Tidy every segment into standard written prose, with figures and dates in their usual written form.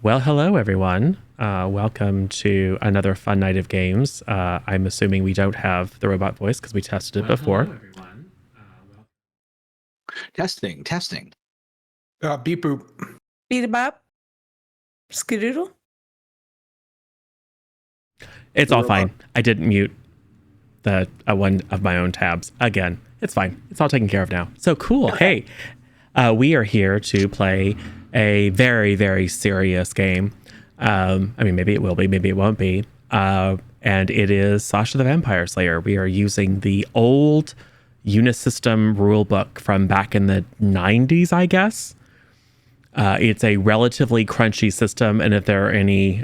Well, hello, everyone. Welcome to another fun night of games. I'm assuming we don't have the robot voice because we tested it before. Hello, everyone. Testing. Beep boop. Beat a bop. Skadoodle. It's all fine. I didn't mute the one of my own tabs. Again, it's fine. It's all taken care of now. So cool. Hey, we are here to play a very, very serious game. I mean, maybe it will be, maybe it won't be. And it is Sasha the Vampire Slayer. We are using the old Unisystem rulebook from back in the 90s, I guess. It's a relatively crunchy system, and if there are any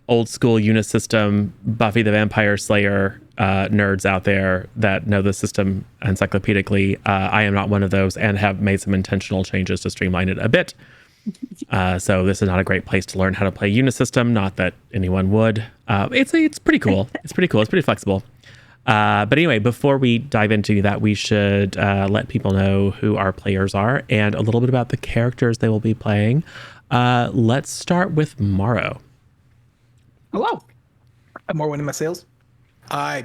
old school Unisystem Buffy the Vampire Slayer nerds out there that know the system encyclopedically, I am not one of those and have made some intentional changes to streamline it a bit. So this is not a great place to learn how to play Unisystem. Not that anyone would. It's pretty cool. It's pretty cool. It's pretty flexible. But anyway, before we dive into that, we should let people know who our players are and a little bit about the characters they will be playing. Let's start with Morrow. Hello. I'm Morwen in my sales. I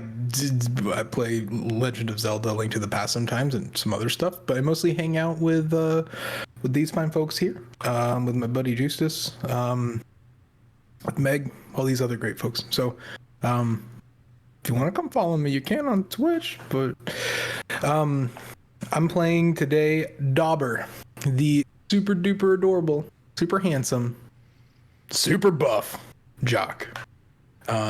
play Legend of Zelda: Link to the Past sometimes and some other stuff, but I mostly hang out with these fine folks here, with my buddy Justus, with Meg, all these other great folks. So, if you want to come follow me, you can on Twitch. But I'm playing today Dauber, the super duper adorable, super handsome, super buff jock.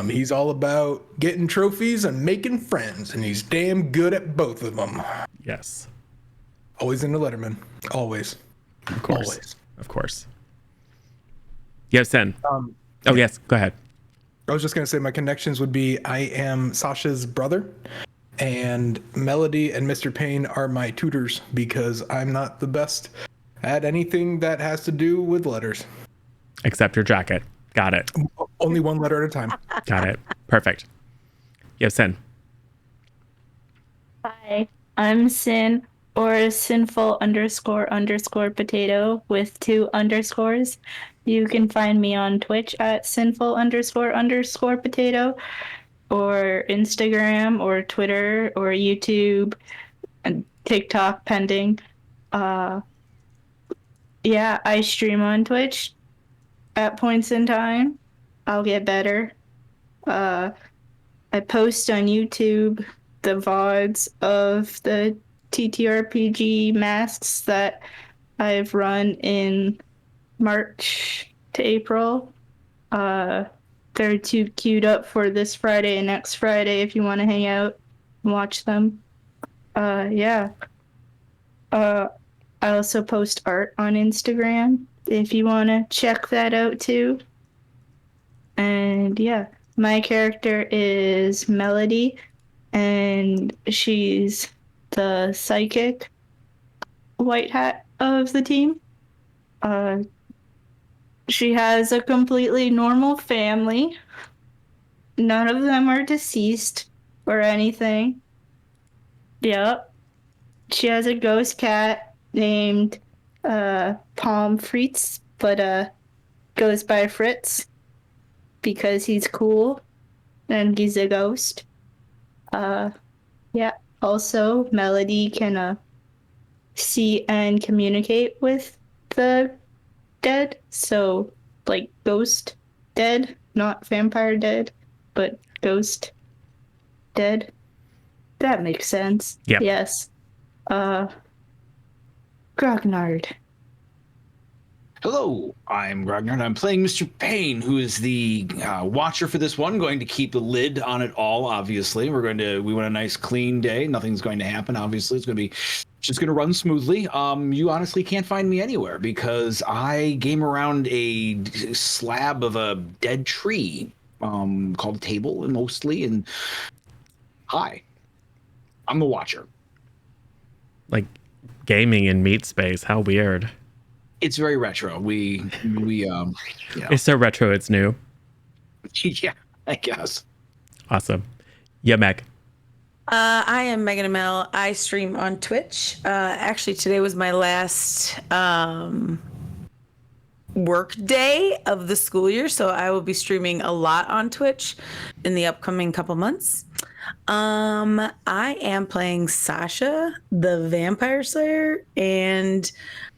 He's all about getting trophies and making friends, and he's damn good at both of them. Yes. Always into Letterman. Always. Of course. Always. Of course. Yes, Sen. Oh, yes. Go ahead. I was just going to say my connections would be I am Sasha's brother, and Melody and Mr. Payne are my tutors because I'm not the best at anything that has to do with letters. Except your jacket. Got it. Only one letter at a time. Got it. Perfect. Yes, Sen. Hi, I'm Sin, or sinful _ potato with 2 underscores. You can find me on Twitch at sinful _ potato, or Instagram, or Twitter, or YouTube, and TikTok pending. Yeah, I stream on Twitch at points in time. I'll get better. I post on YouTube the VODs of the TTRPG masks that I've run in March to April. They're 2 queued up for this Friday and next Friday if you want to hang out and watch them. Yeah. I also post art on Instagram if you want to check that out too. And yeah, my character is Melody, and she's the psychic white hat of the team. She has a completely normal family. None of them are deceased or anything. Yep. She has a ghost cat named Palm Fritz, but goes by Fritz because he's cool and he's a ghost. Yeah. Also, Melody can see and communicate with the dead. So, like, ghost dead, not vampire dead, but ghost dead. That makes sense. Yeah. Yes. Grognard. Hello, I'm Grognard. I'm playing Mr. Payne, who is the watcher for this one, going to keep the lid on it all, obviously. We want a nice clean day. Nothing's going to happen, obviously. It's going to be just going to run smoothly. You honestly can't find me anywhere because I game around a slab of a dead tree called a table, mostly. And hi, I'm the watcher. Like gaming in meat space. How weird. It's very retro. We It's so retro, it's new. yeah, I guess. Awesome. Yeah, Meg. I am Megan Amell. I stream on Twitch. Actually, today was my last work day of the school year, so I will be streaming a lot on Twitch in the upcoming couple months. I am playing Sasha, the Vampire Slayer, and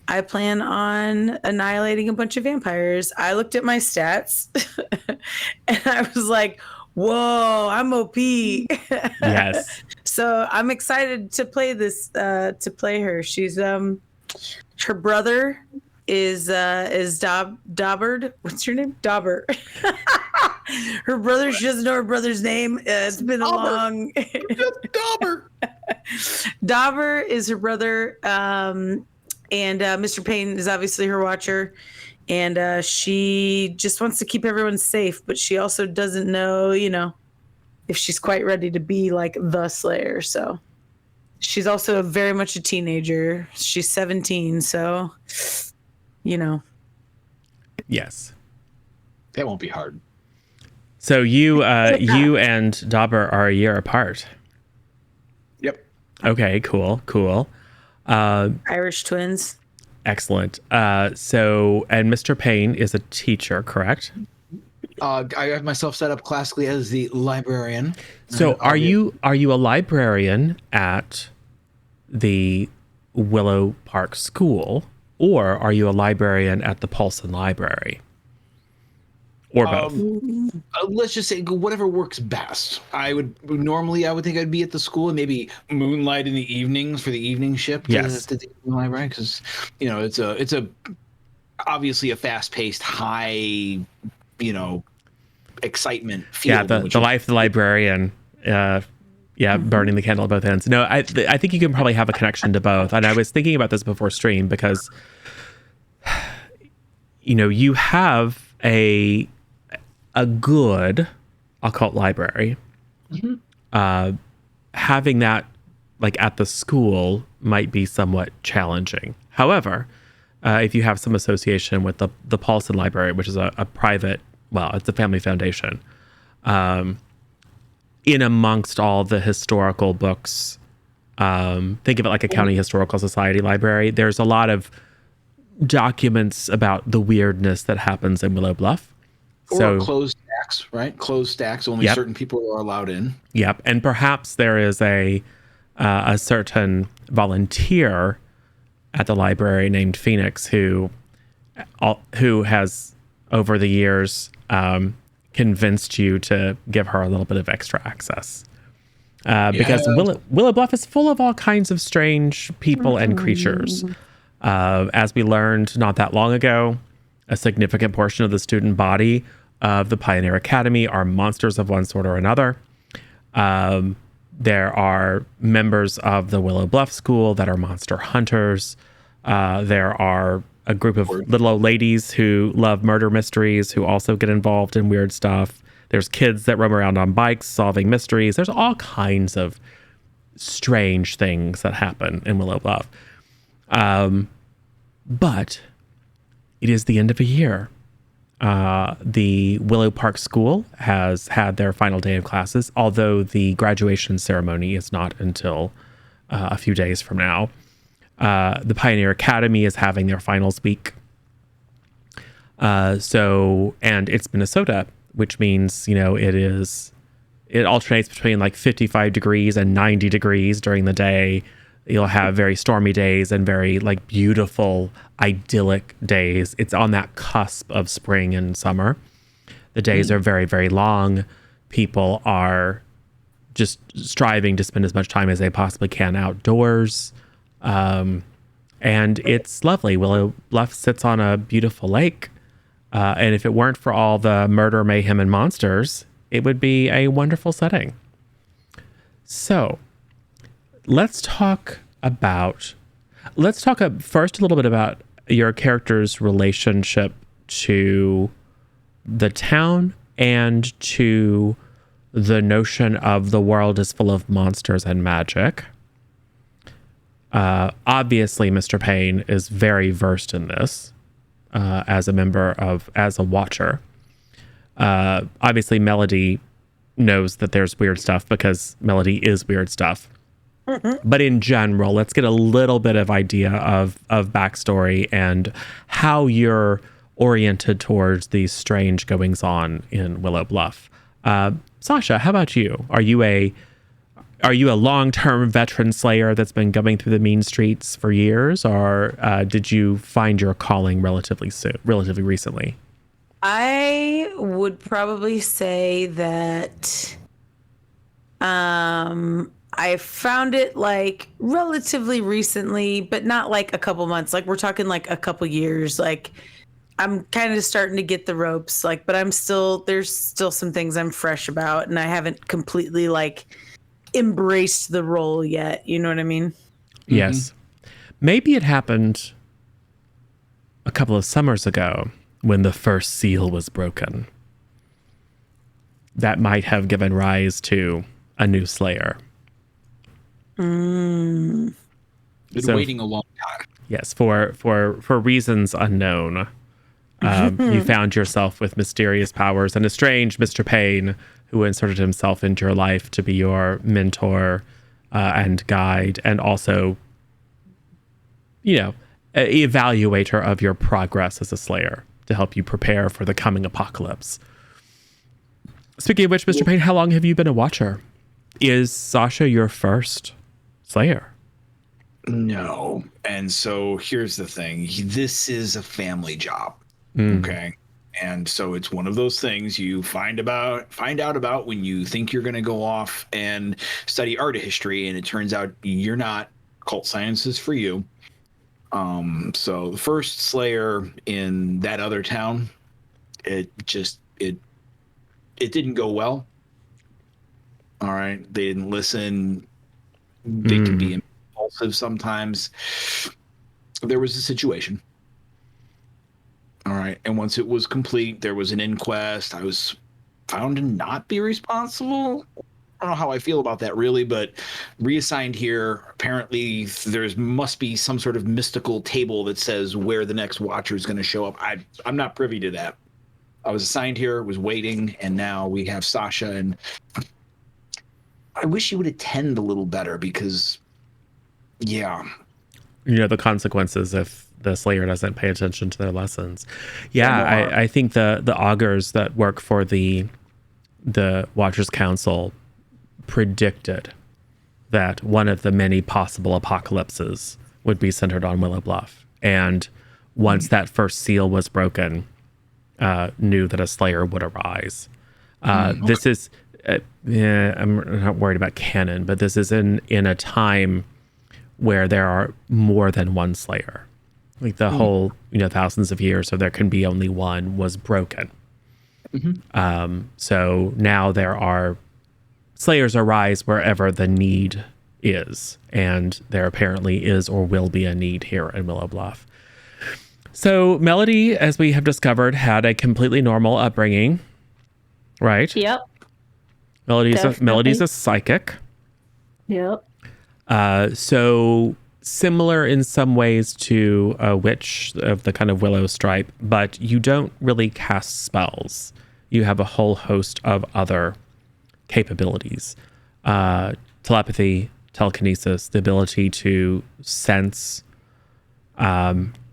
I plan on annihilating a bunch of vampires. I looked at my stats and I was like, whoa, I'm OP. Yes. So I'm excited to play this, to play her. She's, her brother is Daubert. What's your name? Daubert. Her brother, she doesn't know her brother's name. It's been a long. Daubert. Daubert is her brother. And Mr. Payne is obviously her watcher. And she just wants to keep everyone safe, but she also doesn't know, if she's quite ready to be like the Slayer. So she's also very much a teenager. She's 17, so Yes. That won't be hard. So you and Dauber are a year apart. Yep. Okay, cool. Irish twins. Excellent. So, and Mr. Payne is a teacher, correct? I have myself set up classically as the librarian. So, are you a librarian at the Willow Park School, or are you a librarian at the Paulson Library? Or both? Let's just say whatever works best. I would think I'd be at the school and maybe moonlight in the evenings for the evening shift. Yes. To the library, because it's a obviously a fast-paced, high, excitement field. Yeah, the life of the librarian. Burning the candle at both ends. No, I think you can probably have a connection to both. And I was thinking about this before stream because, you have a good occult library. Mm-hmm. Having that like at the school might be somewhat challenging. However, if you have some association with the Paulson Library, which is a private, it's a family foundation, in amongst all the historical books, think of it like a county historical society library. There's a lot of documents about the weirdness that happens in Willow Bluff. Or closed stacks, right? Closed stacks, only Yep. certain people are allowed in. Yep, and perhaps there is a certain volunteer at the library named Phoenix who has over the years convinced you to give her a little bit of extra access. Because Willow Bluff is full of all kinds of strange people and creatures. As we learned not that long ago, a significant portion of the student body of the Pioneer Academy are monsters of one sort or another. There are members of the Willow Bluff School that are monster hunters. There are a group of little old ladies who love murder mysteries who also get involved in weird stuff. There's kids that roam around on bikes solving mysteries. There's all kinds of strange things that happen in Willow Bluff. But it is the end of a year. The Willow Park School has had their final day of classes, although the graduation ceremony is not until a few days from now. The Pioneer Academy is having their finals week. And it's Minnesota, which means, it alternates between like 55 degrees and 90 degrees during the day. You'll have very stormy days and very like beautiful, idyllic days. It's on that cusp of spring and summer. The days are very, very long. People are just striving to spend as much time as they possibly can outdoors. And it's lovely. Willow Bluff sits on a beautiful lake. And if it weren't for all the murder, mayhem, and monsters, it would be a wonderful setting. So let's talk first a little bit about your character's relationship to the town and to the notion of the world is full of monsters and magic. Obviously, Mr. Payne is very versed in this as a watcher. Obviously, Melody knows that there's weird stuff because Melody is weird stuff. Mm-hmm. But in general, let's get a little bit of idea of backstory and how your oriented towards these strange goings on in Willow Bluff. Sasha, how about you? Are you a long-term veteran slayer that's been going through the mean streets for years, or did you find your calling relatively recently? I would probably say that I found it like relatively recently, but not like a couple months. Like we're talking like a couple years. Like I'm kind of starting to get the ropes, like, but there's still some things I'm fresh about, and I haven't completely like embraced the role yet. You know what I mean? Yes. Maybe it happened a couple of summers ago when the first seal was broken. That might have given rise to a new slayer. Been waiting a long time. Yes, for reasons unknown. You found yourself with mysterious powers and a strange Mr. Payne who inserted himself into your life to be your mentor and guide, and also, evaluator of your progress as a slayer to help you prepare for the coming apocalypse. Speaking of which, Mr. Payne, how long have you been a watcher? Is Sasha your first slayer? No. And so here's the thing. This is a family job. Okay. And so it's one of those things you find out about when you think you're going to go off and study art history, and it turns out you're not. Cult science is for you. So the first slayer in that other town, it didn't go well. All right. They didn't listen. They can be impulsive sometimes. There was a situation. All right. And once it was complete, there was an inquest. I was found to not be responsible. I don't know how I feel about that really, but reassigned here. Apparently must be some sort of mystical table that says where the next watcher is going to show up. I'm not privy to that. I was assigned here, was waiting, and now we have Sasha, and I wish you would attend a little better because, yeah. The consequences if the slayer doesn't pay attention to their lessons. Yeah, I think the augurs that work for the Watchers Council predicted that one of the many possible apocalypses would be centered on Willow Bluff. And once that first seal was broken, knew that a slayer would arise. This is, I'm not worried about canon, but this is in a time where there are more than one slayer. Like the whole, thousands of years, so there can be only one, was broken. So now there are slayers arise wherever the need is, and there apparently is or will be a need here in Willow Bluff. So Melody, as we have discovered, had a completely normal upbringing, right? Yep. Melody's a psychic. Yep. So similar in some ways to a witch of the kind of Willow stripe, but you don't really cast spells. You have a whole host of other capabilities. Telepathy, telekinesis, the ability to sense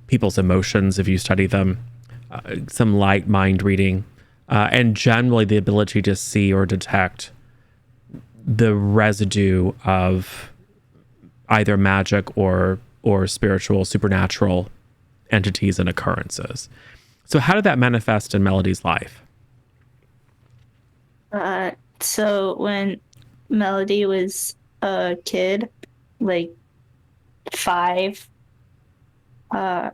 people's emotions if you study them, some light mind reading, and generally the ability to see or detect the residue of either magic or spiritual, supernatural entities and occurrences. So how did that manifest in Melody's life? So when Melody was a kid, like 5, her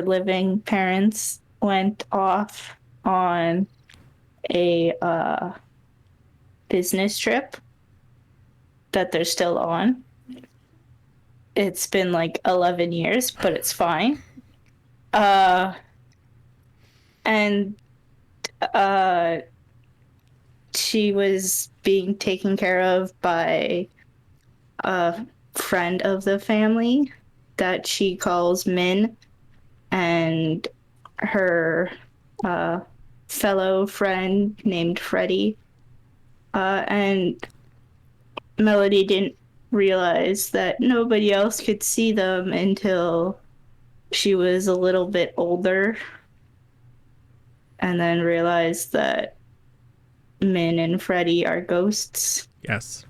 living parents went off on a business trip that they're still on. It's been like 11 years, but it's fine. And she was being taken care of by a friend of the family that she calls Min, and her fellow friend named Freddie. And Melody didn't realize that nobody else could see them until she was a little bit older and then realized that Min and Freddy are ghosts Yes.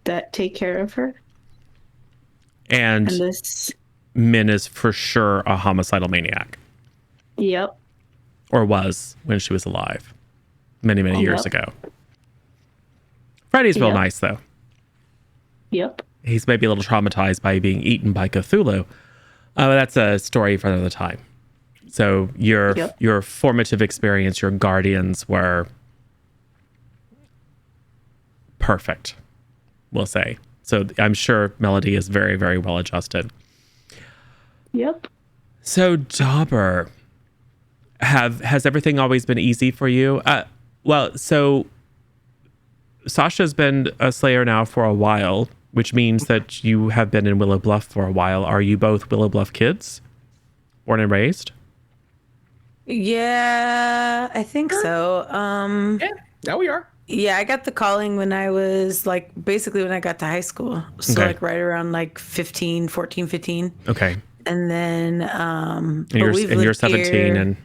that take care of her. And And this, Min is for sure a homicidal maniac, yep. or was when she was alive many, many years Yep. ago. Freddy's real Yep. nice, though. Yep. He's maybe a little traumatized by being eaten by Cthulhu. But that's a story for another time. So your formative experience, your guardians were perfect, we'll say. So I'm sure Melody is very, very well adjusted. Yep. So Dauber, has everything always been easy for you? Well, so Sasha's been a Slayer now for a while, which means that you have been in Willow Bluff for a while. Are you both Willow Bluff kids? Born and raised? Yeah, I think so. Yeah, now we are. Yeah, I got the calling when I was like basically when I got to high school. So Okay. like right around like 15. Okay. And then And but you're, we've and you're lived 17 here. and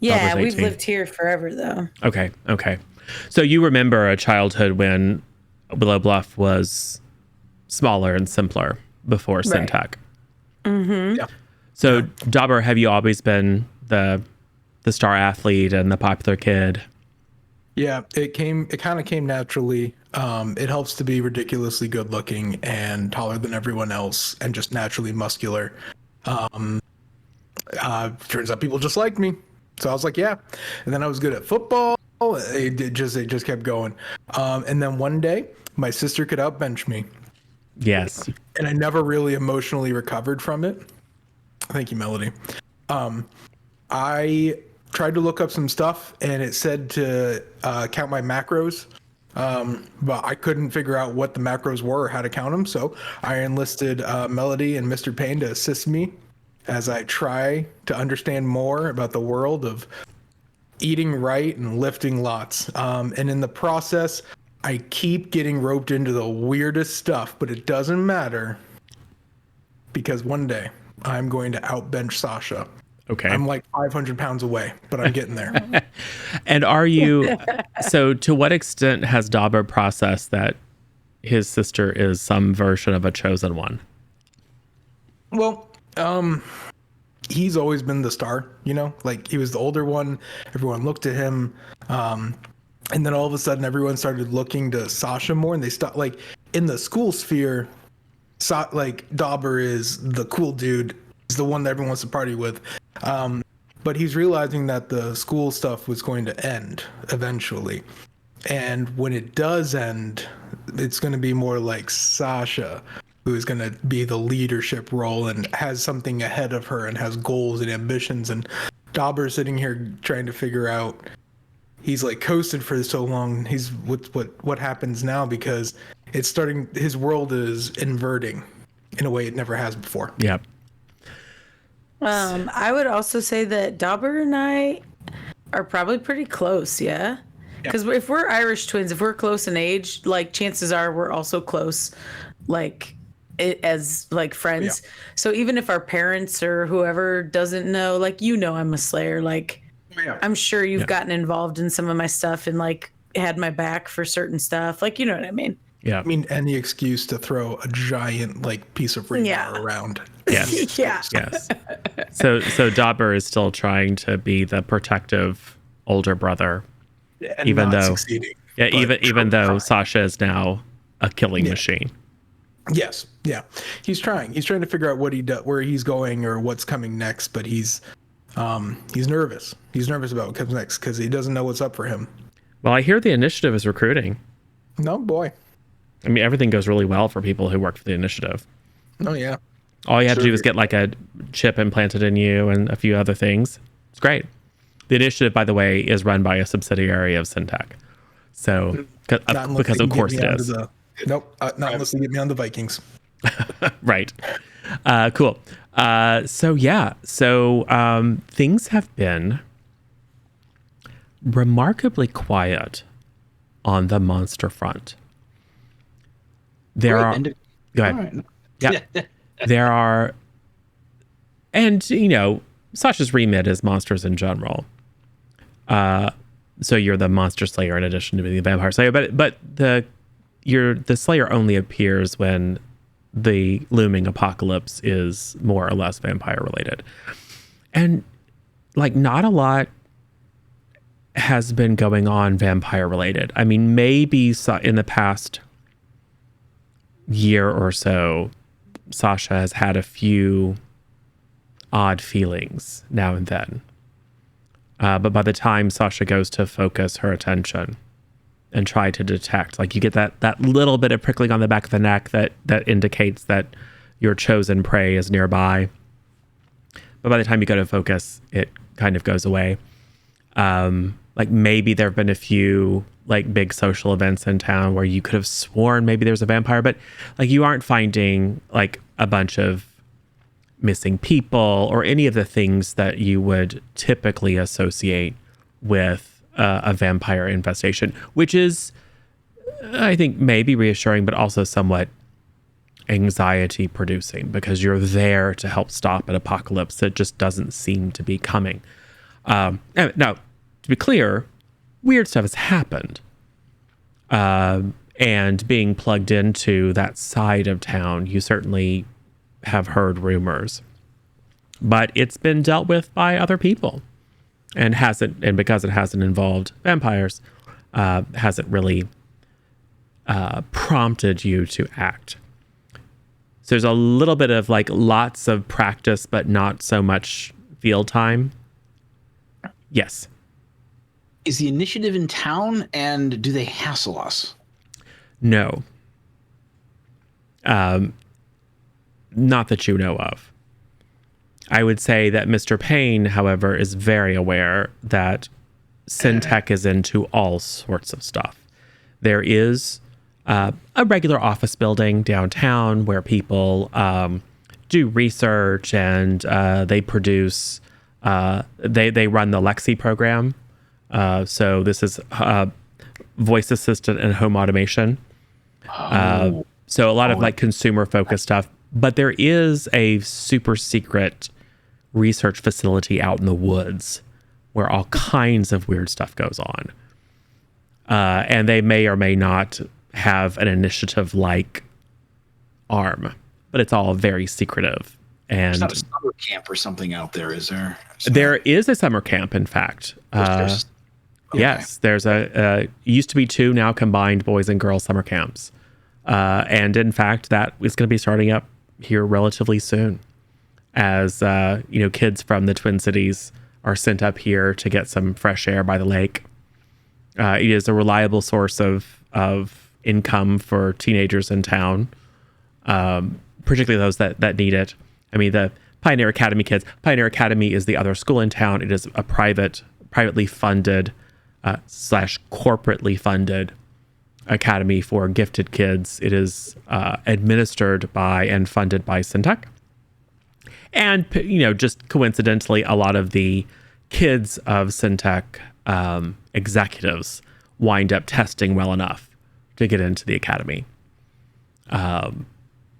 Yeah, Dauber's we've 18. lived here forever though. Okay. So you remember a childhood when Willow Bluff was smaller and simpler before Sympathetic. Mm-hmm. Yeah. So Dauber, have you always been the star athlete and the popular kid? Yeah, it kind of came naturally. It helps to be ridiculously good looking and taller than everyone else and just naturally muscular. Turns out people just like me. So I was like, yeah. And then I was good at football. It just kept going. And then one day my sister could outbench me. Yes. And I never really emotionally recovered from it. Thank you, Melody. I tried to look up some stuff and it said to count my macros, but I couldn't figure out what the macros were or how to count them. So I enlisted Melody and Mr. Payne to assist me as I try to understand more about the world of eating right and lifting lots. And in the process, I keep getting roped into the weirdest stuff, but it doesn't matter because one day I'm going to outbench Sasha. Okay. I'm like 500 pounds away, but I'm getting there. And are you, so to what extent has Dauber processed that his sister is some version of a chosen one? Well, he's always been the star, you know, like he was the older one. Everyone looked at him. And then all of a sudden everyone started looking to Sasha more and they stopped like in the school sphere. Like Dauber is the cool dude. He's the one that everyone wants to party with. But he's realizing that the school stuff was going to end eventually. And when it does end, it's going to be more like Sasha, who is going to be the leadership role and has something ahead of her and has goals and ambitions. And Dauber sitting here trying to figure out, he's like coasted for so long. He's what happens now because it's starting, his world is inverting in a way it never has before. Yep. I would also say that Dauber and I are probably pretty close, yeah? Because if we're Irish twins, if we're close in age, like chances are we're also close, like as like friends. Yeah. So even if our parents or whoever doesn't know, like I'm a Slayer, like Yeah. I'm sure you've gotten involved in some of my stuff and like had my back for certain stuff, like you know what I mean. Yeah. I mean, any excuse to throw a giant like piece of rebar around. Yes. Yeah. Yes. So Dauber is still trying to be the protective older brother, And even not though, succeeding. yeah, but even though trying. Sasha is now a killing machine. Yes, yeah, he's trying. He's trying to figure out what he where he's going or what's coming next. But he's nervous. He's nervous about what comes next because he doesn't know what's up for him. Well, I hear the initiative is recruiting. No boy. I mean, everything goes really well for people who work for the initiative. Oh yeah. All you have to do is get like a chip implanted in you and a few other things. It's great. The initiative, by the way, is run by a subsidiary of Sympathetic. So, because of course it is. Nope, not unless they get me on the Vikings. Right. Cool. So things have been remarkably quiet on the monster front. There are. Go ahead. All right. Yeah. There are And, Sasha's remit is monsters in general. So you're the monster slayer in addition to being the vampire slayer, but the slayer only appears when the looming apocalypse is more or less vampire related. And like not a lot has been going on vampire related. I mean, maybe in the past year or so, Sasha has had a few odd feelings now and then. But by the time Sasha goes to focus her attention and try to detect, like you get that little bit of prickling on the back of the neck that indicates that your chosen prey is nearby. But by the time you go to focus, it kind of goes away. Like maybe there have been a few like big social events in town where you could have sworn maybe there's a vampire, but like you aren't finding like a bunch of missing people or any of the things that you would typically associate with a vampire infestation, which is, I think, maybe reassuring, but also somewhat anxiety producing because you're there to help stop an apocalypse that just doesn't seem to be coming. Now, to be clear, weird stuff has happened. And being plugged into that side of town, you certainly have heard rumors, but it's been dealt with by other people and because it hasn't involved vampires, hasn't really prompted you to act. So there's a little bit of like lots of practice, but not so much field time. Yes. Is the initiative in town, and do they hassle us? No. Not that you know of. I would say that Mr. Payne, however, is very aware that Syntech is into all sorts of stuff. There is a regular office building downtown where people do research and they produce, they run the Lexi program. So this is voice assistant and home automation. So a lot of like consumer focused stuff. But there is a super secret research facility out in the woods where all kinds of weird stuff goes on. And they may or may not have an initiative-like arm, but it's all very secretive. And there's not a summer camp or something out there, is there? There is a summer camp, in fact. Yes, there's used to be 2 now combined boys and girls summer camps. And in fact, that is going to be starting up here relatively soon as, kids from the Twin Cities are sent up here to get some fresh air by the lake. It is a reliable source of income for teenagers in town, particularly those that need it. I mean, the Pioneer Academy kids. Pioneer Academy is the other school in town. It is a privately funded / corporately funded academy for gifted kids. It is administered by and funded by Syntech. And, just coincidentally, a lot of the kids of Syntech executives wind up testing well enough to get into the academy.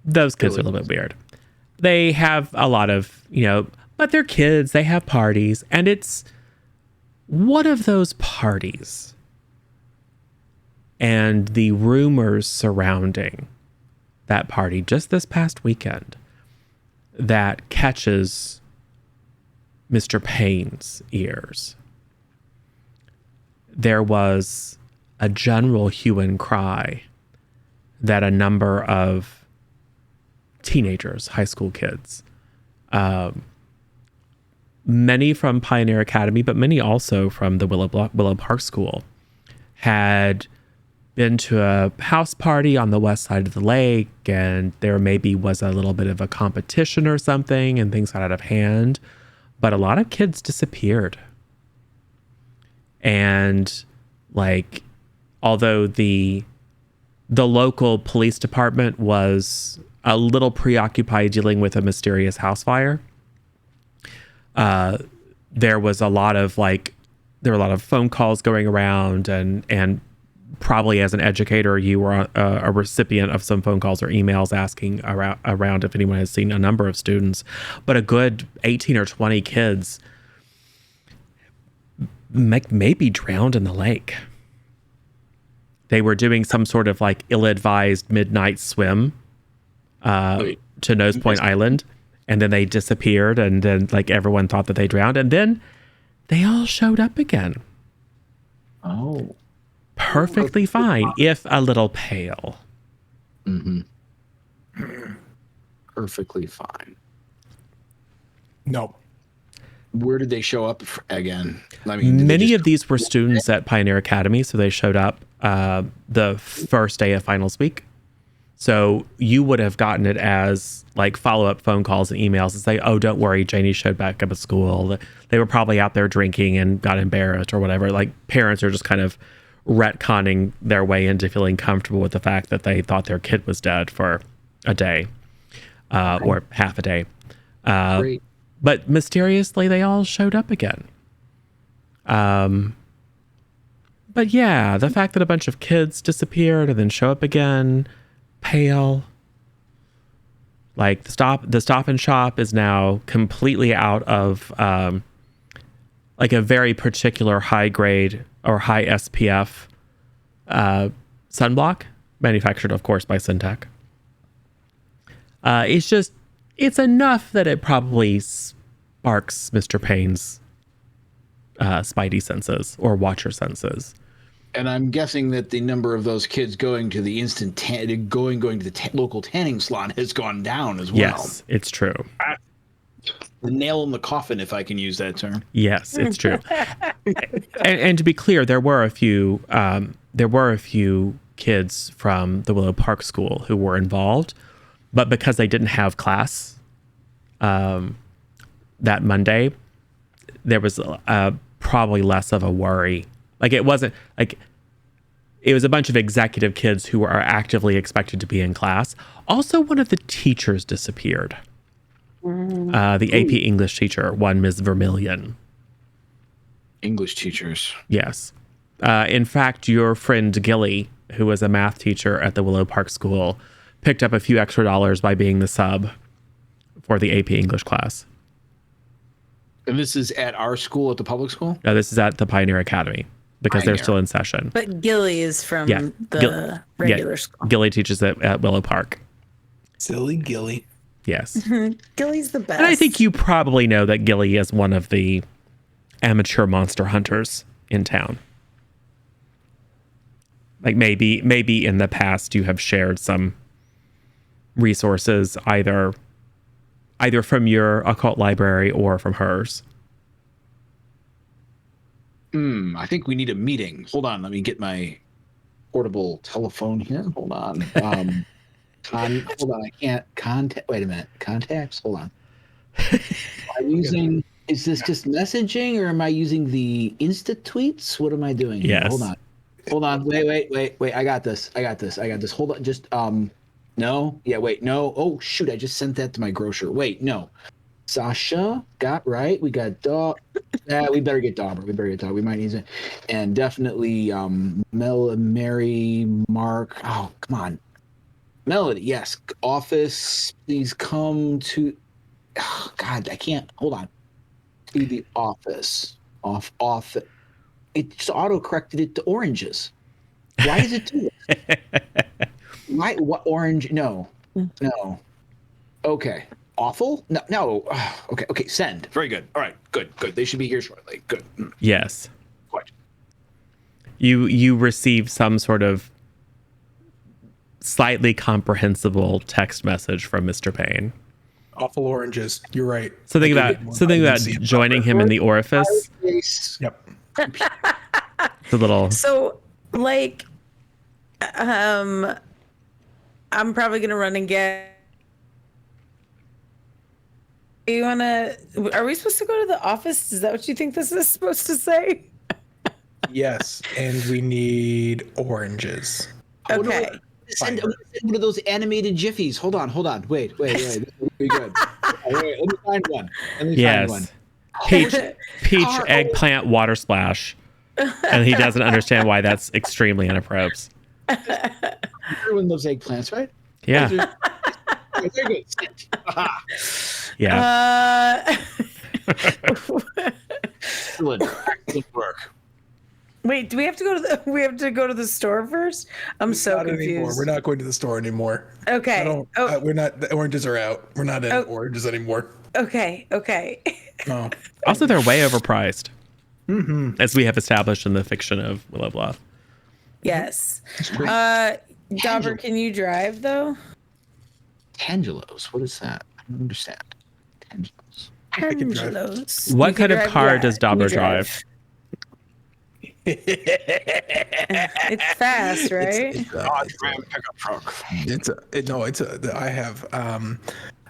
Those kids are a little bit weird. They have a lot of, but they're kids. They have parties. And it's one of those parties and the rumors surrounding that party just this past weekend that catches Mr. Payne's ears. There was a general hue and cry that a number of teenagers, high school kids, many from Pioneer Academy, but many also from the Willow Park School, had been to a house party on the west side of the lake, and there maybe was a little bit of a competition or something, and things got out of hand. But a lot of kids disappeared. And although the local police department was a little preoccupied dealing with a mysterious house fire, there was a lot of phone calls going around and probably as an educator, you were a recipient of some phone calls or emails asking around if anyone has seen a number of students, but a good 18 or 20 kids maybe drowned in the lake. They were doing some sort of like ill-advised midnight swim to Nose Point Island, and then they disappeared, and then like everyone thought that they drowned, and then they all showed up again. Oh. Perfectly fine, if a little pale. Mm-hmm. Perfectly fine. No. Where did they show up again? I mean, many of these were students at Pioneer Academy, so they showed up the first day of finals week. So you would have gotten it as like follow-up phone calls and emails and say, oh, don't worry, Janie showed back up at school. They were probably out there drinking and got embarrassed or whatever. Like parents are just kind of retconning their way into feeling comfortable with the fact that they thought their kid was dead for a day or half a day. Great. But mysteriously, they all showed up again. But yeah, the fact that a bunch of kids disappeared and then show up again, pale. Like the stop and shop is now completely out of like a very particular high grade or high SPF sunblock, manufactured, of course, by Sympathetic. It's enough that it probably sparks Mr. Payne's spidey senses or watcher senses. And I'm guessing that the number of those kids going to the going to the local tanning salon has gone down as well. Yes, it's true. The nail in the coffin, if I can use that term. Yes, it's true. and to be clear, there were a few kids from the Willow Park School who were involved, but because they didn't have class that Monday, there was probably less of a worry. Like it wasn't like it was a bunch of executive kids who are actively expected to be in class. Also, one of the teachers disappeared. The AP English teacher, one Ms. Vermillion. English teachers. Yes. In fact, your friend Gilly, who was a math teacher at the Willow Park School, picked up a few extra dollars by being the sub for the AP English class. And this is at our school, at the public school? No, this is at the Pioneer Academy because they're still in session. But Gilly is from the regular school. Gilly teaches at Willow Park. Silly Gilly. Yes. Gilly's the best. And I think you probably know that Gilly is one of the amateur monster hunters in town. Like maybe in the past you have shared some resources either from your occult library or from hers. I think we need a meeting. Hold on, let me get my portable telephone here. Hold on. Hold on, I can't contact. Wait a minute. Contacts? Hold on. Is this just messaging or am I using the Insta tweets? What am I doing here? Yes. Hold on. Wait. I got this. Hold on. Just, no. Yeah, wait, no. Oh, shoot. I just sent that to my grocer. Wait, no. Sasha got right. We got dog. We better get Dauber. We might need to. And definitely Mel and Mary, Mark. Oh, come on. Melody, yes. Office, please come to. Oh, God, I can't. Hold on. To the office. Off. It just auto-corrected it to oranges. Why does it do this? Why? What orange? No. Okay. Awful? No. Okay. Send. Very good. All right. Good. They should be here shortly. Good. Yes. What? You receive some sort of slightly comprehensible text message from Mr. Payne. Awful oranges. You're right. Something about joining him in the orifice. Yep. It's a little. So, like, I'm probably gonna run and get. Are we supposed to go to the office? Is that what you think this is supposed to say? Yes, and we need oranges. Okay. Send one of those animated jiffies. Hold on. Wait. This will be good. Wait, let me find one. Yes. Peach eggplant water splash. And he doesn't understand why that's extremely inappropriate. Everyone loves eggplants, right? Yeah. They're good. Yeah. Excellent. Excellent work. Wait, do we have to go to the store first? I'm so Not confused. anymore. We're not going to the store anymore. Okay. We're not. The oranges are out. We're not in oranges anymore. Okay. No. Also, they're way overpriced, as we have established in the fiction of Willow Bluff. Yes. Dauber, can you drive though? Tangelos. What is that? I don't understand. Tangelos. Angelos. What kind of car does Dauber drive? It's fast, right? Pickup truck.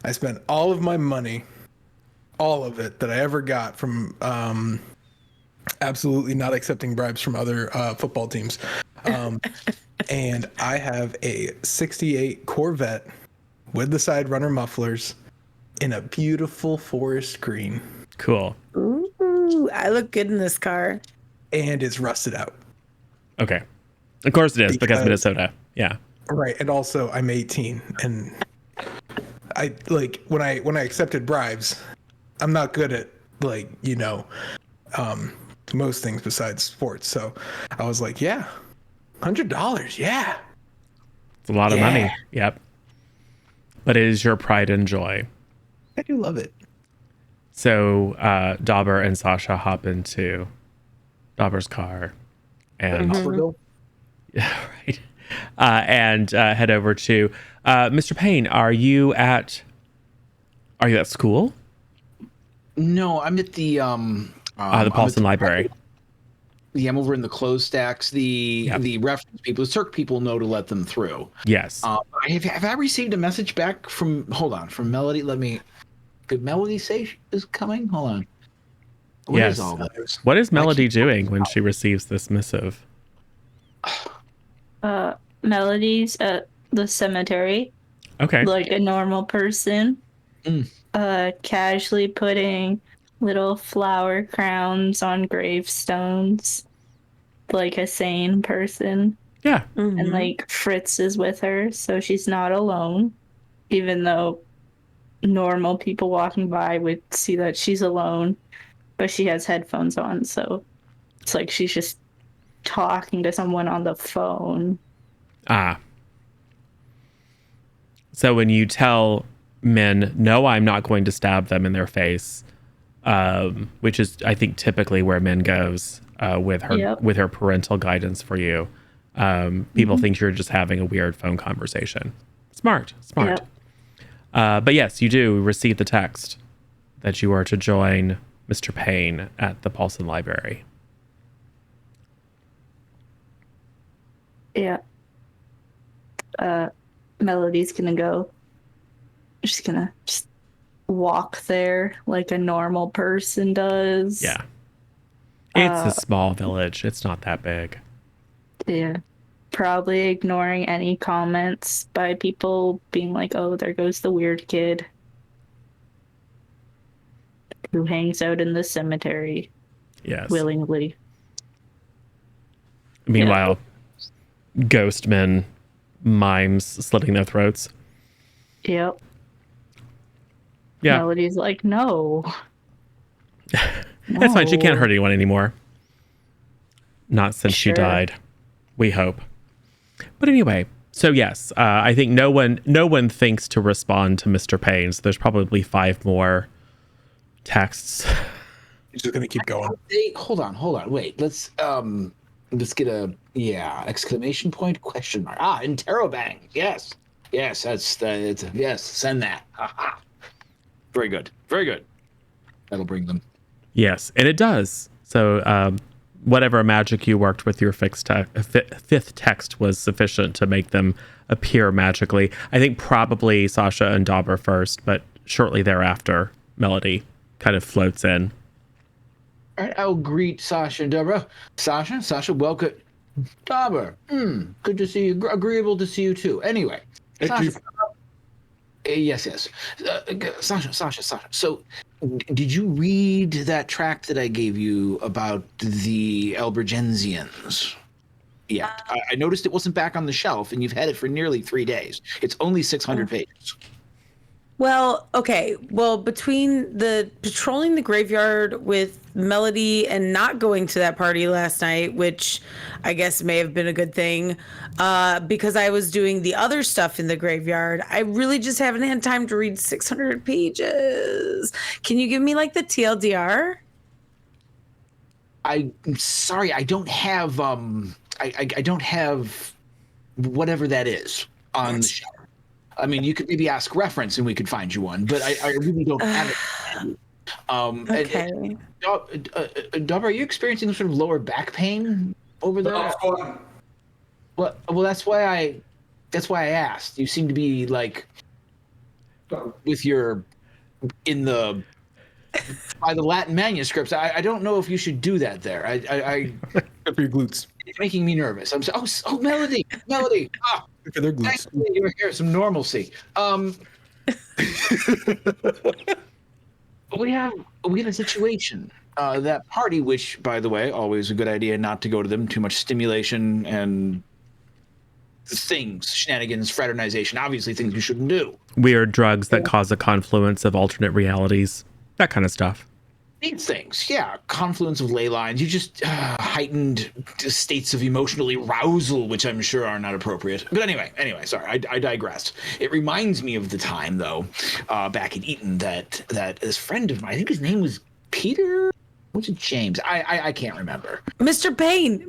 I spent all of my money, all of it that I ever got from absolutely not accepting bribes from other football teams. And I have a 68 Corvette with the side runner mufflers in a beautiful forest green. Cool. Ooh, I look good in this car. And it's rusted out. Okay. Of course it is, because Minnesota. Yeah. Right. And also I'm 18 and I like when I accepted bribes, I'm not good at most things besides sports. So I was like, yeah, $100. Yeah. It's a lot of money. Yep. But it is your pride and joy. I do love it. So Dauber and Sasha hop into Dauber's car and right. And head over to Mr. Payne. Are you at school? No, I'm at the Paulson Library. Yeah, I'm over in the closed stacks. The reference people, the Cirque people know to let them through. Yes. Have I received a message back from Melody? Did Melody say she is coming? Hold on. What yes. is all this? What is Melody doing when she receives this missive? Melody's at the cemetery. Okay. Like a normal person. Casually putting little flower crowns on gravestones. Like a sane person. Yeah. Mm-hmm. And like Fritz is with her, so she's not alone. Even though normal people walking by would see that she's alone. But she has headphones on, so it's like she's just talking to someone on the phone. Ah. So when you tell men, no, I'm not going to stab them in their face, which is, I think, typically where men goes with her parental guidance for you, people think you're just having a weird phone conversation. Smart. Yep. But yes, you do receive the text that you are to join Mr. Payne at the Paulson Library. Yeah. Melody's gonna go. She's gonna just walk there like a normal person does. Yeah. It's a small village. It's not that big. Yeah. Probably ignoring any comments by people being like, oh, there goes the weird kid who hangs out in the cemetery. Yes. Willingly. Meanwhile, ghost men, mimes slitting their throats. Yep. Yeah. Melody's like, no. That's fine. She can't hurt anyone anymore. Not since she Sure. died. We hope. But anyway, so yes, I think no one thinks to respond to Mr. Payne. So there's probably 5 more texts. He's just gonna keep going. Hold on. Wait, let's get a exclamation point, question mark. Interrobang. Yes, yes. Send that. Ha. Very good. That'll bring them. Yes, and it does. So whatever magic you worked with your fifth text was sufficient to make them appear magically. I think probably Sasha and Dauber first, but shortly thereafter, Melody kind of floats in. All right, I'll greet Sasha and Deborah. Sasha, welcome. Dauber, good to see you. Agreeable to see you too. Anyway, Sasha, Yes. Sasha. So, did you read that tract that I gave you about the Albergensians? Yet I noticed it wasn't back on the shelf, and you've had it for nearly 3 days. It's only 600 pages. Well, okay. Well, between the patrolling the graveyard with Melody and not going to that party last night, which I guess may have been a good thing, because I was doing the other stuff in the graveyard, I really just haven't had time to read 600 pages. Can you give me like the TLDR? I'm sorry, I don't have I don't have whatever that is on the shelf. I mean, you could maybe ask reference and we could find you one, but I really don't have it. Okay. Dub, are you experiencing sort of lower back pain over there? Well, that's why I asked. You seem to be like with your by the Latin manuscripts. I don't know if you should do that there. For your glutes. It's making me nervous. I'm so, Melody. Ah, For their glutes. thankfully you're here, some normalcy. We have a situation. That party, which, by the way, always a good idea not to go to them. Too much stimulation and things, shenanigans, fraternization. Obviously, things you shouldn't do. Weird drugs that cause a confluence of alternate realities. That kind of stuff. These things, yeah, confluence of ley lines. You just heightened states of emotional arousal, which I'm sure are not appropriate. But anyway, sorry, I digress. It reminds me of the time, though, back at Eton, that this friend of mine, I think his name was Peter. Was it James? I can't remember. Mr. Payne,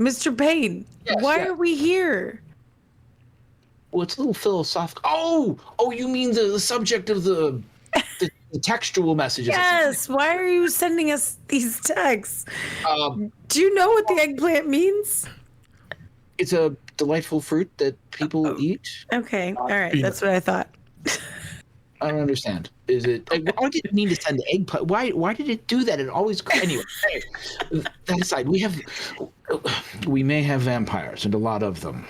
Yes, why are we here? Well, it's a little philosophical. Oh, you mean the subject of the textual messages? Yes, why are you sending us these texts? Do you know what the eggplant means? It's a delightful fruit that people eat. Okay, all right, that's what I thought. I don't understand. Is it? Why did it need to send the eggplant? Why did it do that? It always. Anyway, that aside, we may have vampires and a lot of them.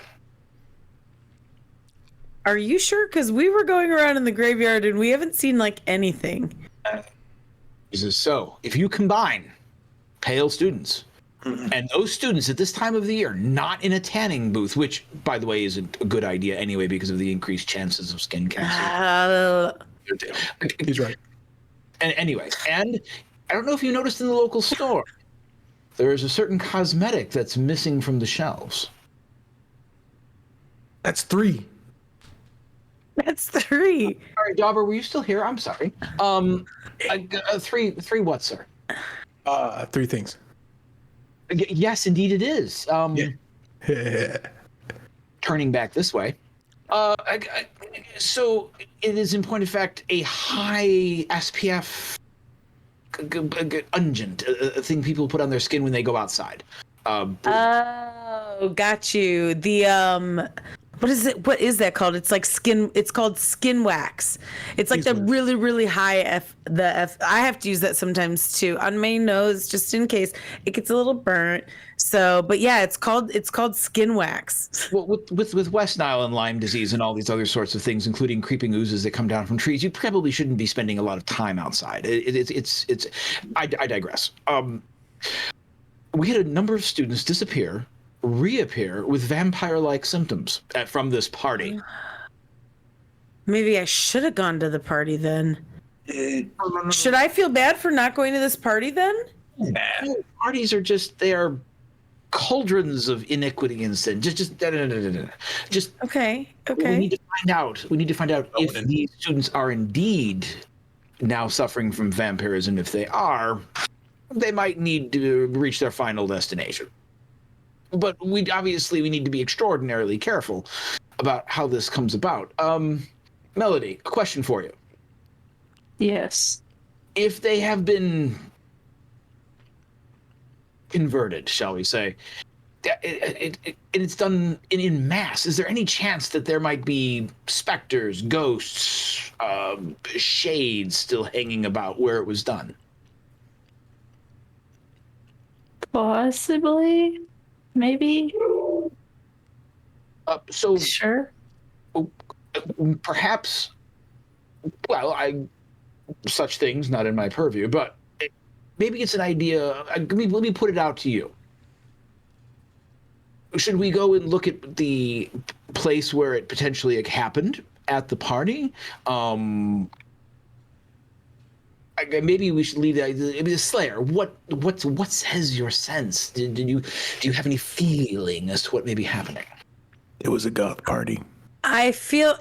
Are you sure? Because we were going around in the graveyard and we haven't seen like anything. So, if you combine pale students and those students at this time of the year not in a tanning booth, which, by the way, isn't a good idea anyway because of the increased chances of skin cancer. He's right. And anyway, and I don't know if you noticed in the local store, there is a certain cosmetic that's missing from the shelves. That's 3. That's 3. Sorry, Dauber, were you still here? I'm sorry. Three what, sir? 3 things. Yes, indeed it is. Turning back this way. So it is, in point of fact, a high SPF ungent, a thing people put on their skin when they go outside. Oh, got you. The what is it? What is that called? It's like skin. It's called skin wax. It's like the really, really high F. I have to use that sometimes too on my nose, just in case it gets a little burnt. So, but yeah, it's called skin wax. Well, with West Nile and Lyme disease and all these other sorts of things, including creeping oozes that come down from trees, you probably shouldn't be spending a lot of time outside. I digress. We had a number of students reappear with vampire-like symptoms from this party. Maybe I should have gone to the party then. Should I feel bad for not going to this party then? No, parties are they are cauldrons of iniquity and sin. Just Okay. We need to find out if these students are indeed now suffering from vampirism. If they are, they might need to reach their final destination. But we need to be extraordinarily careful about how this comes about. Melody, a question for you. Yes. If they have been converted, shall we say, it's done in mass, is there any chance that there might be specters, ghosts, shades still hanging about where it was done? Possibly. Maybe. So Sure. perhaps Well, such things not in my purview, but maybe it's an idea. Let me put it out to you. Should we go and look at the place where it potentially happened at the party? Maybe we should leave the Slayer. What says your sense? Do you have any feeling as to what may be happening? It was a goth party. I feel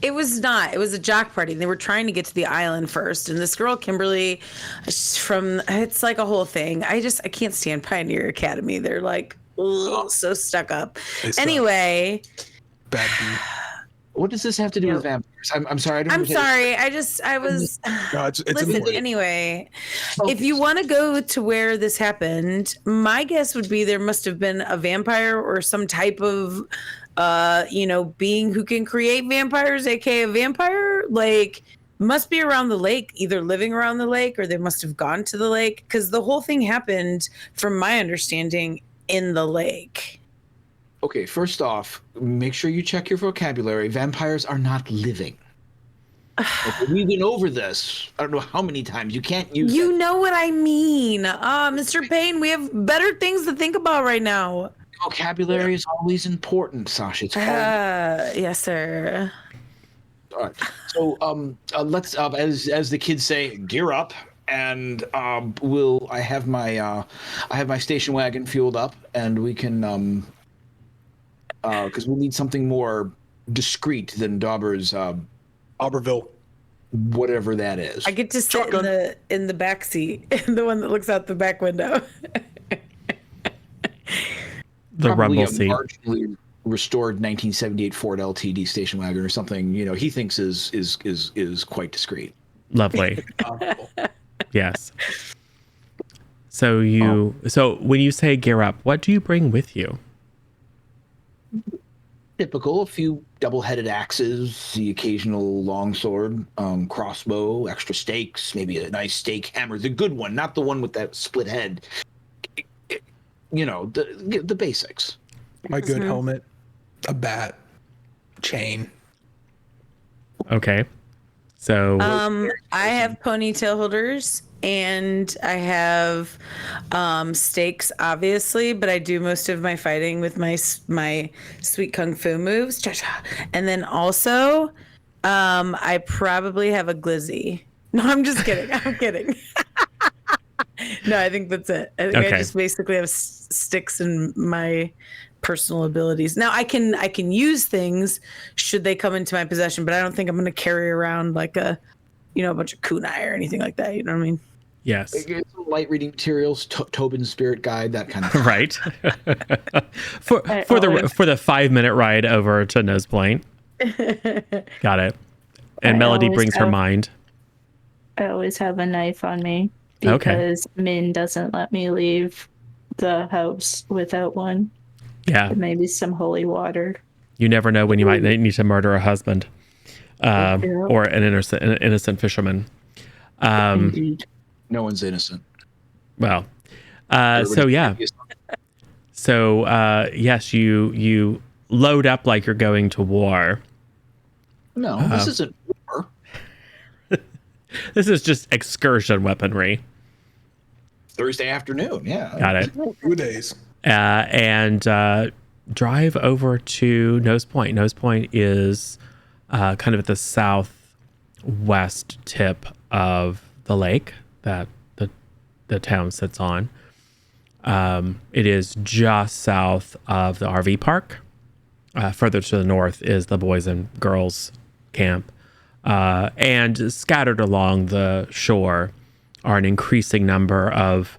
it was not. It was a jock party. They were trying to get to the island first, and this girl Kimberly, it's like a whole thing. I can't stand Pioneer Academy. They're like so stuck up. Anyway, bad dude. What does this have to do with vampires? I'm sorry. I'm sorry. I was. No, it's listen. important. Anyway, if you want to go to where this happened, my guess would be there must have been a vampire or some type of, being who can create vampires, aka a vampire. Like, must be around the lake, either living around the lake or they must have gone to the lake, because the whole thing happened, from my understanding, in the lake. Okay, first off, make sure you check your vocabulary. Vampires are not living. Okay, we've been over this. I don't know how many times. You can't use You that. know what I mean. Mr. Payne, we have better things to think about right now. Vocabulary is always important, Sasha. It's hard. Yes, sir. All right. So let's as the kids say, gear up, and I have my station wagon fueled up, and we can because we'll need something more discreet than Dauber's Auberville. whatever that is. I get to sit in the back seat, the one that looks out the back window. The Probably rumble a seat. marginally restored 1978 Ford LTD station wagon or something. He thinks is quite discreet. Lovely. Yes. So when you say gear up, what do you bring with you? Typical, a few double-headed axes, the occasional longsword, crossbow, extra stakes, maybe a nice stake hammer, the good one, not the one with that split head. The basics. My good helmet, a bat, chain. Okay. So I have ponytail holders and I have stakes, obviously, but I do most of my fighting with my sweet kung fu moves. And then also, I probably have a glizzy. No, I'm just kidding. I'm kidding. No, I think that's it. I think I just basically have sticks and my personal abilities. Now I can use things should they come into my possession, but I don't think I'm going to carry around like a bunch of kunai or anything like that. You know what I mean? yes. Light reading materials, Tobin's Spirit Guide, that kind of thing. Right. for the 5-minute ride over to Nose Point. Got it. And I Melody always brings her have- mind. I always have a knife on me Okay. because Min doesn't let me leave the house without one. Yeah. And maybe some holy water. You never know when you might need to murder a husband, or an innocent fisherman. Indeed. No one's innocent. Well, so yeah. So yes, you load up like you're going to war. No, this isn't war. This is just excursion weaponry. Thursday afternoon, yeah. Got it. 2 days. And drive over to Nose Point. Nose Point is kind of at the southwest tip of the lake that the town sits on. It is just south of the RV park. Further to the north is the boys and girls camp. And scattered along the shore are an increasing number of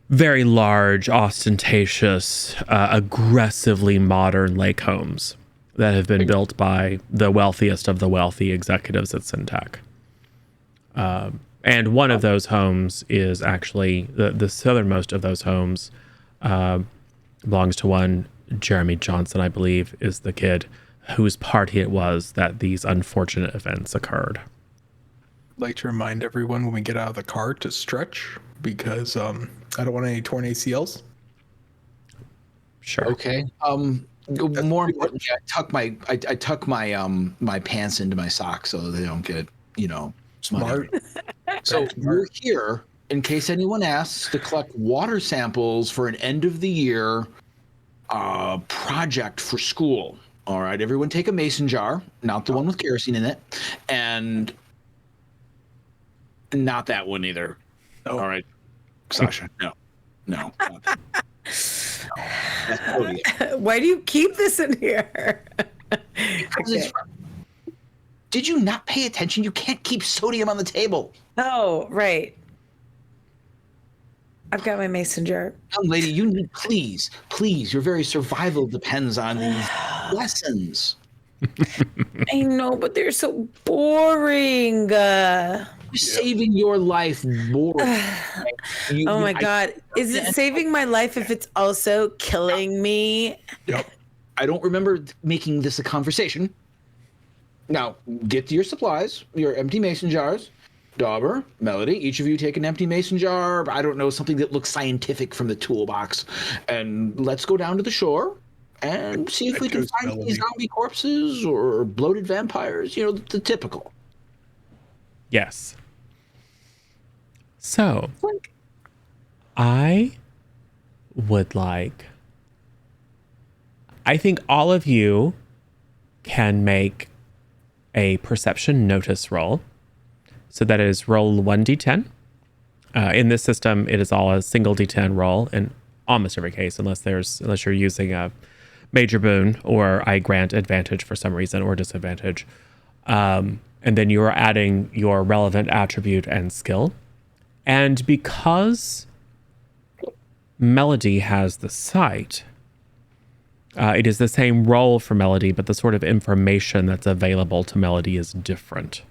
very large, ostentatious, aggressively modern lake homes that have been built by the wealthiest of the wealthy executives at Syntec. And one of those homes is actually, the southernmost of those homes belongs to one Jeremy Johnson, I believe, is the kid whose party it was that these unfortunate events occurred. I'd like to remind everyone when we get out of the car to stretch because I don't want any torn ACLs. Sure. Okay. More importantly, I tuck my pants into my socks so they don't get smart. So we're here in case anyone asks to collect water samples for an end of the year project for school. All right, everyone take a mason jar, not the one with kerosene in it, and not that one either. All right, Sasha, no, not that. No, that's sodium. Why do you keep this in here? Okay. Did you not pay attention? You can't keep sodium on the table. Oh, right. I've got my mason jar. Young lady, you need, please, your very survival depends on these lessons. I know, but they're so boring. You're saving your life boring. Oh my God. Is it saving my life if it's also killing me? Yep. I don't remember making this a conversation. Now, get your supplies, your empty mason jars. Dauber, Melody, each of you take an empty mason jar. I don't know, something that looks scientific from the toolbox. And let's go down to the shore and see if we can find these zombie corpses or bloated vampires. The typical. Yes. So, I think all of you can make a perception notice roll. So that is roll 1d10. In this system, it is all a single d10 roll in almost every case, unless you're using a major boon or I grant advantage for some reason or disadvantage. And then you are adding your relevant attribute and skill. And because Melody has the sight, it is the same roll for Melody, but the sort of information that's available to Melody is different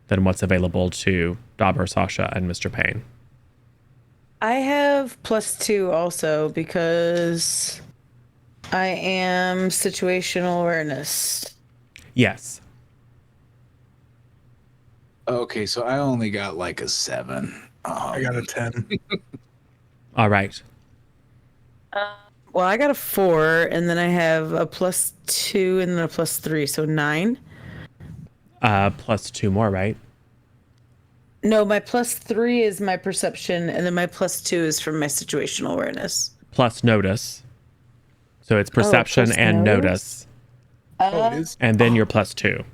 than what's available to Dauber, Sasha, and Mr. Payne. I have +2 also because I am situational awareness. Yes. Okay, so I only got like a 7. I got a 10. All right. Well, I got a 4, and then I have a +2 and then a +3, so 9. Plus 2 more, right? No, my +3 is my perception, and then my +2 is from my situational awareness. Plus notice. So it's perception plus and notice. Oh, it is? And then you're +2.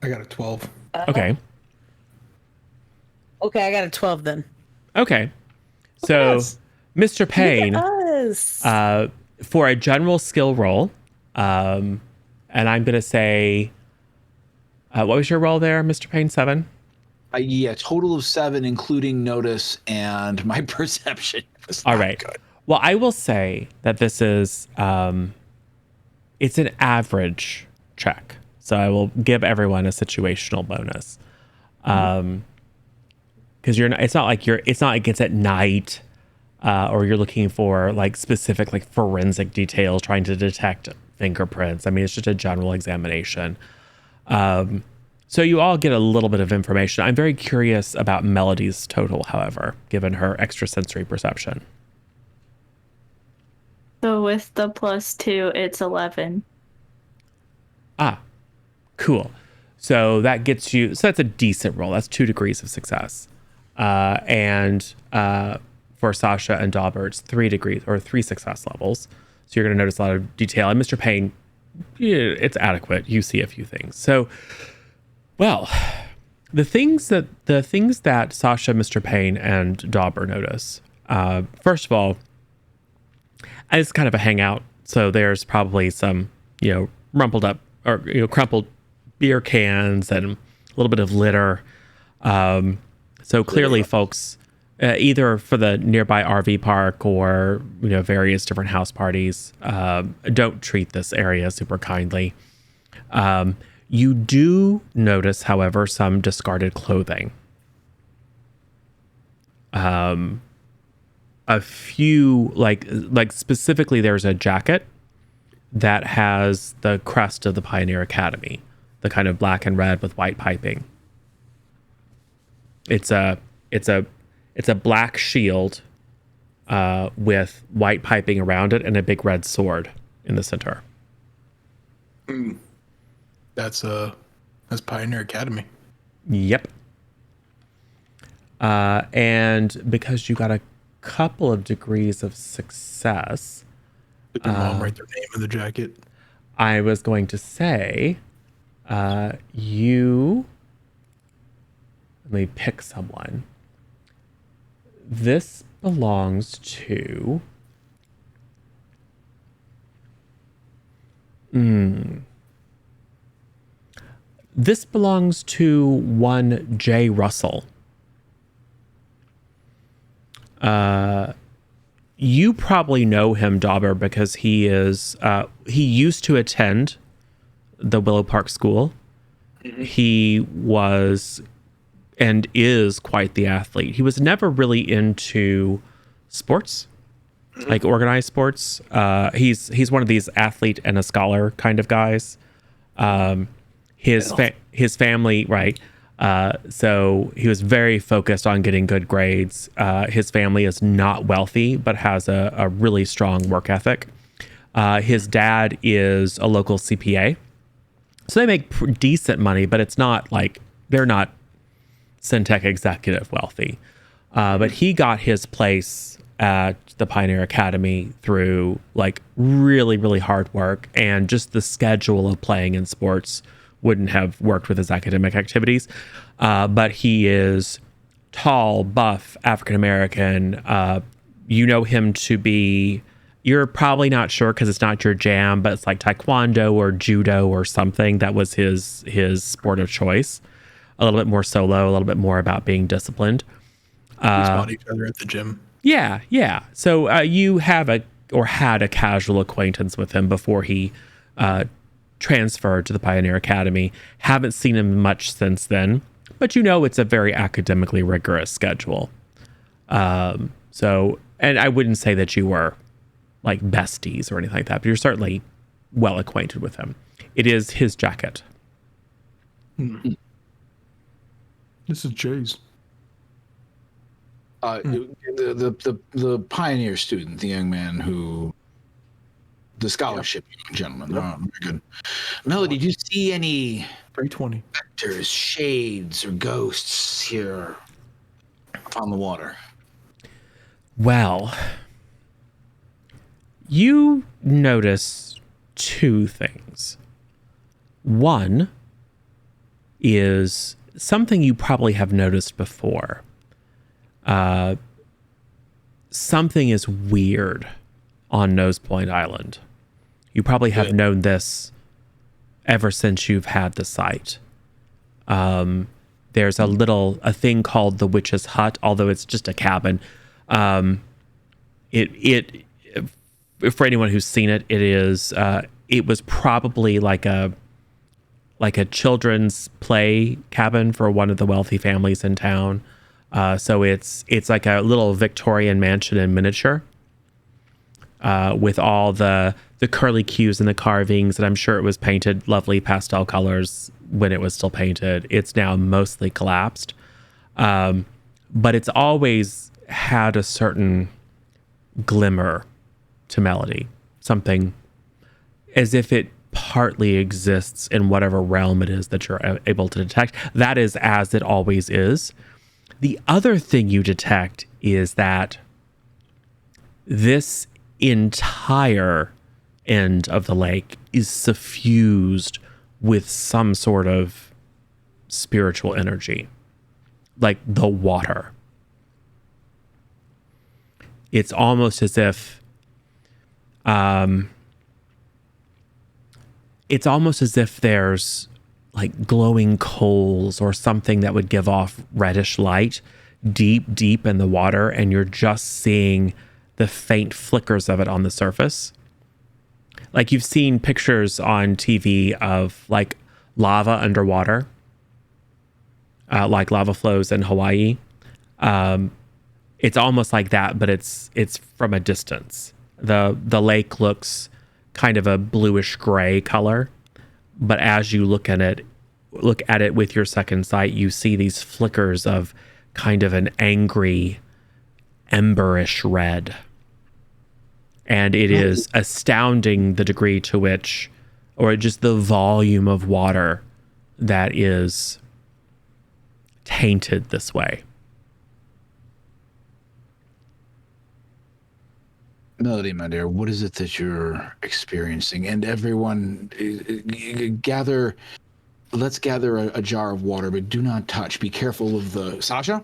I got a 12. Okay. Okay, I got a 12 then. Okay. So, Mr. Payne, Us. for a general skill roll, and I'm going to say, what was your roll there, Mr. Payne? 7? Yeah, total of 7, including notice and my perception. All right. Good. Well, I will say that this is, it's an average check. So I will give everyone a situational bonus. Because it's not like it's at night, or you're looking for like specific like forensic details, trying to detect fingerprints. I mean, it's just a general examination. So you all get a little bit of information. I'm very curious about Melody's total, however, given her extrasensory perception. So with the +2, it's 11. Ah, cool. So that gets you, so that's a decent roll. That's 2 degrees of success. And for Sasha and Dauber, it's 3 degrees or 3 success levels. So you're going to notice a lot of detail. And Mr. Payne, it's adequate. You see a few things. So, well, the things that Sasha, Mr. Payne, and Dauber notice. First of all, it's kind of a hangout. So there's probably some, rumpled up or crumpled beer cans and a little bit of litter. So clearly, folks, either for the nearby RV park or various different house parties, don't treat this area super kindly. You do notice, however, some discarded clothing. A few, like specifically, there's a jacket that has the crest of the Pioneer Academy, the kind of black and red with white piping. It's a black shield with white piping around it and a big red sword in the center. That's Pioneer Academy. Yep. And because you got a couple of degrees of success, Did your mom write their name in the jacket? I was going to say, let me pick someone. This belongs to, this belongs to one J. Russell. You probably know him, Dauber, because he used to attend the Willow Park School. He was and is quite the athlete. He was never really into sports, like organized sports. He's one of these athlete and a scholar kind of guys. His family, right? So he was very focused on getting good grades. His family is not wealthy, but has a really strong work ethic. His dad is a local CPA. So they make decent money, but it's not like they're not Syntech executive wealthy. But he got his place at the Pioneer Academy through like really, really hard work, and just the schedule of playing in sports wouldn't have worked with his academic activities. But he is tall, buff, African-American. You know him to be, you're probably not sure because it's not your jam, but it's like taekwondo or judo or something. That was his sport of choice. A little bit more solo, a little bit more about being disciplined. We spot each other at the gym. Yeah. So you have had a casual acquaintance with him before he transferred to the Pioneer Academy. Haven't seen him much since then, but you know it's a very academically rigorous schedule. So, and I wouldn't say that you were like besties or anything like that, but you're certainly well acquainted with him. It is his jacket. This is Jay's. The pioneer student, the young man who, the scholarship gentleman. Yep. Oh, very good. Melody, do you see any 320. specters, shades, or ghosts here upon the water? Well, you notice two things. One is something you probably have noticed before. Something is weird on Nose Point Island. You probably have known this ever since you've had the site. There's a thing called the Witch's Hut, although it's just a cabin. It for anyone who's seen it, it was probably like a children's play cabin for one of the wealthy families in town. So it's like a little Victorian mansion in miniature, with all the curly cues and the carvings, and I'm sure it was painted lovely pastel colors when it was still painted. It's now mostly collapsed, but it's always had a certain glimmer to Melody, something as if it partly exists in whatever realm it is that you're able to detect. That is as it always is. The other thing you detect is that this entire end of the lake is suffused with some sort of spiritual energy, like the water. It's almost as if there's like glowing coals or something that would give off reddish light deep in the water, and you're just seeing the faint flickers of it on the surface. Like you've seen pictures on TV of like lava underwater, like lava flows in Hawaii. It's almost like that, but it's from a distance. The lake looks kind of a bluish gray color, but as you look at it with your second sight, you see these flickers of kind of an angry, emberish red. And it is astounding the degree to which or just the volume of water that is tainted this way. Melody, my dear, what is it that you're experiencing? And everyone, let's gather a jar of water, but do not touch. Be careful of the... Sasha,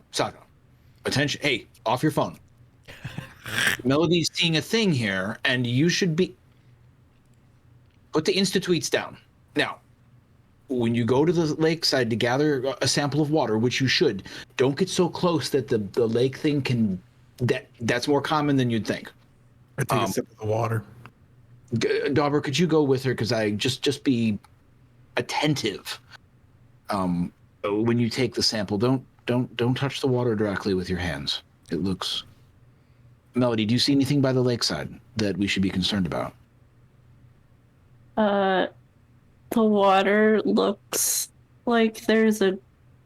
attention. Hey, off your phone. Melody's seeing a thing here, and you should be... Put the Insta tweets down. Now, when you go to the lakeside to gather a sample of water, which you should, don't get so close that the lake thing can... That's more common than you'd think. I take a sip of the water. Dauber, could you go with her? Because I just be attentive. When you take the sample, don't touch the water directly with your hands. It looks... Melody, do you see anything by the lakeside that we should be concerned about? The water looks like there's a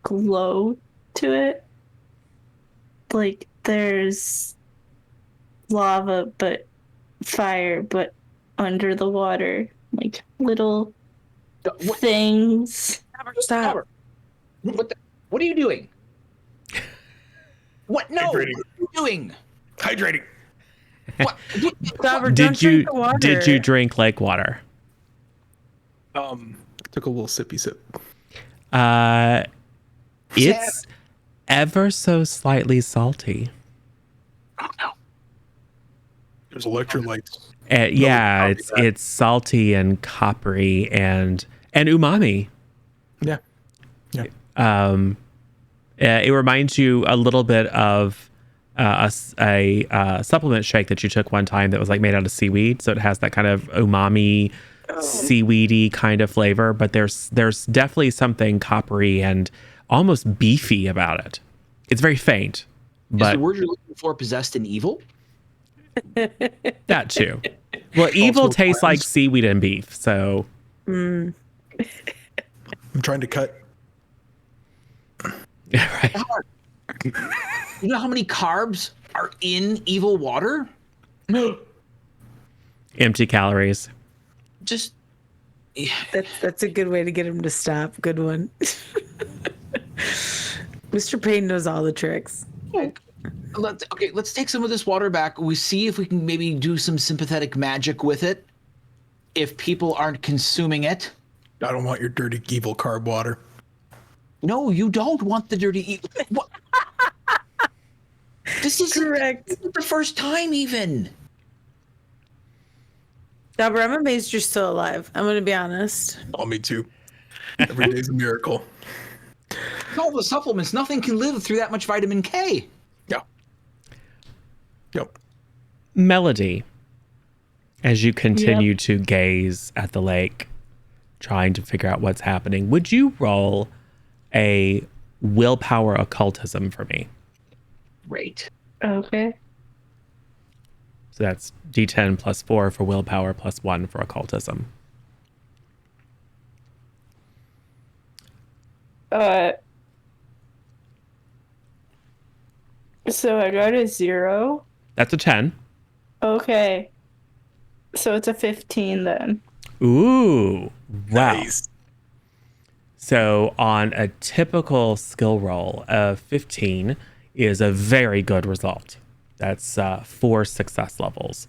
glow to it. Like there's lava, but fire, but under the water. Like little things. Stop. What are you doing? What? No. What are you doing? Hydrating. What? Robert, don't drink the water. Did you drink lake water? Took a little sippy sip. It's ever so slightly salty. Oh no. There's electrolytes. Yeah, it's salty and coppery and umami. Yeah. It reminds you a little bit of a supplement shake that you took one time that was like made out of seaweed. So it has that kind of umami, seaweedy kind of flavor, but there's definitely something coppery and almost beefy about it. It's very faint. But is the word you're looking for possessed and evil? That too. Well, evil tastes like seaweed and beef, so... I'm trying to cut. Right. You know how many carbs are in evil water? Empty calories. Just... That's a good way to get him to stop. Good one. Mr. Payne knows all the tricks. Let's take some of this water back. We see if we can maybe do some sympathetic magic with it. If people aren't consuming it. I don't want your dirty, evil carb water. No, you don't want the dirty evil. What? This is Correct. This is the first time even. Robert, I'm amazed you're still alive. I'm going to be honest. Oh, me too. Every day's a miracle. All the supplements, nothing can live through that much vitamin K. Yeah. Yep. Melody, as you continue to gaze at the lake, trying to figure out what's happening, would you roll a willpower occultism for me? Great. Okay. So that's D10 plus 4 for willpower plus 1 for occultism. So I got a 0. That's a 10. Okay. So it's a 15 then. Ooh. Wow. Nice. So on a typical skill roll, a 15 is a very good result. That's 4 success levels.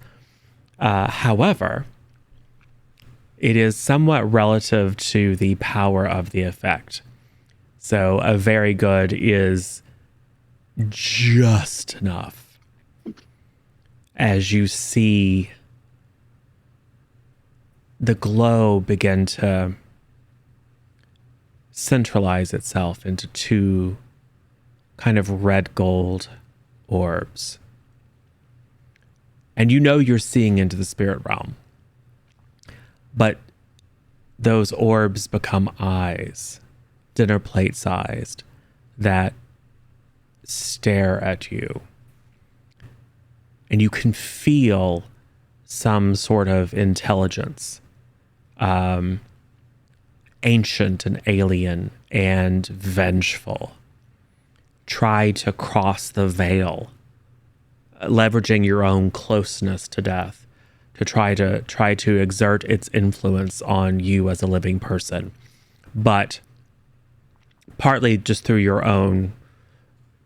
However, it is somewhat relative to the power of the effect. So a very good is just enough. As you see the glow begin to centralize itself into 2 kind of red gold orbs. And you know you're seeing into the spirit realm. But those orbs become eyes, dinner plate sized, that stare at you. And you can feel some sort of intelligence, ancient and alien and vengeful, try to cross the veil, leveraging your own closeness to death to try to exert its influence on you as a living person, but partly just through your own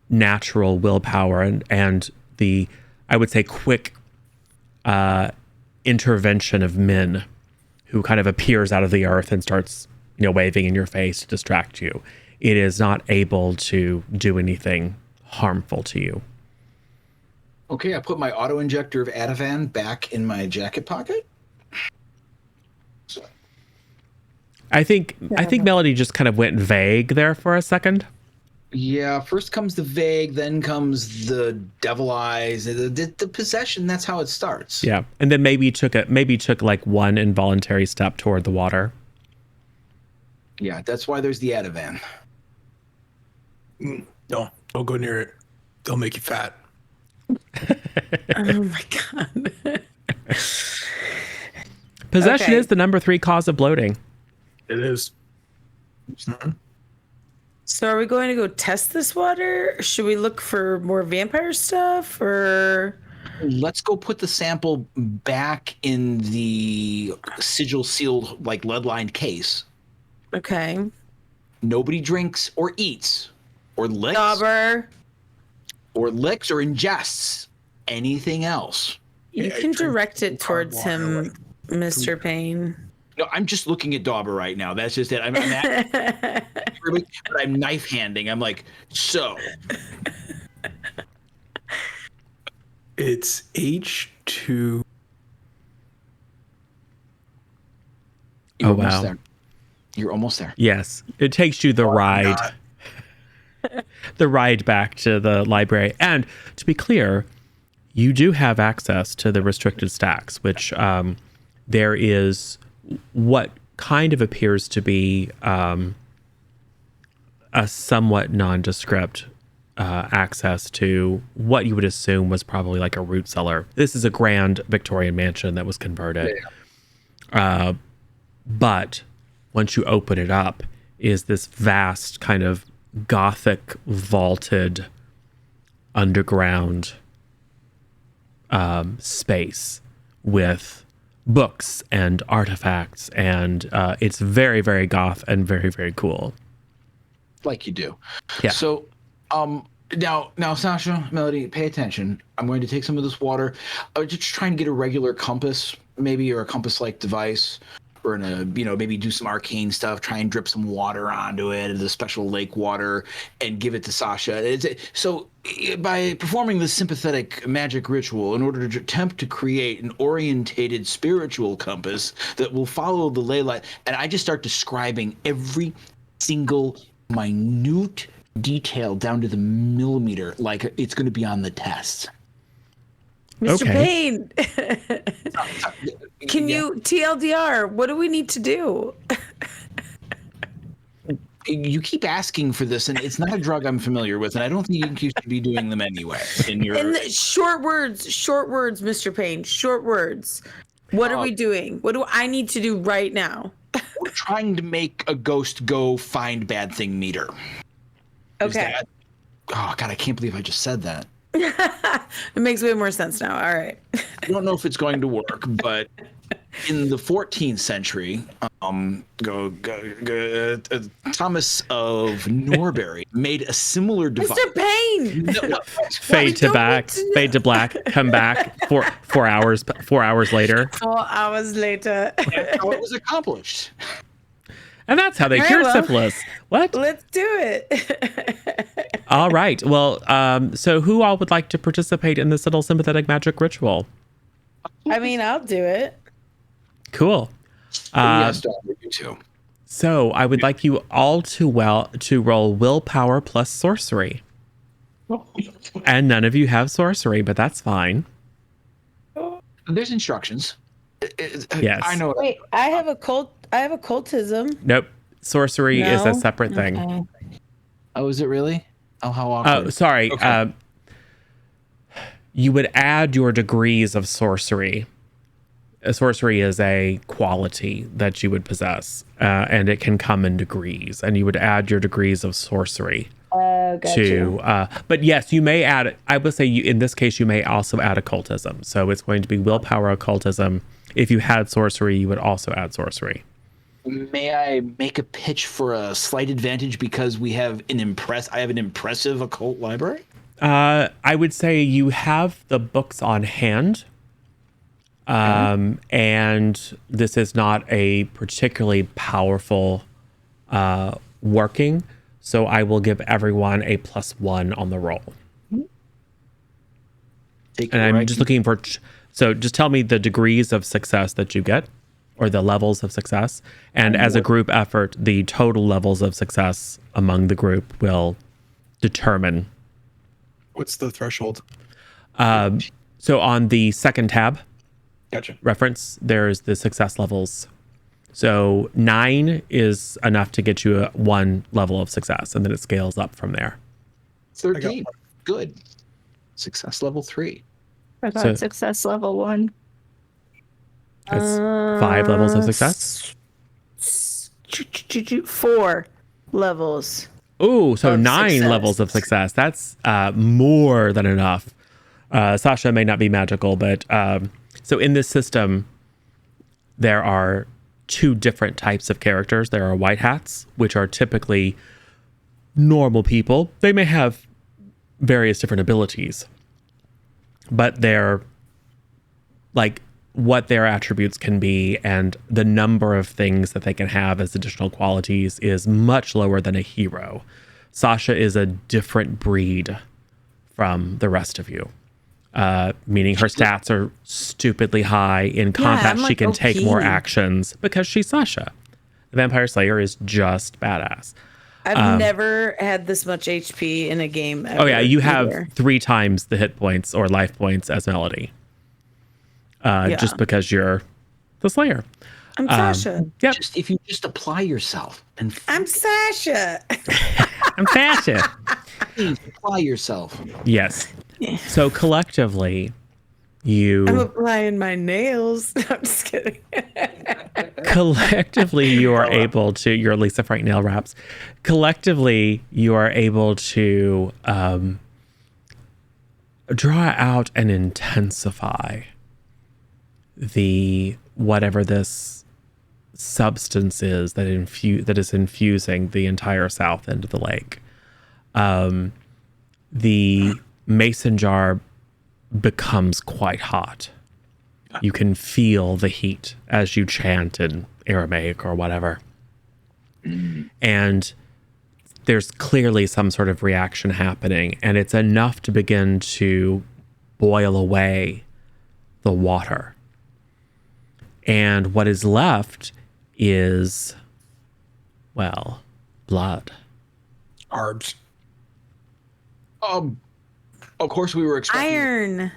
natural willpower and the, I would say, quick intervention of Min, who kind of appears out of the earth and starts, waving in your face to distract you. It is not able to do anything harmful to you. Okay, I put my auto injector of Ativan back in my jacket pocket. So. I think Melody just kind of went vague there for a second. Yeah, first comes the vague, then comes the devil eyes, the possession. That's how it starts. Yeah, and then maybe took like one involuntary step toward the water. Yeah, that's why there's the Ativan. Don't go near it. They'll make you fat. Oh my god. Possession Okay. is the number 3 cause of bloating. It is. So are we going to go test this water? Should we look for more vampire stuff, or Let's go put the sample back in the sigil sealed, like lead-lined case. okay? Nobody drinks or eats or licks Dauber, or ingests anything else. you Yeah, I can drink direct it hard towards water, him, like Mr. Payne. No, I'm just looking at Dauber right now. That's just it. I'm but I'm knife handing. I'm like, so. It's H2. You're Oh, almost wow. there. You're almost there. Yes, it takes you the ride. Not. The ride back to the library. And to be clear, you do have access to the restricted stacks, which there is what kind of appears to be a somewhat nondescript access to what you would assume was probably like a root cellar. This is a grand Victorian mansion that was converted. But once you open it up, is this vast kind of Gothic vaulted underground space with books and artifacts, and it's very, very goth and very, very cool. Like you do. Yeah. So, now, Sasha, Melody, pay attention. I'm going to take some of this water. I was just trying to get a regular compass, maybe, or a compass-like device. We're gonna, maybe do some arcane stuff. Try and drip some water onto it, the special lake water, and give it to Sasha. So, by performing this sympathetic magic ritual, in order to attempt to create an orientated spiritual compass that will follow the ley line, and I just start describing every single minute detail down to the millimeter, like it's going to be on the test. Mr. Okay. Payne, can you TLDR? What do we need to do? You keep asking for this, and it's not a drug I'm familiar with, and I don't think you should be doing them anyway. In the short words, Mr. Payne, short words. What are we doing? What do I need to do right now? We're trying to make a ghost go find bad thing meter. Is Okay. that- oh God, I can't believe I just said that. It makes way more sense now. All right. I don't know if it's going to work, but in the 14th century, Thomas of Norbury made a similar device. Mr. Payne! Fade to don't back, need to know. fade to black, come back 4 hours later. 4 hours later. That's how it was accomplished. And that's how they Very cure well. syphilis. What? Let's do it. All right. Well, so who all would like to participate in this little sympathetic magic ritual? I mean, I'll do it. Cool. Yes, you too. So I would like you all to roll willpower plus sorcery. And none of you have sorcery, but that's fine. There's instructions. Yes. I know. Wait, I have occultism. Nope. Sorcery is a No? separate thing. Okay. Oh, is it really? Oh, how awkward. Oh, sorry. Okay. You would add your degrees of sorcery. Sorcery is a quality that you would possess, and it can come in degrees. And you would add your degrees of sorcery Gotcha. But yes, you may add, I would say in this case, you may also add occultism. So it's going to be willpower occultism. If you had sorcery, you would also add sorcery. May I make a pitch for a slight advantage because I have an impressive occult library? I would say you have the books on hand. And this is not a particularly powerful working. So I will give everyone a +1 on the roll. And I'm just looking for, so just tell me the degrees of success that you get, or the levels of success. And as a group effort, the total levels of success among the group will determine. What's the threshold? So on the second tab, Gotcha. reference, there's the success levels. So 9 is enough to get you 1 level of success, and then it scales up from there. 13. Good. Success level 3. I got So- success level 1. It's 5 levels of success. 4 levels. Ooh, so Of 9 success. levels of success. That's more than enough. Sasha may not be magical, but so in this system, there are 2 different types of characters. There are white hats, which are typically normal people. They may have various different abilities, but they're like what their attributes can be and the number of things that they can have as additional qualities is much lower than a hero. Sasha is a different breed from the rest of you. Meaning her stats are stupidly high. In combat, I'm she like can OP. take more actions because she's Sasha. The Vampire Slayer is just badass. I've never had this much HP in a game ever. Oh yeah, you have either. 3 times the hit points or life points as Melody. Just because you're the Slayer. I'm Sasha. Yep, Just if you just apply yourself and I'm Sasha. I'm Sasha. please apply yourself. Yes. So collectively, you I'm applying my nails. I'm just kidding. you are able to, you're Lisa Frank nail wraps. Collectively, you are able to draw out and intensify the whatever this substance is that is infusing the entire south end of the lake. The mason jar becomes quite hot. You can feel the heat as you chant in Aramaic or whatever. And there's clearly some sort of reaction happening, and it's enough to begin to boil away the water. And what is left is, well, blood. Arbs. Of course, we were expecting Iron.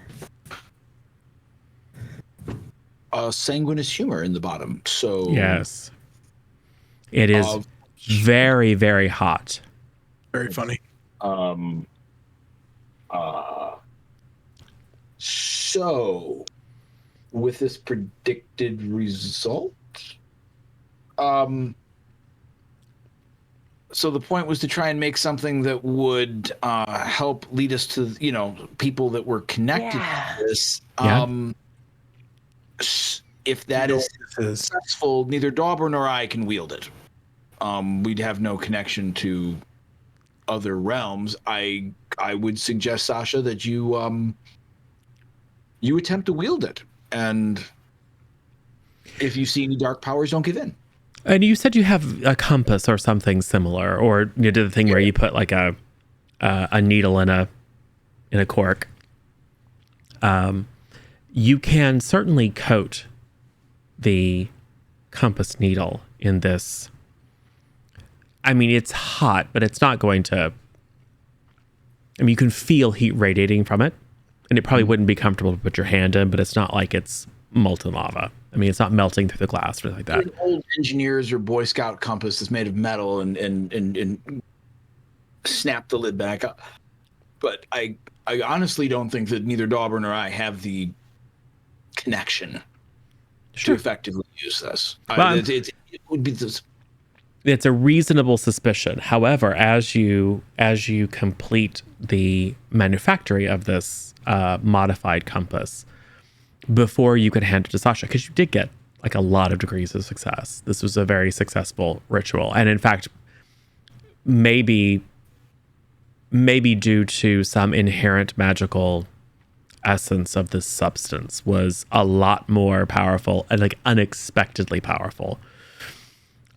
a sanguineous humor in the bottom. So Yes. It is very, very hot. Very funny. So with this predicted result, so the point was to try and make something that would help lead us to, people that were connected to this. Yeah. If that is This is successful, neither Dauber nor I can wield it. We'd have no connection to other realms. I would suggest, Sasha, that you attempt to wield it, and if you see any dark powers, don't give in. And you said you have a compass or something similar, or you did the thing where you put like a needle in a cork. You can certainly coat the compass needle in this. I mean, it's hot, but it's not going to. I mean, you can feel heat radiating from it, and it probably wouldn't be comfortable to put your hand in, but it's not like it's molten lava. I mean, it's not melting through the glass or anything like that. An old engineer's or Boy Scout compass is made of metal and snap the lid back up. But I honestly don't think that neither Dauber nor I have the connection Sure. to effectively use this. Well, It would be this. it's a reasonable suspicion. However, as you complete the manufactory of this modified compass, before you could hand it to Sasha, because you did get like a lot of degrees of success. This was a very successful ritual, and in fact, maybe due to some inherent magical essence of this substance, was a lot more powerful and like unexpectedly powerful.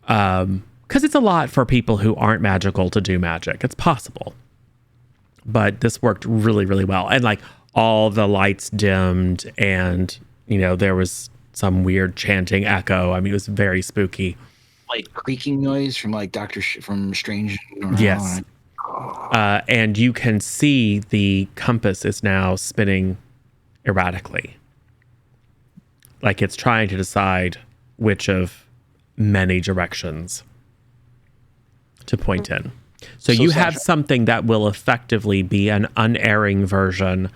Because it's a lot for people who aren't magical to do magic. It's possible. But this worked really, really well. And like all the lights dimmed and, you know, there was some weird chanting echo. I mean, it was very spooky. Like creaking noise from like from Strange. Yes. And you can see the compass is now spinning erratically. Like it's trying to decide which of many directions to point in. So you have Sasha, something that will effectively be an unerring version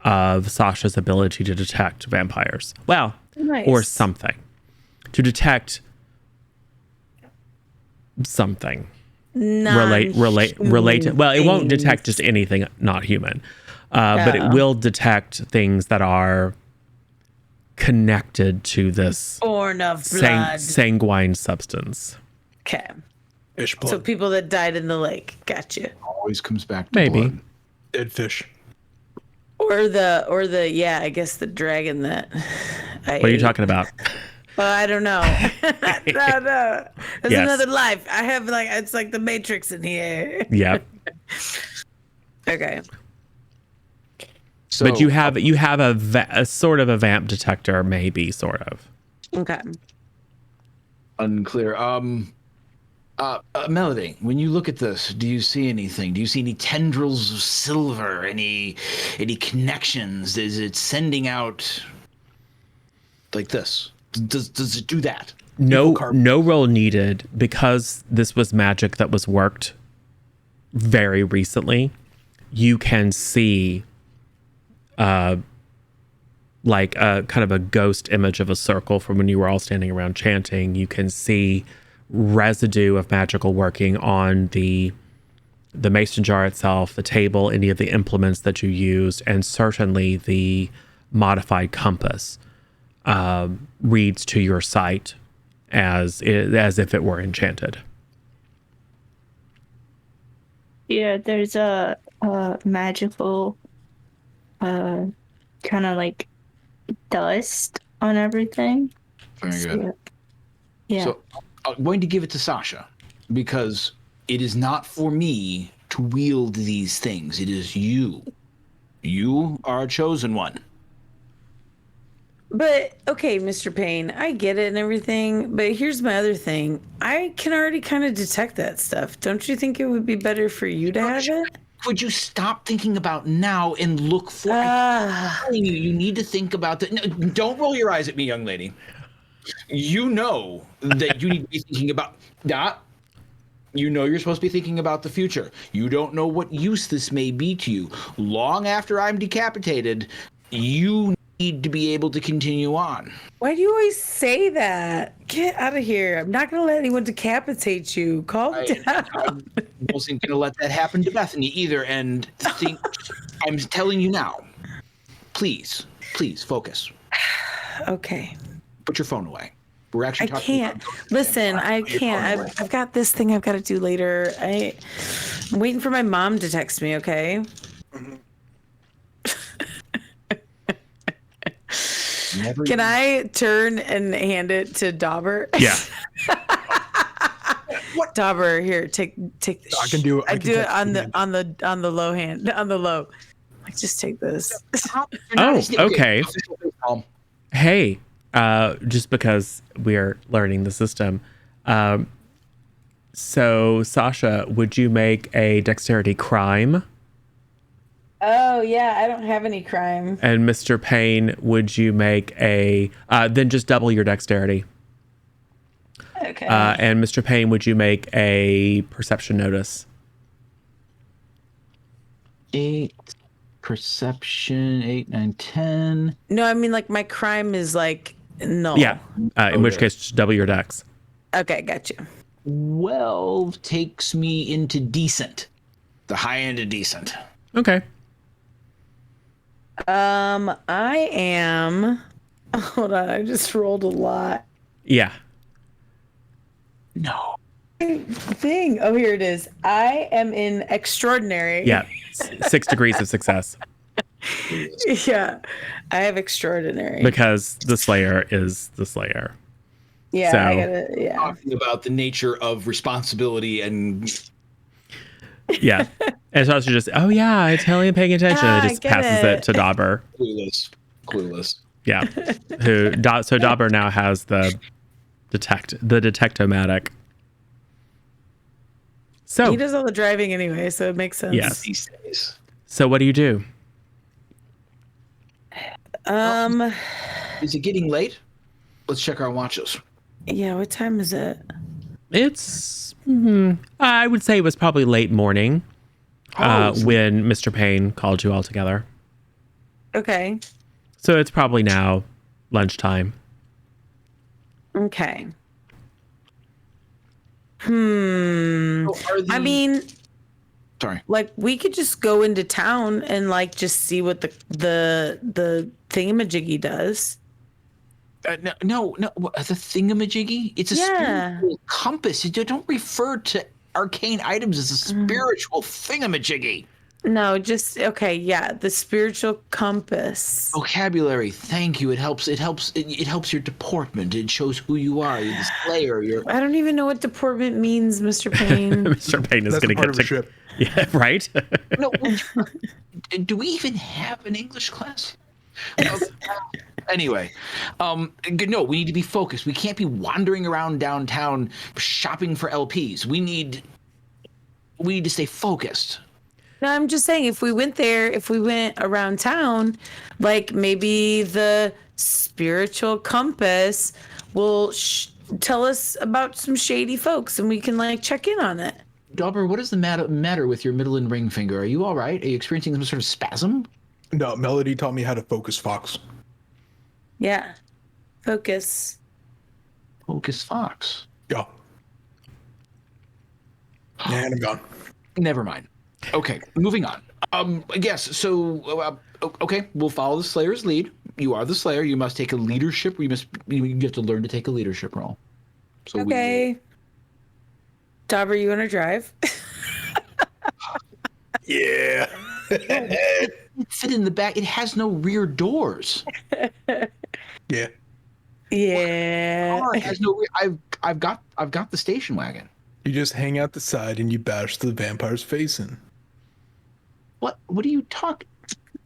of Sasha's ability to detect vampires. Well, Nice. or something. To detect something. Related. Well, it won't detect just anything not human. But it will detect things that are connected to this Born of blood. sanguine substance. Okay. Fish blood. So people that died in the lake. Gotcha. always comes back to Maybe. blood. Dead fish. Or the yeah, I guess the dragon that I What are you ate. talking about? Well, I don't know. no. There's Yes. another life. I have like it's like the Matrix in here. Yeah. Okay. So, But you have a sort of a vamp detector, maybe, sort of. Okay. unclear. Melody, when you look at this, do you see anything? Do you see any tendrils of silver? Any connections? Is it sending out like this? Does it do that? No roll needed, because this was magic that was worked very recently. You can see like a kind of a ghost image of a circle from when you were all standing around chanting. You can see residue of magical working on the mason jar itself, the table, any of the implements that you used, and certainly the modified compass reads to your sight as if it were enchanted. Yeah, there's a magical kind of like dust on everything. Very good. Yeah. So I'm going to give it to Sasha, because it is not for me to wield these things. It is you. You are a chosen one. But okay, Mr. Payne, I get it and everything, but here's my other thing. I can already kind of detect that stuff. Don't you think it would be better for you to have it? Would you stop thinking about now and look for? I'm telling you, you need to think about that. No, don't roll your eyes at me, young lady. You know that you need to be thinking about that. You know you're supposed to be thinking about the future. You don't know what use this may be to you. Long after I'm decapitated, you need to be able to continue on. Why do you always say that? Get out of here. I'm not going to let anyone decapitate you. Calm down. I wasn't going to let that happen to Bethany either. And think, I'm telling you now, please focus. Okay. Put your phone away. We're actually I talking can't. about Listen, I can't. I've got this thing I've got to do later. I'm waiting for my mom to text me, okay? Never Can I turn and hand it to Dauber? Yeah. What? Dauber, here, take this. I can do it. I do it on the low hand, on the low. Like, just take this. Oh, okay. Hey, just because we're learning the system. So, Sasha, would you make a dexterity crime? Oh, yeah, I don't have any crime. And Mr. Payne, would you make a... then just double your dexterity. Okay. And Mr. Payne, would you make a perception notice? 8 perception, 8, 9, 10. No, I mean, like, my crime is, like, no. Yeah. In which case, just double your dex. Okay, got you. 12 takes me into decent. The high end of decent. Okay. I am. Hold on, I just rolled a lot. Yeah. No. Thing. Oh, here it is. I am in extraordinary. Yeah. 6 degrees of success. Yeah. I have extraordinary. Because the Slayer is the Slayer. Yeah, So, I gotta. Yeah. Talking about the nature of responsibility and yeah. And Sasha just, oh yeah, I totally am paying attention. Ah, And just I get passes it to Dauber. clueless. Yeah. So Dauber now has the detectomatic. So He does all the driving anyway, so it makes sense. Yes. These days. So what do you do? Is it getting late? Let's check our watches. Yeah, what time is it? It's I would say it was probably late morning when Mr. Payne called you all together. Okay. So it's probably now lunchtime. Okay. So are I mean, sorry. like we could just go into town and like just see what the thingamajiggy does. No. The thingamajiggy? It's a Yeah. spiritual compass. You don't refer to arcane items as a spiritual thingamajiggy. No, just okay. Yeah, the spiritual compass. Vocabulary. Thank you. It helps your deportment. It shows who you are. You're the Slayer. I don't even know what deportment means, Mr. Payne. Mr. Payne is That's going the to part get of a ship. Yeah, right. No. Do we even have an English class? Anyway, no, we need to be focused. We can't be wandering around downtown shopping for LPs. We need to stay focused. No, I'm just saying if we went around town, like maybe the spiritual compass will tell us about some shady folks and we can like check in on it. Dauber, what is the matter with your middle and ring finger? Are you all right? Are you experiencing some sort of spasm? No, Melody taught me how to focus Fox. Yeah. Focus. Focus Fox. Yeah. And I'm gone. Never mind. Okay, moving on. Yes, so okay, we'll follow the Slayer's lead. You are the Slayer. You must take a leadership. You have to learn to take a leadership role. So Okay. Dauber, you want to drive? Yeah. fit in the back. It has no rear doors. Yeah. Yeah. Car has no rear. I've got the station wagon. You just hang out the side and you bash the vampire's face in. What are you talking?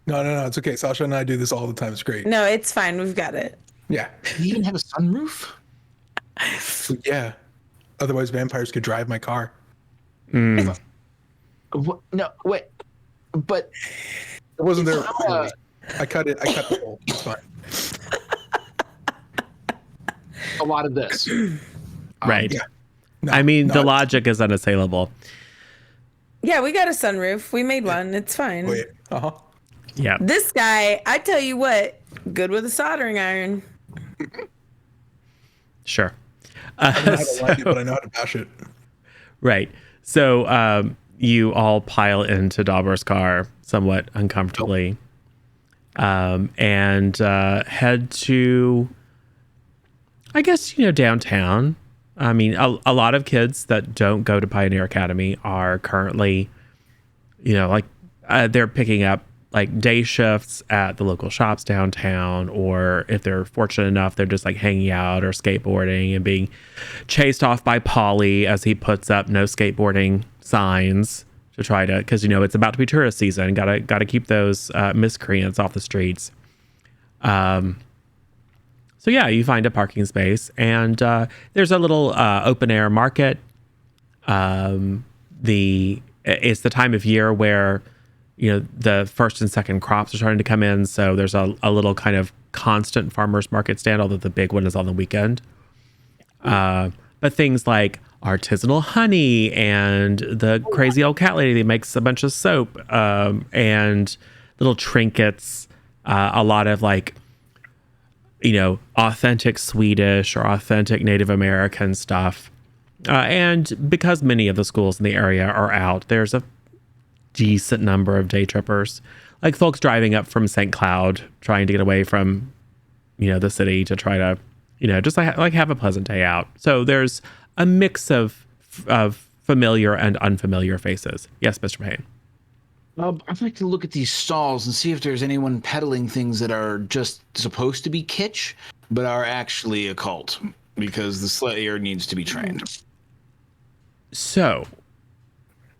No, it's okay. Sasha and I do this all the time. It's great. No, it's fine. We've got it. Yeah. Do you even have a sunroof? Yeah. Otherwise, vampires could drive my car. What? No, wait. But It wasn't there. I cut it. I cut the hole. It's fine. a lot of this. Right. Yeah. No, I mean, no, the logic is unassailable. Yeah, we got a sunroof. We made one. It's fine. Wait. Uh-huh. Yeah. This guy, I tell you what, good with a soldering iron. Sure. I don't know how to like it, but I know how to bash it. Right. So you all pile into Dauber's car somewhat uncomfortably and head to, I guess, downtown. I mean, a lot of kids that don't go to Pioneer Academy are currently, they're picking up like day shifts at the local shops downtown, or if they're fortunate enough, they're just like hanging out or skateboarding and being chased off by Polly as he puts up no skateboarding signs to try to, because it's about to be tourist season. Gotta keep those miscreants off the streets. So yeah, you find a parking space, and there's a little open air market. It's the time of year where the first and second crops are starting to come in, so there's a little kind of constant farmers market stand, although the big one is on the weekend. But things like artisanal honey and the crazy old cat lady that makes a bunch of soap, and little trinkets, a lot of like authentic Swedish or authentic Native American stuff And because many of the schools in the area are out, there's a decent number of day trippers, like folks driving up from St. Cloud, trying to get away from, the city to try to, just like have a pleasant day out. So there's a mix of familiar and unfamiliar faces. Yes, Mr. Payne. I'd like to look at these stalls and see if there's anyone peddling things that are just supposed to be kitsch, but are actually occult, because the Slayer needs to be trained. So,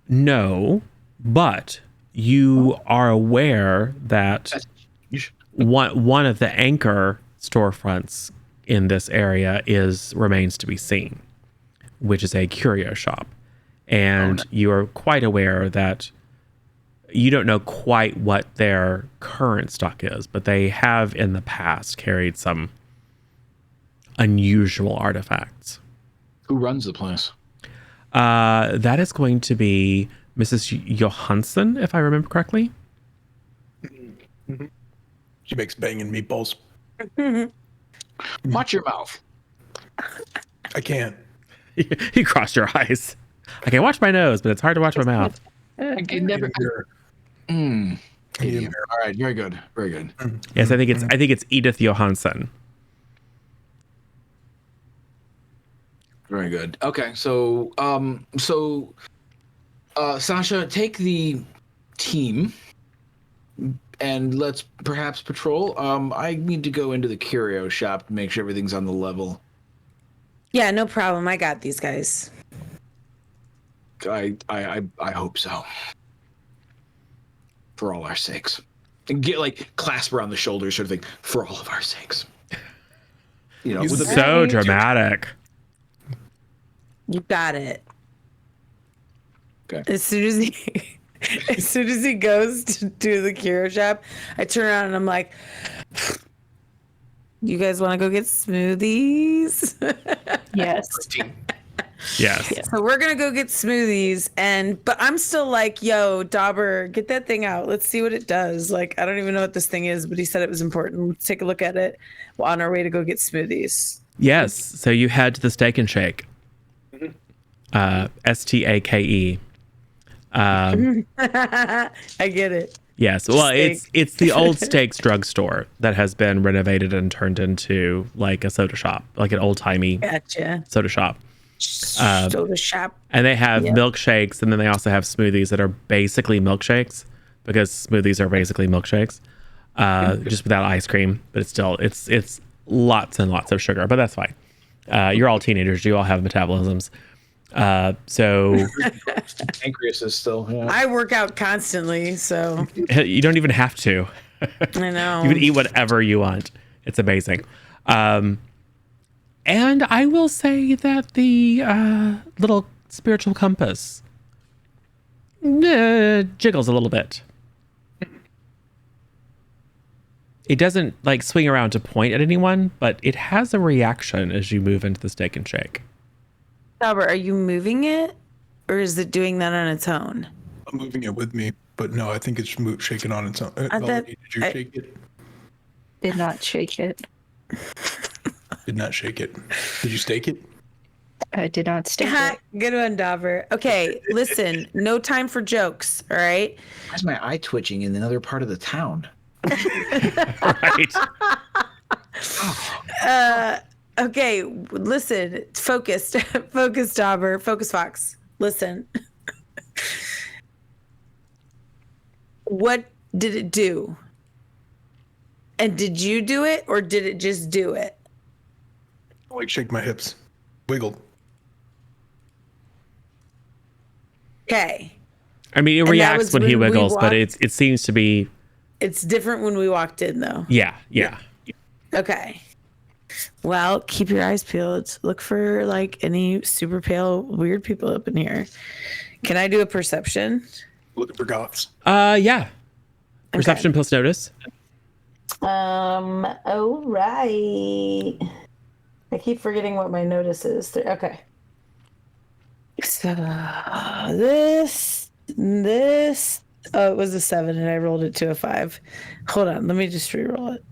no, but you are aware that one of the anchor storefronts in this area remains to be seen, which is a curio shop. And you are quite aware that you don't know quite what their current stock is, but they have in the past carried some unusual artifacts. Who runs the place? That is going to be Mrs. Johansson, if I remember correctly. Mm-hmm. She makes banging meatballs. Watch your mouth. I can't. You crossed your eyes. I can watch my nose, but it's hard to watch my mouth. I can never. All right, very good, very good. Yes, I think it's Edith Johansson. Very good. Okay, so Sasha, take the team and let's perhaps patrol. I need to go into the curio shop to make sure everything's on the level. Yeah, no problem. I got these guys. I hope so. For all our sakes. And get clasp around the shoulders sort of thing. For all of our sakes. So dramatic. You got it. Okay. As soon as he goes to do the curio shop, I turn around and I'm like, you guys want to go get smoothies? Yes. Yes. So we're gonna go get smoothies, but I'm still like, yo, Dauber, get that thing out. Let's see what it does. I don't even know what this thing is, but he said it was important. Let's take a look at it. We're on our way to go get smoothies. Yes. So you head to the Steak and Shake. STAKE. I get it. Yes. Well, Steak. it's the old Steaks drugstore that has been renovated and turned into a soda shop, like an old timey soda shop. Soda shop. And they have milkshakes, and then they also have smoothies that are basically milkshakes, because smoothies are basically milkshakes, just without ice cream. But it's lots and lots of sugar, but that's fine. You're all teenagers. You all have metabolisms. So pancreas is still. Yeah. I work out constantly, so you don't even have to. I know. You can eat whatever you want. It's amazing. And I will say that the little spiritual compass jiggles a little bit. It doesn't swing around to point at anyone, but it has a reaction as you move into the Steak and Shake. Albert, are you moving it, or is it doing that on its own? I'm moving it with me, but no, I think it's shaking on its own. Melody, did you shake it? Did not shake it. Did not shake it. Did you stake it? I did not stake it. Good one, Dauber. Okay, listen, no time for jokes, all right? Why's my eye twitching in another part of the town? Right. Okay, listen, focus, Dauber, focus, Fox. Listen. What did it do? And did you do it, or did it just do it? Shake my hips. Wiggle. Okay. I mean, it reacts when he wiggles, but it seems to be. It's different when we walked in, though. Yeah. Okay. Well, keep your eyes peeled. Look for any super pale, weird people up in here. Can I do a perception? Looking for goths. Yeah. Perception plus notice. All right. I keep forgetting what my notice is. Okay. So this, oh, it was a 7 and I rolled it to a 5. Hold on. Let me just re-roll it.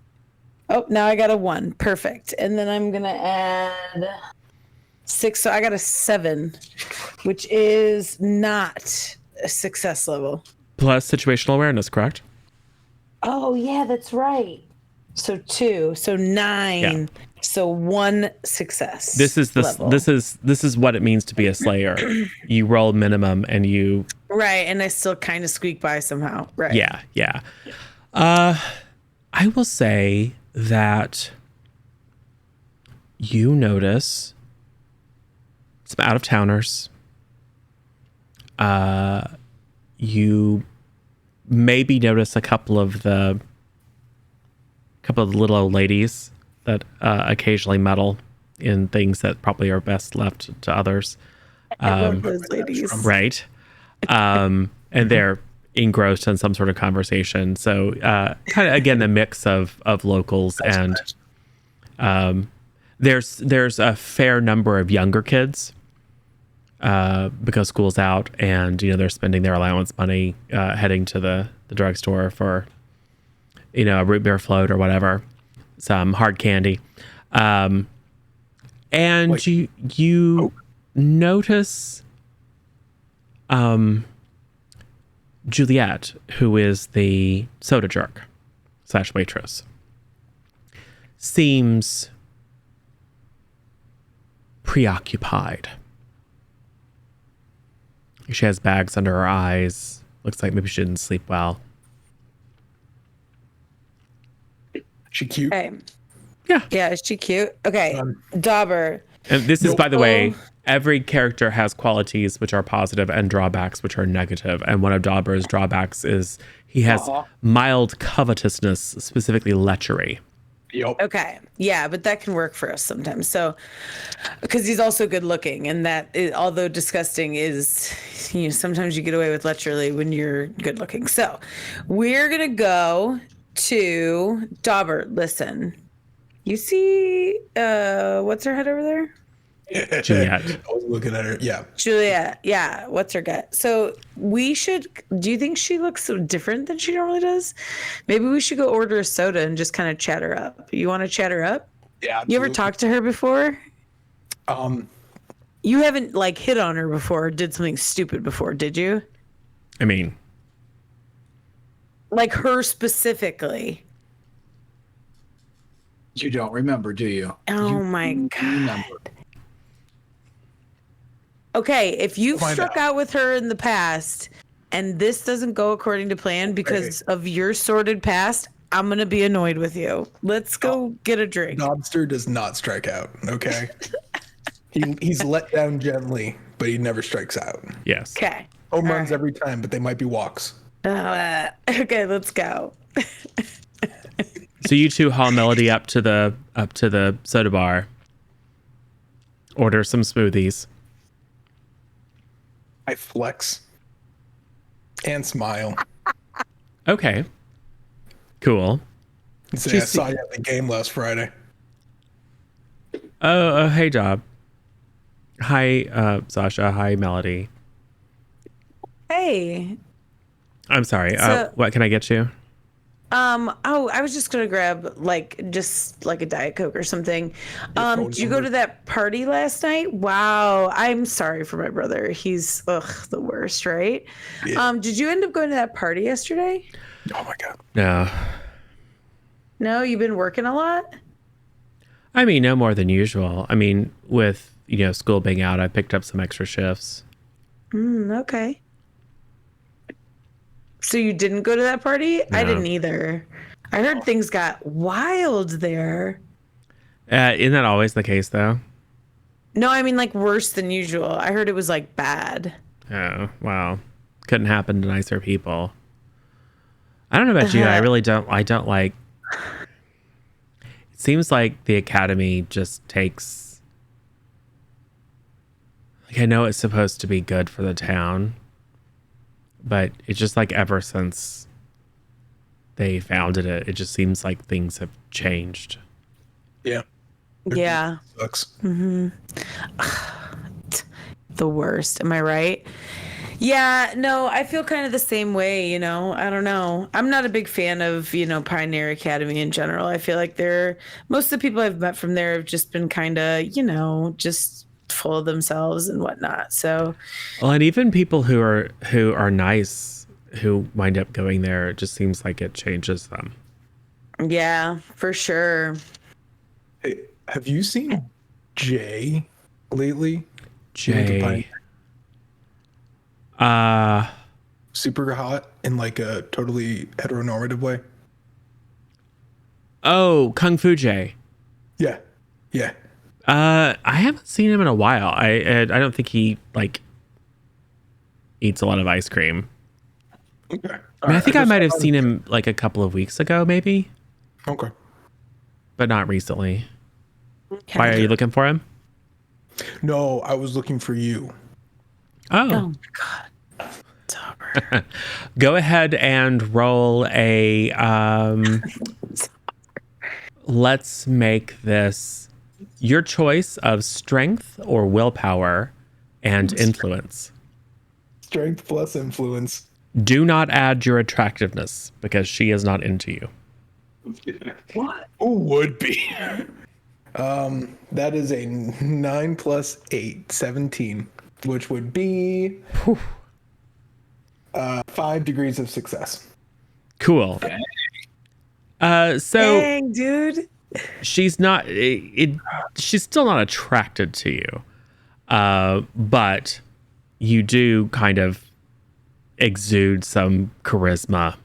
Oh, now I got a 1. Perfect. And then I'm going to add 6, so I got a 7, which is not a success level. Plus situational awareness, correct? Oh yeah, that's right. So 2, so 9. Yeah. So 1 success. This is level. this is what it means to be a slayer. You roll minimum and you Right, and I still kind of squeak by somehow. Right. Yeah. I will say that you notice some out of towners. You maybe notice a couple of the little old ladies that occasionally meddle in things that probably are best left to others. I love those ladies. Right. And they're engrossed in some sort of conversation. So kind of, again, the mix of locals and there's a fair number of younger kids because school's out and, they're spending their allowance money heading to the drugstore for, a root beer float or whatever, some hard candy. And you notice Juliet, who is the soda jerk / waitress, seems preoccupied. She has bags under her eyes. Looks like maybe she didn't sleep well. She cute. Okay. Yeah. Yeah, is she cute? Okay. Dauber. And this is, by the way, every character has qualities which are positive and drawbacks which are negative. And one of Dauber's drawbacks is he has mild covetousness, specifically lechery. Yep. Okay. Yeah, but that can work for us sometimes. So, because he's also good looking, and that, although disgusting, is, sometimes you get away with lechery when you're good looking. So, we're going to go to Dauber. Listen, you see, what's her head over there? Juliet. I was looking at her. Yeah. Juliet. Yeah. What's her gut? So do you think she looks so different than she normally does? Maybe we should go order a soda and just kind of chat her up. You want to chat her up? Yeah. You ever talked to her before? You haven't hit on her before or did something stupid before, did you? I mean, Like her specifically. You don't remember, do you? Oh my God. Remember. Okay, if you've Find struck out with her in the past and this doesn't go according to plan because of your sordid past, I'm going to be annoyed with you. Let's go get a drink. Knobster does not strike out, okay? He's let down gently, but he never strikes out. yes. Okay. Home All runs right. every time, but they might be walks. Okay, let's go. So you two haul Melody up to the soda bar. Order some smoothies. I flex and smile. Okay. Cool. And say, I saw you at the game last Friday. Oh, hey, Job. Hi, Sasha. Hi, Melody. Hey. I'm sorry. So- What can I get you? I was just gonna grab just a Diet Coke or something. phone Did you go number? to that party last night? Wow, I'm sorry for my brother. He's the worst, right? Yeah. Did you end up going to that party yesterday? Oh my God. No. No, you've been working a lot? I mean, no more than usual. I mean, with, school being out, I picked up some extra shifts. Okay. So you didn't go to that party? I No. didn't either. I heard things got wild there. Isn't that always the case, though? No, I mean worse than usual. I heard it was bad. Oh, wow. Couldn't happen to nicer people. I don't know about you. I really don't like... It seems like the academy just takes... I know it's supposed to be good for the town, but it's just ever since they founded it, it just seems like things have changed. Yeah. Yeah. Sucks. The worst. Am I right? Yeah, no, I feel kind of the same way, I don't know. I'm not a big fan of, Pioneer Academy in general. I feel like most of the people I've met from there have just been kind of, just full of themselves and whatnot. So, Well, and even people who are nice, who wind up going there, it just seems like it changes them. yeah, for sure. Hey, have you seen Jay lately? Jay. Super hot in like a totally heteronormative way. Oh, Kung Fu Jay. Yeah. Yeah. I haven't seen him in a while. I don't think he like eats a lot of ice cream. Okay. I mean, I think I might have seen him like a couple of weeks ago, maybe, Okay. but not recently. Okay. Why are you looking for him? No, I was looking for you. Oh Oh, my god. It's over. go ahead and roll a. Let's make this your choice of strength or willpower and influence. Strength plus influence. Do not add your attractiveness because she is not into you. What? Who would be? That is a 9 plus 8, 17, which would be 5 degrees of success. Cool. So Dang, dude. she's not. She's still not attracted to you, but you do kind of exude some charisma.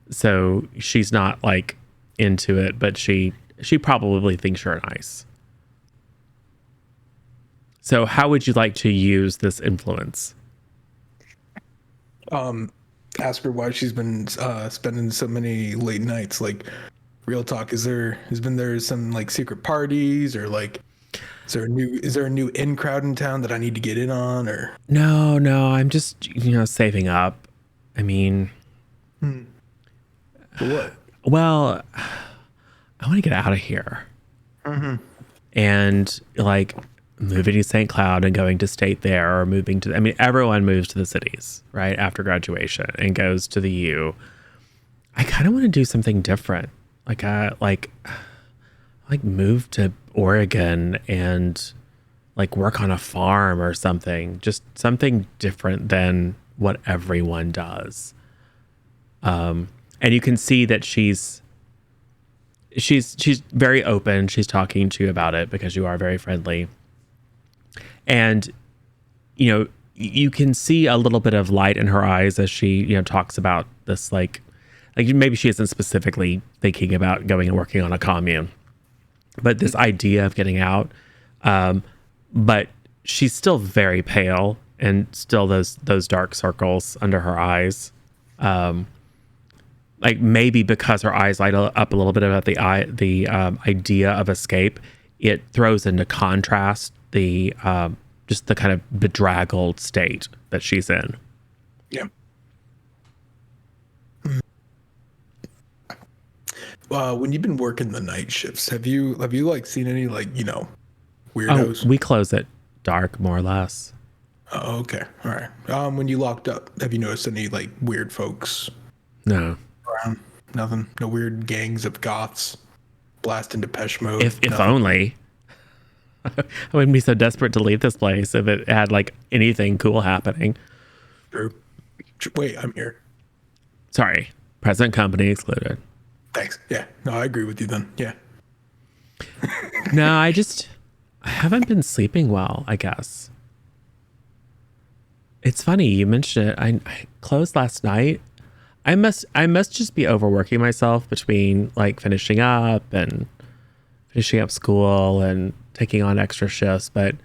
So she's not like into it, but she probably thinks you're nice. So how would you like to use this influence? Ask her why she's been spending so many late nights. Like, real talk, has there some like secret parties, or like is there a new in crowd in town that I need to get in on? Or No, I'm just saving up. I mean, for what? well, I want to get out of here. And like moving to St. Cloud and going to state there, or moving to, I mean, everyone moves to the cities, right? After graduation and goes to the U. I kind of want to do something different. Like move to Oregon and like work on a farm or something, just something different than what everyone does. And you can see that she's very open. She's talking to you about it because you are very friendly. And, you can see a little bit of light in her eyes as she, talks about this, like maybe she isn't specifically thinking about going and working on a commune, but this idea of getting out. But she's still very pale and still those dark circles under her eyes. Like maybe because her eyes light up a little bit about the idea of escape, it throws into contrast the just the kind of bedraggled state that she's in. Yeah. When you've been working the night shifts, have you like seen any like weirdos? Oh, we close at dark, more or less. Oh, okay, all right. When you locked up, have you noticed any like weird folks No. around? Nothing. No weird gangs of goths blasting Depeche Mode. If Nothing? only. I wouldn't be so desperate to leave this place if it had like anything cool happening. True. Wait, I'm here. Sorry, present company excluded. Thanks. Yeah. No, I agree with you then. Yeah. No, I haven't been sleeping well, I guess. It's funny you mentioned it. I closed last night. I must just be overworking myself between like finishing up school and taking on extra shifts, but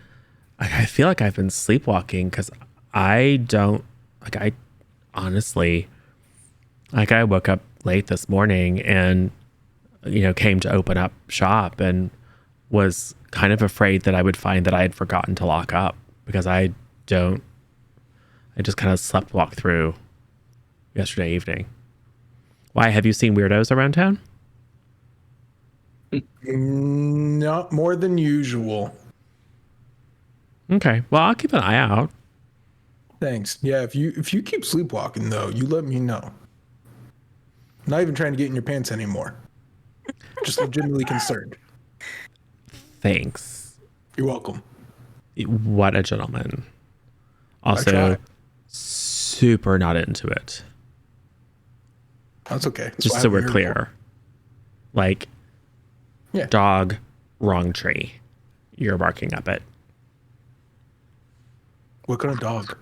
I feel like I've been sleepwalking because I honestly, I woke up late this morning and came to open up shop and was kind of afraid that I would find that I had forgotten to lock up because I just kind of slept walk through yesterday evening. Why, have you seen weirdos around town? Not more than usual. Okay, well, I'll keep an eye out. Thanks. Yeah, if you keep sleepwalking though, you let me know. Not even trying to get in your pants anymore. Just legitimately concerned. Thanks. You're welcome. What a gentleman. I Also, tried. super not into it. That's okay. That's Just what so I'm we're here clear. for. Like, Yeah. dog, wrong tree. You're barking up it. What kind of dog?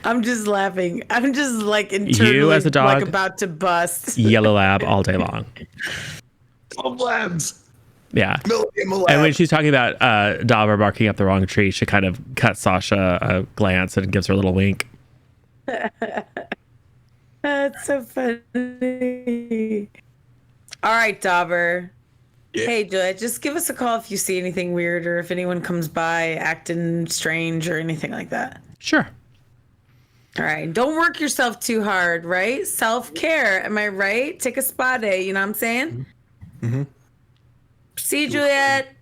I'm just laughing. I'm just like internally You as a dog? like about to bust. Yellow lab all day long. Love labs. Yeah. Million And when labs. she's talking about Dauber barking up the wrong tree, she kind of cuts Sasha a glance and gives her a little wink. That's so funny. All right, Dauber. Yeah. Hey, Juliet, just give us a call if you see anything weird or if anyone comes by acting strange or anything like that. Sure. All right. Don't work yourself too hard, right? Self-care. Am I right? Take a spa day. You know what I'm saying? Mm-hmm. See you, Juliet.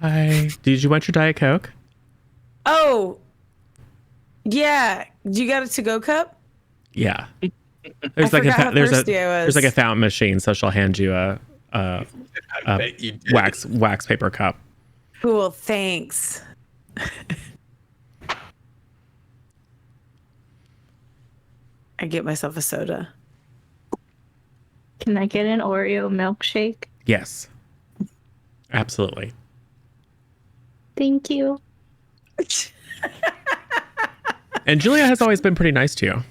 Hi. Did you want your Diet Coke? Oh, yeah. You got a to-go cup? Yeah. There's forgot how thirsty I was. there's like a fountain machine, so she'll hand you a bet you did. wax paper cup. Cool. Thanks. I get myself a soda. Can I get an Oreo milkshake? Yes. Absolutely. Thank you. And Julia has always been pretty nice to you.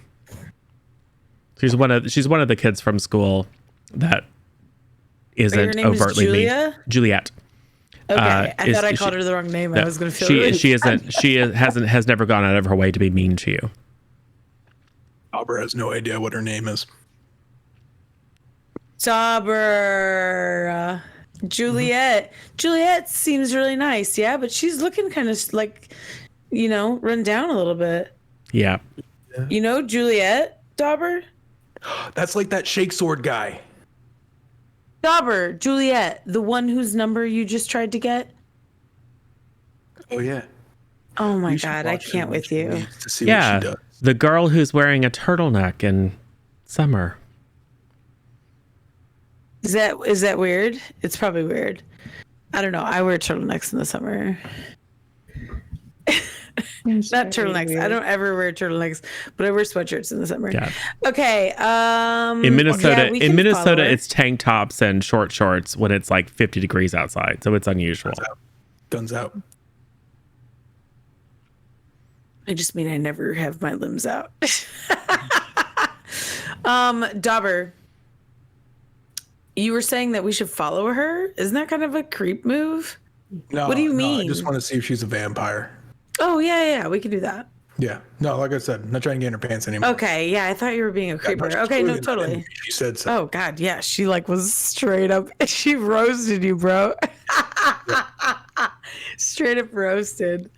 She's one of the kids from school that Your isn't name is overtly mean. Julia? Juliet. Okay. I thought I is called she- her the wrong name. No, I was going to feel really has never gone out of her way to be mean to you. Aubrey has no idea what her name is. Dauber. Juliet. Juliet seems really nice, yeah, but she's looking kind of like, run down a little bit. Yeah. You know Juliet, Dauber? That's like that shake sword guy. Dauber, Juliet, the one whose number you just tried to get? Oh yeah. Oh my You should God, I watch her can't when with she you. leaves to see Yeah. what she does. The girl who's wearing a turtleneck in summer. Is that weird? It's probably weird. I don't know. I wear turtlenecks in the summer. Not turtlenecks. I don't ever wear turtlenecks, but I wear sweatshirts in the summer. Yeah. Okay. In Minnesota, yeah, we can follow her. it's tank tops and short shorts when it's like 50 degrees outside. So it's unusual. Guns out. I just mean I never have my limbs out. Dauber, you were saying that we should follow her? Isn't that kind of a creep move? No, What do you no, I mean? just want to see if she's a vampire. Oh, yeah, we can do that. Yeah. No, like I said, I'm not trying to get in her pants anymore. Okay, yeah, I thought you were being a Yeah, creeper. she's Okay, no, not in totally. me. She said so. Oh, God, yeah, she was straight up, she roasted you, bro. Straight up roasted.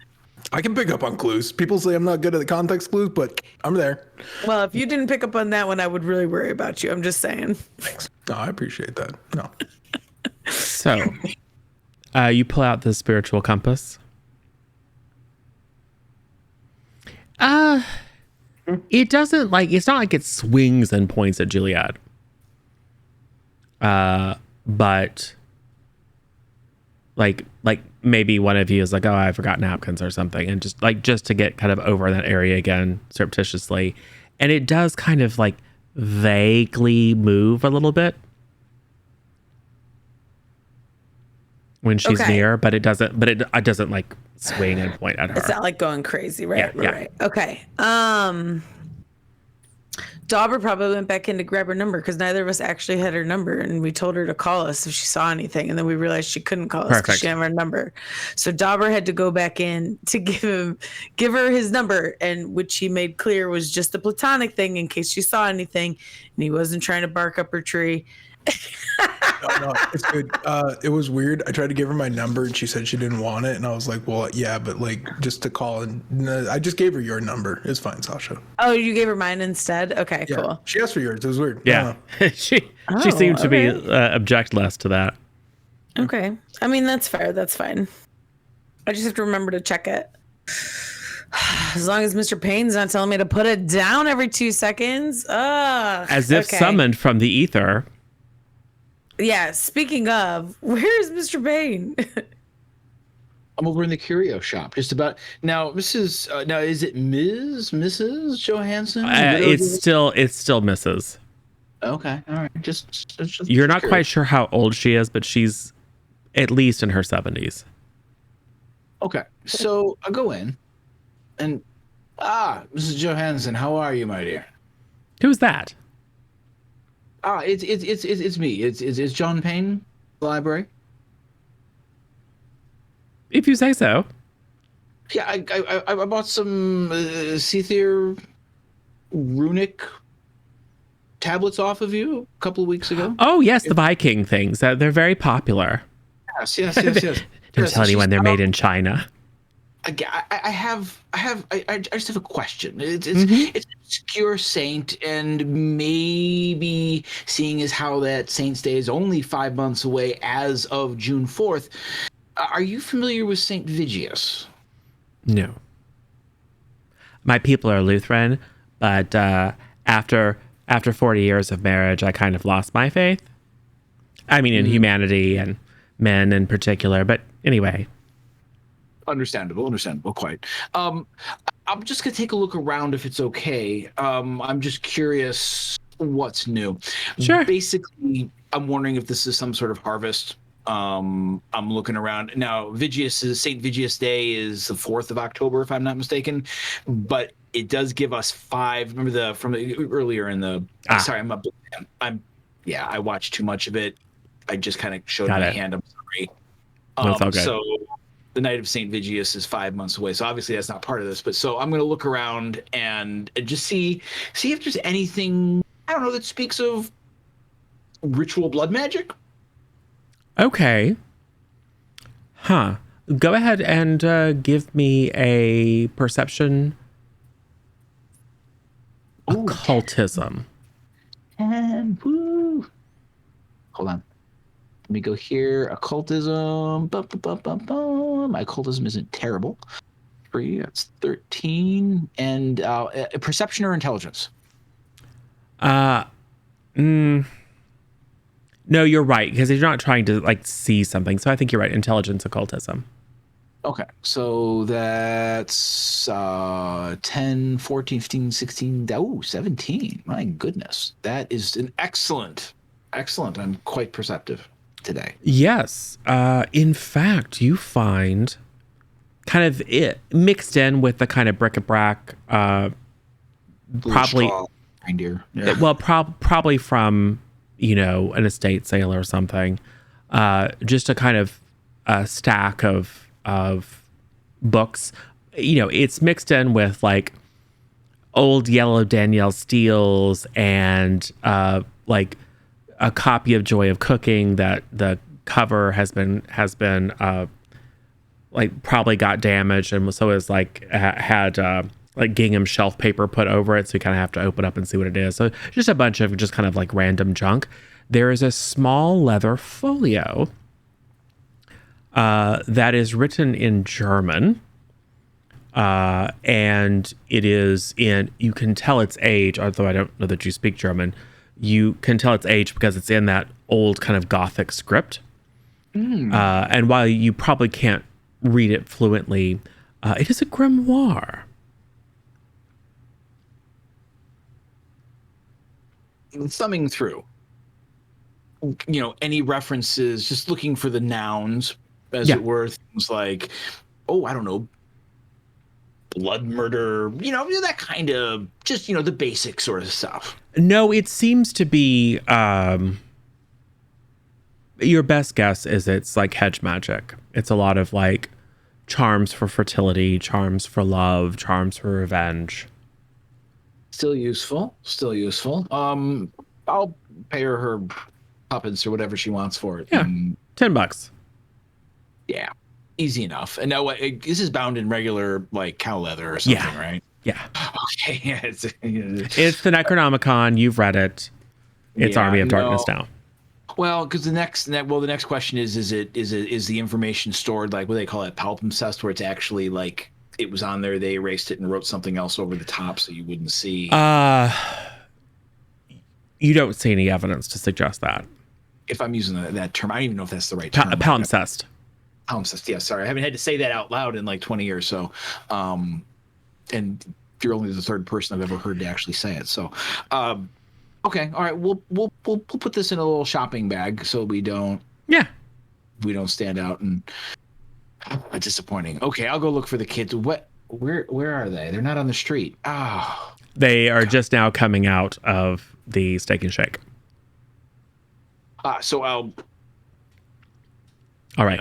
I can pick up on clues. People say I'm not good at the context clues, but I'm there. Well, if you didn't pick up on that one, I would really worry about you. I'm just saying. Thanks. No, I appreciate that. No. So, you pull out the spiritual compass. It doesn't it's not like it swings and points at Juliet. But like maybe one of you is like, oh, I forgot napkins or something, and just to get kind of over that area again surreptitiously. And it does kind of like vaguely move a little bit when she's Okay. near, but it doesn't like swing and point at her. It's not like going crazy, right? Yeah, yeah. Right. Okay. Dauber probably went back in to grab her number because neither of us actually had her number, and we told her to call us if she saw anything, and then we realized she couldn't call us because Perfect. she didn't have our number. So Dauber had to go back in to give her his number, and which he made clear was just a platonic thing in case she saw anything, and he wasn't trying to bark up her tree. No, it's good. It was weird. I tried to give her my number and she said she didn't want it. And I was like, well, yeah, but like just to call. And no, I just gave her your number. It's fine, Sasha. Oh, you gave her mine instead? Okay, Yeah. cool. She asked for yours. It was weird. Yeah, she seemed to be objectless to that. Okay. I mean, that's fair. That's fine. I just have to remember to check it. As long as Mr. Payne's not telling me to put it down every 2 seconds. As if okay. summoned from the ether. Yeah, speaking of, where's Mr. Payne? I'm over in the curio shop. Just about now, Mrs. Now, is it Mrs. Johansson? It's still Mrs. Okay, all right. Just You're not curious. quite sure how old she is, but she's at least in her 70s. Okay, so I go in, and Mrs. Johansson, how are you, my dear? Who's that? It's me. It's John Payne, the library. If you say so. Yeah, I bought some Seether runic tablets off of you a couple of weeks ago. Oh yes, the Viking things. They're very popular. Yes. Don't tell anyone they're made in China. I just have a question. It's Mm-hmm. it's an obscure saint, and maybe seeing as how that saint's day is only 5 months away as of June 4th. Are you familiar with Saint Vigius? No. My people are Lutheran, but after 40 years of marriage, I kind of lost my faith. I mean, in humanity and men in particular. But anyway. Understandable, quite. I'm just gonna take a look around if it's okay. I'm just curious what's new. Sure. Basically, I'm wondering if this is some sort of harvest. I'm looking around now. Saint Vigius Day is the 4th of October, if I'm not mistaken. But it does give us 5. Remember from earlier in the. Sorry, I'm a big fan. I watched too much of it. I just kind of showed my hand. I'm sorry. That's all good. So the night of St. Vigius is 5 months away. So obviously that's not part of this. But so I'm going to look around and just see if there's anything, I don't know, that speaks of ritual blood magic. Okay. Huh. Go ahead and give me a perception. Occultism. And woo. Hold on. Let me go here. Occultism. My occultism isn't terrible. 3, that's 13. And perception or intelligence? No, you're right, because you're not trying to see something. So I think you're right. Intelligence, occultism. Okay, so that's 10, 14, 15, 16, 17. My goodness. That is an excellent. I'm quite perceptive today. Yes. In fact, you find kind of it mixed in with the kind of bric-a-brac, probably reindeer. Yeah. Well, probably from, an estate sale or something. Just a kind of stack of books. It's mixed in with old yellow Danielle Steels and a copy of Joy of Cooking that the cover has been probably got damaged, and so is had gingham shelf paper put over it, so you kind of have to open up and see what it is. So just a bunch of just kind of random junk. There is a small leather folio that is written in German, and it is you can tell its age, although I don't know that you speak German. You can tell its age because it's in that old kind of Gothic script. And while you probably can't read it fluently, it is a grimoire. Thumbing through, any references, just looking for the nouns, as it were, things like, I don't know, blood murder, that kind of, just, the basic sort of stuff. No, it seems to be, your best guess is it's hedge magic. It's a lot of charms for fertility, charms for love, charms for revenge. Still useful. I'll pay her tuppence or whatever she wants for it. Yeah, $10. Yeah, easy enough. And now this is bound in regular cow leather or something, right? Yeah. Okay. Yeah, it's the Necronomicon. You've read it. It's Army of Darkness now. Well, because the next question is the information stored what do they call it, palimpsest, where it's actually it was on there, they erased it and wrote something else over the top so you wouldn't see. You don't see any evidence to suggest that. If I'm using that term, I don't even know if that's the right term. Palimpsest. Palimpsest. Yeah, sorry, I haven't had to say that out loud in like 20 years. So, and you're only the third person I've ever heard to actually say it. So, okay, all right, we'll put this in a little shopping bag so we don't stand out and disappointing. Okay, I'll go look for the kids. Where are they? They're not on the street. Oh, They are just now coming out of the Steak and Shake. So I'll. All right.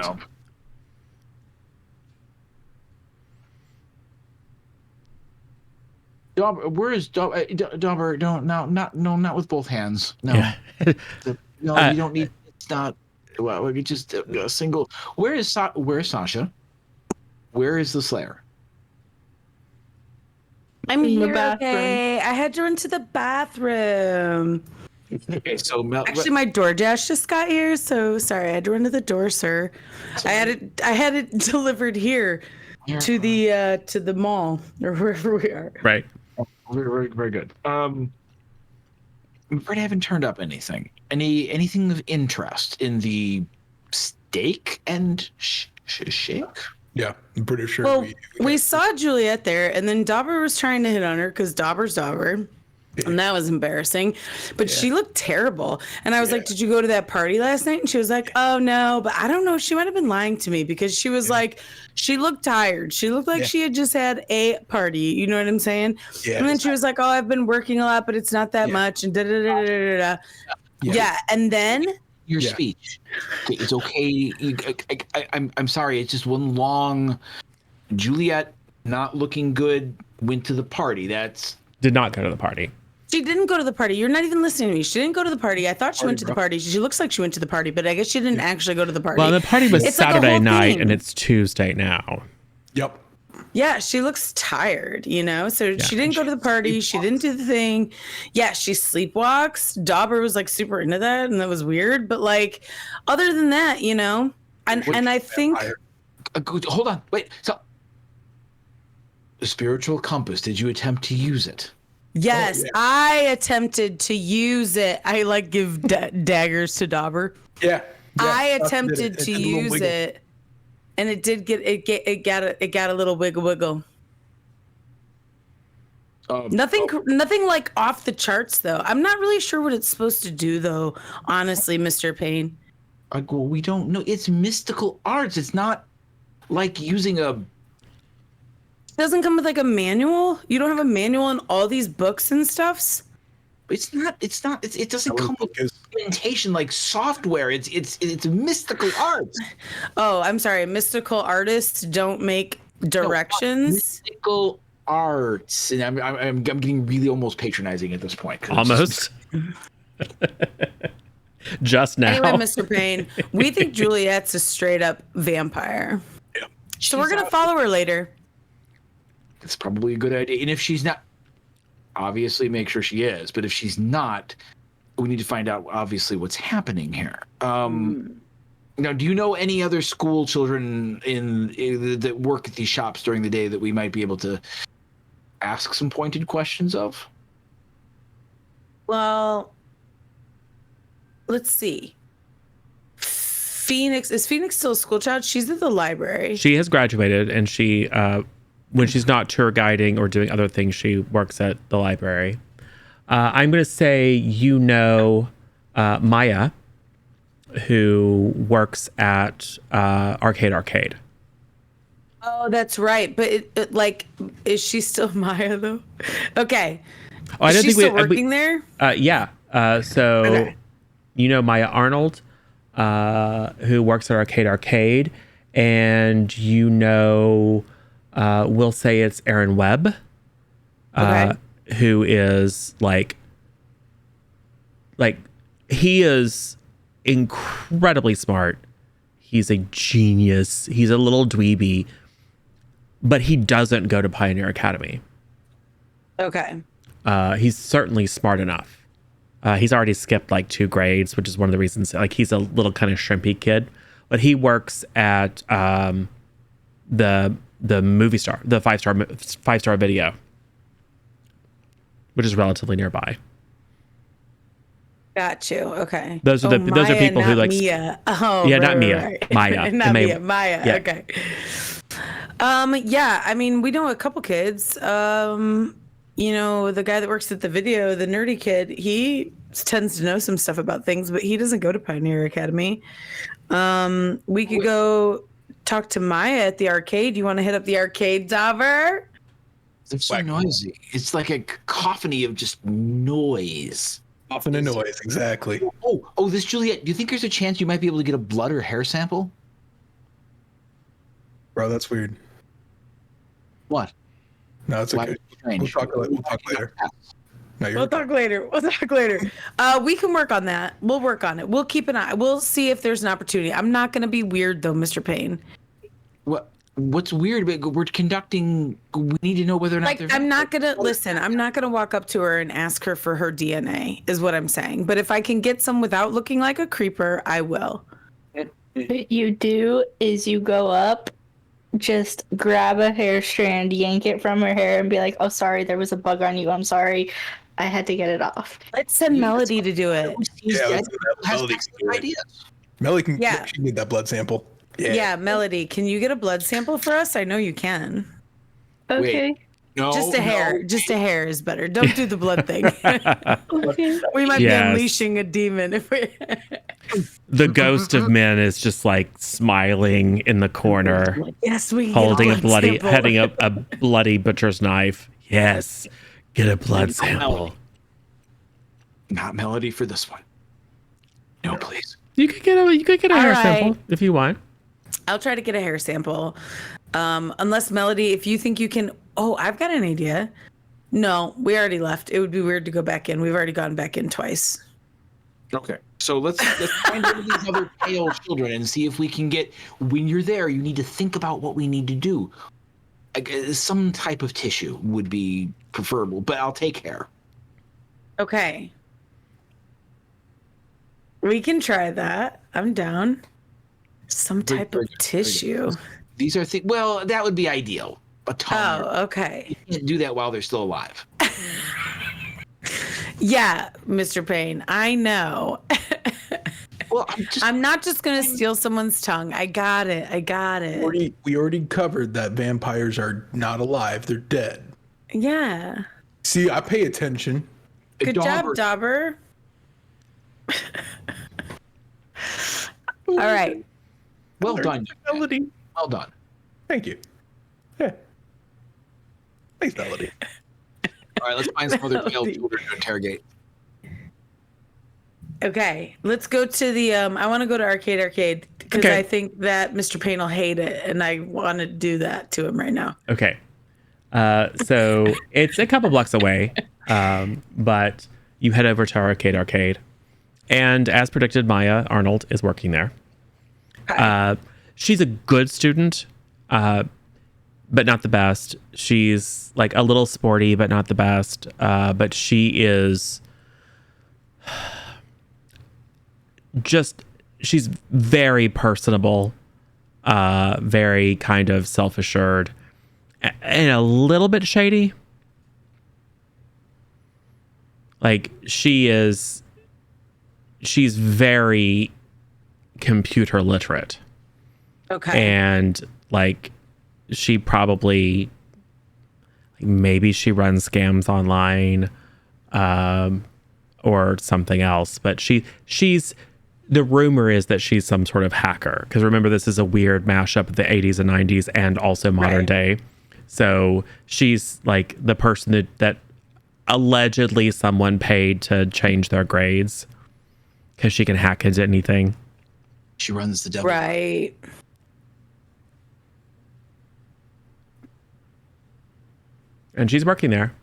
Dauber, where is Dauber? Not with both hands. No, Yeah. no, you don't need. It's not. Well, we could just a single. Where is Sasha? Where is the Slayer? I'm In the here. bathroom. Okay, I had to run to the bathroom. Okay, so Actually, my DoorDash just got here, so sorry. I had to run to the door, sir. I had it delivered here to the mall or wherever we are. Right. Very, very good. I'm afraid I haven't turned up anything. Anything of interest in the steak and shake? Yeah, I'm pretty sure. Well, we saw Juliet there, and then Dauber was trying to hit on her because Dauber's Dauber. And that was embarrassing. But she looked terrible. And I was like, did you go to that party last night? And she was like, oh, no. But I don't know. She might have been lying to me because she was like, she looked tired. She looked like she had just had a party. You know what I'm saying? Yeah, and then she was like, oh, I've been working a lot, but it's not that much. And da-da-da-da-da-da. Yeah. And then... Your speech. It's okay. I'm sorry. It's just one long... Juliet not looking good went to the party. Did not go to the party. She didn't go to the party. You're not even listening to me. She didn't go to the party. I thought she went to the party. She looks like she went to the party, but I guess she didn't actually go to the party. Well, the party was It's like a Saturday whole night, thing. and it's Tuesday now. Yep. Yeah, she looks tired, So she didn't go to the party. She didn't do the thing. Yeah, she sleepwalks. Dauber was like super into that, and that was weird. But like, other than that, and I think Hold on. Wait. So, the spiritual compass, did you attempt to use it? yes, I attempted to use it. I like give daggers to Dauber. Yeah. I attempted to use it, and it did it got a little wiggle. Nothing like off the charts though. I'm not really sure what it's supposed to do though. Honestly, Mr. Payne. We don't know. It's mystical arts. It's not like using a. It doesn't come with like a manual. You don't have a manual in all these books and stuffs. It doesn't come with documentation like software. It's mystical arts. Oh, I'm sorry. Mystical artists don't make directions. Mystical arts, and I'm getting really almost patronizing at this point. Almost. Just now. Anyway, Mr. Payne, we think Juliet's a straight up vampire. Yeah. So we're gonna follow her later. It's probably a good idea. And if she's not, obviously make sure she is. But if she's not, we need to find out obviously what's happening here. Now, do you know any other school children that work at these shops during the day that we might be able to ask some pointed questions of? Well, let's see. Is Phoenix still a school child? She's at the library. She has graduated, and she, when she's not tour guiding or doing other things, she works at the library. I'm going to say Maya, who works at Arcade. Oh, that's right. But is she still Maya though? Okay. Oh, I is don't she think still working there? Yeah. So Okay. Maya Arnold, who works at Arcade, and we'll say it's Aaron Webb, who is like he is incredibly smart. He's a genius. He's a little dweeby, but he doesn't go to Pioneer Academy. Okay. He's certainly smart enough. He's already skipped like 2 grades, which is one of the reasons. Like, he's a little kind of shrimpy kid, but he works at the movie star, the five-star video, which is relatively nearby. Got you. Okay. Those are those are Maya, people who not like Mia. Oh, yeah, right, not right, Mia, right. Maya. Not M-A- Mia. Maya. yeah. Okay. Yeah. I mean, we know a couple kids. You know, the guy that works at the video, the nerdy kid, he tends to know some stuff about things, but he doesn't go to Pioneer Academy. We could go talk to Maya at the arcade. You want to hit up the arcade, Dauber? They're so noisy. It's like a cacophony of just noise. Often a noise, exactly. Oh, this Juliet. Do you think there's a chance you might be able to get a blood or hair sample? Bro, that's weird. What? No, it's okay. We'll talk later. No, We'll talk later. We can work on that. We'll work on it. We'll keep an eye. We'll see if there's an opportunity. I'm not going to be weird though, Mr. Payne. What's weird about we're conducting? We need to know whether or not. Like, I'm not gonna listen. I'm not gonna walk up to her and ask her for her DNA. Is what I'm saying. But if I can get some without looking like a creeper, I will. What you do is you go up, just grab a hair strand, yank it from her hair, and be like, "Oh, sorry, there was a bug on you. I'm sorry, I had to get it off." Let's send Melody to do it. Yeah, Melody can she can get that blood sample. Yeah, Melody, can you get a blood sample for us? I know you can. Okay. No, Just a hair. Just a hair is better. Don't do the blood thing. Okay. We might be unleashing a demon if we. The ghost of Min is just like smiling in the corner, Yes, we can holding get a bloody, sample. heading up a bloody butcher's knife. Yes, get a blood sample. Not Melody for this one. No, please. You could get a All hair right. sample if you want. I'll try to get a hair sample. Unless Melody, if you think you can. Oh, I've got an idea. No, we already left. It would be weird to go back in. We've already gone back in twice. Okay, so let's find out these other pale children and see if we can get. When you're there, you need to think about what we need to do. Some type of tissue would be preferable, but I'll take hair. Okay. We can try that. I'm down. Some type of tissue. These are things. Well, that would be ideal. A tongue. Oh, okay. You can't do that while they're still alive. Yeah, Mr. Payne, I know. Well, I'm not just gonna steal someone's tongue. I got it. We already covered that vampires are not alive; they're dead. Yeah. See, I pay attention. Good job, Dauber. All right. Well done, Melody. well done. Thank you. Yeah. Thanks, Melody. All right, let's find some other pale children to interrogate. Okay, let's go to the. I want to go to arcade because Okay. I think that Mr. Payne will hate it, and I want to do that to him right now. Okay. So it's a couple blocks away, but you head over to Arcade. And as predicted, Maya Arnold is working there. She's a good student, but not the best. She's like a little sporty, but not the best. But she is she's very personable, very kind of self-assured, and a little bit shady. Like she's very computer literate. Okay. And like she probably maybe she runs scams online or something else, but she's the rumor is that she's some sort of hacker, because remember, this is a weird mashup of the 80s and 90s and also modern day. So she's like the person that allegedly someone paid to change their grades because she can hack into anything. She runs the devil. Right. And she's working there.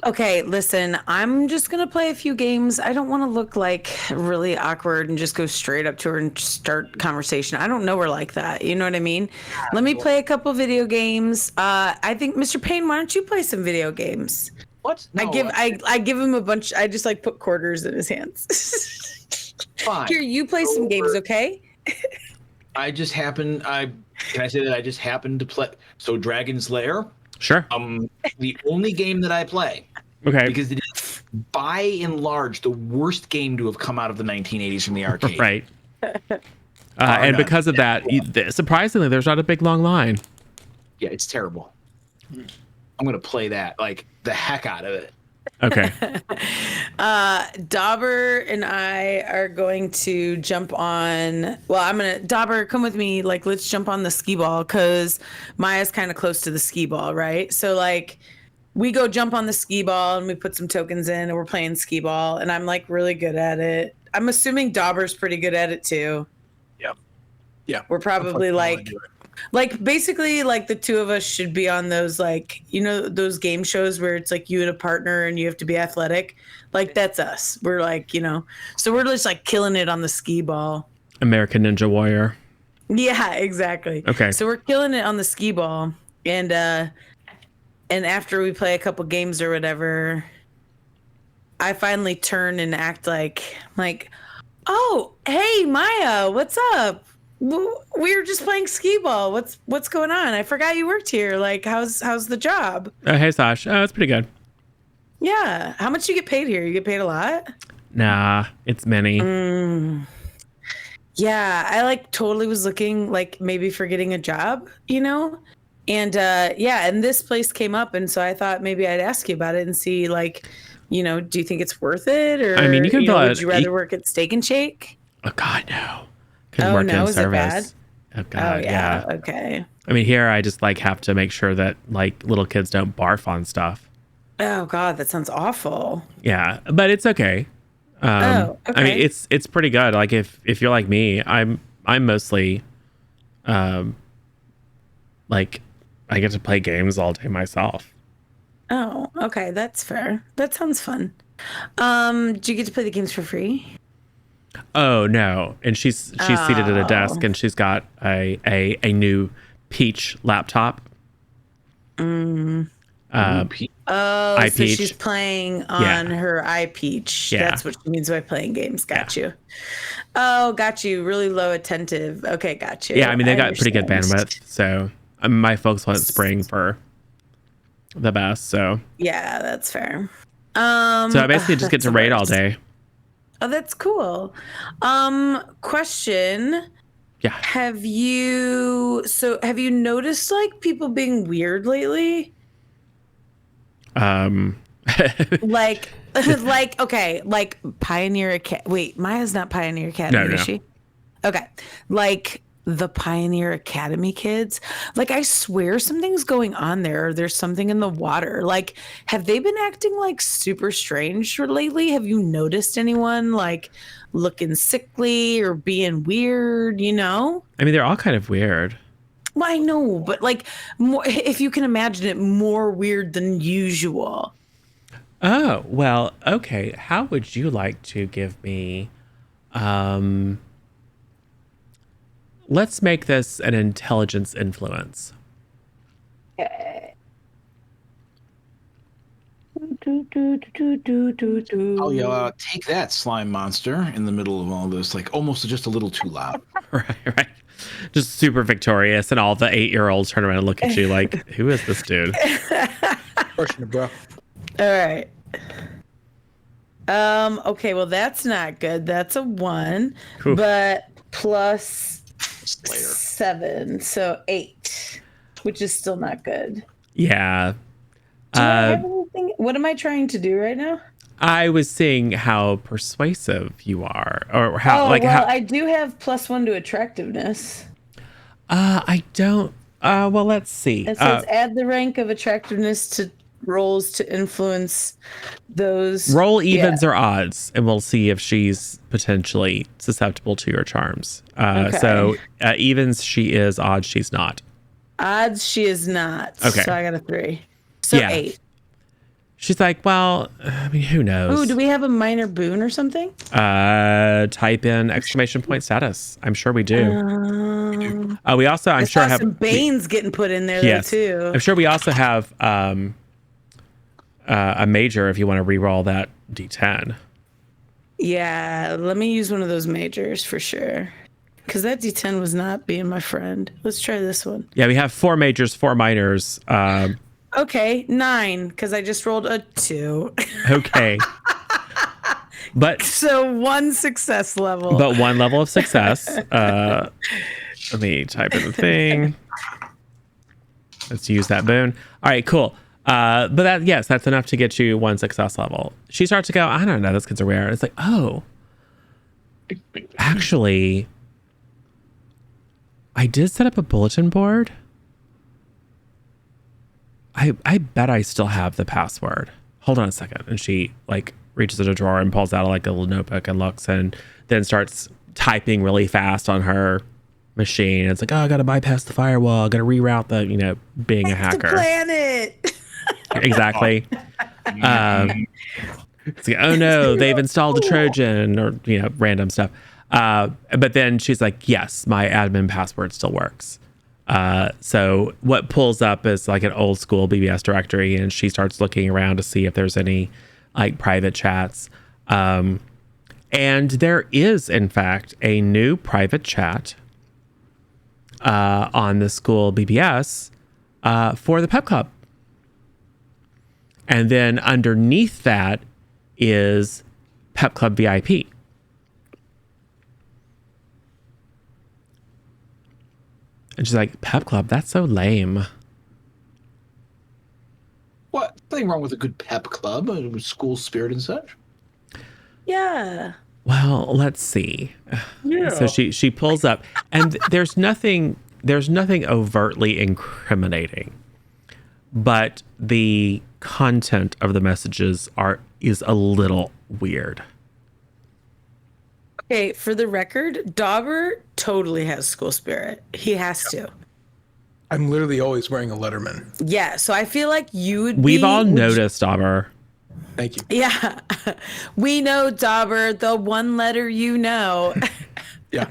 Okay, listen, I'm just going to play a few games. I don't want to look like really awkward and just go straight up to her and start conversation. I don't know her like that. You know what I mean? Let me play a couple video games. I think, Mr. Payne, why don't you play some video games? What? No, I give him a bunch. I just like put quarters in his hands. fine. Here, you play some games, okay? I just happen. Can I say that I just happened to play? So Dragon's Lair. Sure. The only game that I play. Okay. Because it is by and large, the worst game to have come out of the 1980s from the arcade. Right. And because of that, surprisingly, there's not a big long line. Yeah, it's terrible. I'm gonna play that like the heck out of it. Okay. Dauber and I are going to jump on. Well, Dauber, come with me. Like, let's jump on the skee ball because Maya's kind of close to the skee ball, right? So, like, we go jump on the skee ball and we put some tokens in and we're playing skee ball. And I'm like really good at it. I'm assuming Dauber's pretty good at it too. Yep. Yeah. We're probably like basically like the two of us should be on those, like, you know, those game shows where it's like you and a partner and you have to be athletic. Like, that's us. We're like, you know, so we're just like killing it on the skee ball. American Ninja Warrior. Yeah, exactly. Okay. So we're killing it on the skee ball. And after we play a couple games or whatever, I finally turn and act like, oh, hey, Maya, what's up? We were just playing skee ball. What's going on? I forgot you worked here. Like, how's the job? Hey, Sash. Oh, it's pretty good. Yeah. How much do you get paid here? You get paid a lot? Nah, it's many. Yeah, I like totally was looking like maybe for getting a job, you know? And and this place came up, and so I thought maybe I'd ask you about it and see, like, you know, do you think it's worth it? Or I mean, you can would you rather work at Steak and Shake? Oh God, no. Couldn't work no, in is service. it bad? Oh God, yeah. Okay. I mean, here I just like have to make sure that like little kids don't barf on stuff. Oh God, that sounds awful. Yeah, but it's okay. Okay. I mean, it's pretty good. Like if you're like me, I'm mostly, like I get to play games all day myself. Oh, okay, that's fair. That sounds fun. Do you get to play the games for free? Oh no! And she's seated at a desk, and she's got a new Peach laptop. So iPeach. she's playing on her iPeach. Yeah. That's what she means by playing games. Got you. Oh, got you. Really low attentive. Okay, got you. Yeah, I mean they got pretty good understand. bandwidth, so my folks went Spring for the best. So yeah, that's fair. so I basically just get to raid all day. Oh, that's cool. Question. Yeah. Have you noticed like people being weird lately? Like okay, like Pioneer Academy. Wait, Maya's not Pioneer Academy, is she? Okay. Like the Pioneer Academy kids. Like, I swear something's going on there. There's something in the water. Like, have they been acting like super strange lately? Have you noticed anyone like looking sickly or being weird, you know? I mean, they're all kind of weird. Well, I know, but like more, if you can imagine it, more weird than usual. Oh, well, okay. How would you like to give me let's make this an intelligence influence. Okay. I'll yell out, "Take that, slime monster!" in the middle of all this, like almost just a little too loud. Right. Just super victorious, and all the 8-year-olds turn around and look at you like, who is this dude? Fortunate, bro. All right. Okay, well that's not good. That's a 1, Oof. but plus Slayer. 7, so 8, which is still not good. Yeah. Do I have anything? What am I trying to do right now? I was seeing how persuasive you are, or how I do have +1 to attractiveness. I don't. Well, let's see. It says add the rank of attractiveness to rolls to influence those. Roll evens or odds, and we'll see if she's potentially susceptible to your charms. Okay. So evens, she is. Odds, she's not. Odds, she is not. Okay. So I got a 3. So Yeah. 8. She's like, well, I mean, who knows? Ooh, do we have a minor boon or something? Type in ! status. I'm sure we do. We also, I'm I sure, saw have some Banes getting put in there yes. though too. I'm sure we also have a major if you want to re-roll that D10. Yeah, let me use one of those majors for sure. Because that D10 was not being my friend. Let's try this one. Yeah, we have 4 majors, 4 minors. Okay, 9, because I just rolled a 2. Okay. But So 1 success level. but 1 level of success. Let me type in the thing. Let's use that boon. All right, cool. But that's enough to get you 1 success level. She starts to go, I don't know, those kids are weird. It's like, oh, actually, I did set up a bulletin board. I bet I still have the password. Hold on a second. And she like reaches in a drawer and pulls out like a little notebook and looks and then starts typing really fast on her machine. It's like, oh, I got to bypass the firewall. I got to reroute the, being a hacker. The planet. Exactly. It's like, oh no, they've installed a Trojan or, random stuff. But then she's like, yes, my admin password still works. So what pulls up is like an old school BBS directory, and she starts looking around to see if there's any like private chats. And there is, in fact, a new private chat on the school BBS for the Pep Club. And then underneath that is Pep Club VIP. And she's like, Pep Club, that's so lame. What? Nothing wrong with a good pep club, school spirit and such. Yeah. Well, let's see. Yeah. So she pulls up, and there's nothing overtly incriminating, but the content of the messages is a little weird. Okay, for the record, Dauber totally has school spirit. He has to. I'm literally always wearing a Letterman. Yeah, so I feel like you would We've be... all noticed, Dauber. Thank you. Yeah. We know, Dauber, the one letter you know. Yeah.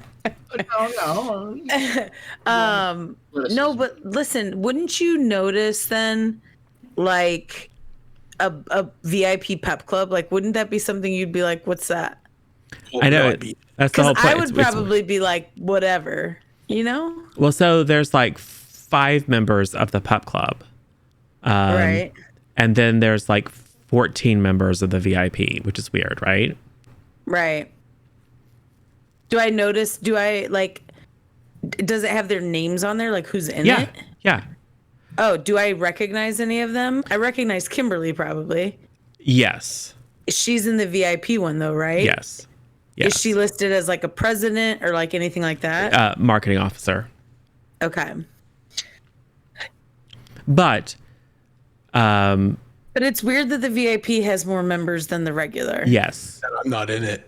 No, but listen, wouldn't you notice then, like, a VIP pep club? Like, wouldn't that be something you'd be like, what's that? I know. That's the whole Because point. I would probably be like, whatever, Well, so there's like 5 members of the Pep Club. Right. And then there's like 14 members of the VIP, which is weird, right? Right. Does it have their names on there? Like who's in it? Yeah. Oh, do I recognize any of them? I recognize Kimberly probably. Yes. She's in the VIP one though, right? Yes. Yes. Is she listed as like a president or like anything like that? Marketing officer. Okay. But it's weird that the VIP has more members than the regular. yes. And I'm not in it.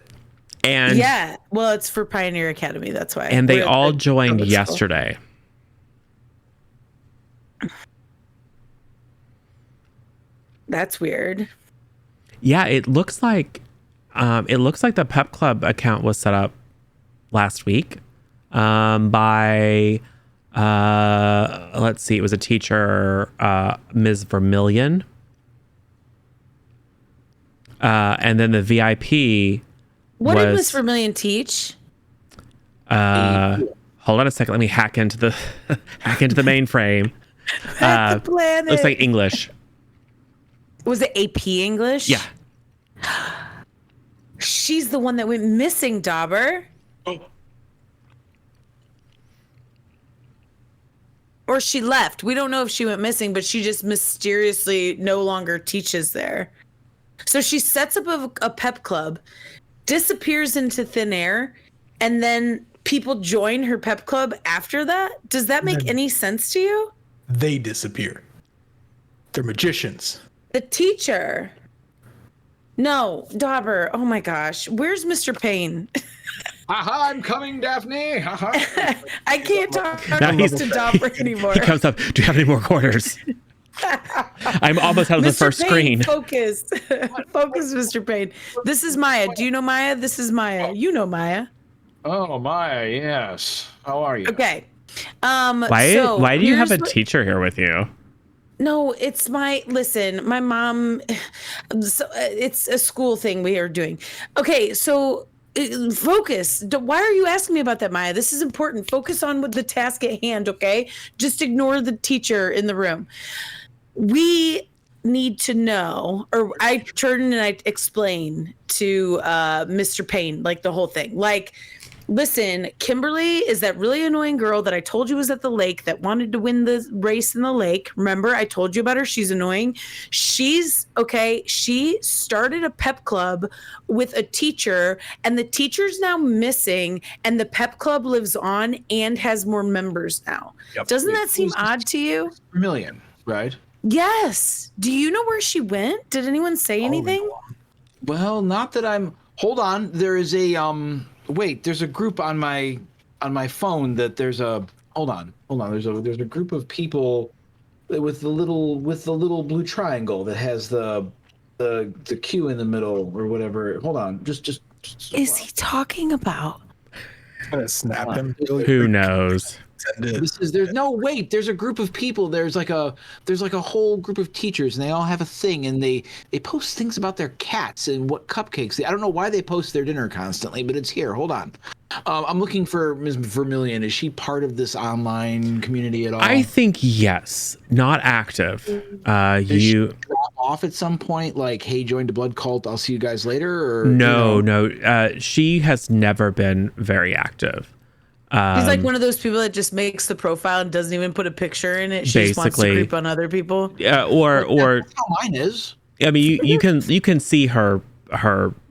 And Yeah. Well, it's for Pioneer Academy. That's why. and they We're all the joined public school. yesterday. That's weird. Yeah, it looks like the Pep Club account was set up last week by let's see, it was a teacher, Ms. Vermillion. And then the VIP What was, did Miss Vermillion teach? hold on a second, let me hack into the mainframe. The planet. Looks like English. Was it AP English? Yeah. She's the one that went missing, Dauber. Or she left. We don't know if she went missing, but she just mysteriously no longer teaches there. So she sets up a pep club, disappears into thin air, and then people join her pep club after that? Does that make any sense to you? They disappear. They're magicians. The teacher. No, Dauber. Oh my gosh. Where's Mr. Payne? Haha, I'm coming, Daphne. Haha. I can't talk Now he's- to Dauber anymore. He comes up, do you have any more quarters? I'm almost out of the Mr. first Payne, screen. Focus. Focus, Mr. Payne. This is Maya. Do you know Maya? This is Maya. You know Maya. Oh, Maya, yes. How are you? Okay. Why do you have a here's what- teacher here with you? No, it's my mom. So, it's a school thing we are doing. Okay, so focus. Why are you asking me about that, Maya? This is important. Focus on the task at hand, okay? Just ignore the teacher in the room. We need to know, or I turn and I explain to Mr. Payne, like the whole thing. Like, listen, Kimberly is that really annoying girl that I told you was at the lake that wanted to win the race in the lake. Remember, I told you about her. She's annoying. She's okay. She started a pep club with a teacher, and the teacher's now missing, and the pep club lives on and has more members now. Yep. Doesn't that seem odd to you? Million, right? Yes. Do you know where she went? Did anyone say anything? Well, not that I'm. Hold on. There is a Wait. There's a group on my phone that there's a. Hold on. There's a group of people with the little blue triangle that has the Q in the middle or whatever. Hold on. Just Is he talking about? I'm gonna snap him. Who knows? There's a group of people. There's like a whole group of teachers, and they all have a thing, and they post things about their cats and what cupcakes. I don't know why they post their dinner constantly, but it's here. Hold on. I'm looking for Ms. Vermillion. Is she part of this online community at all? I think yes, not active. Does she drop off at some point? Like, hey, joined a blood cult. I'll see you guys later. Or no. She has never been very active. She's like one of those people that just makes the profile and doesn't even put a picture in it. She just wants to creep on other people. Yeah, or that's how mine is. I mean, you can see her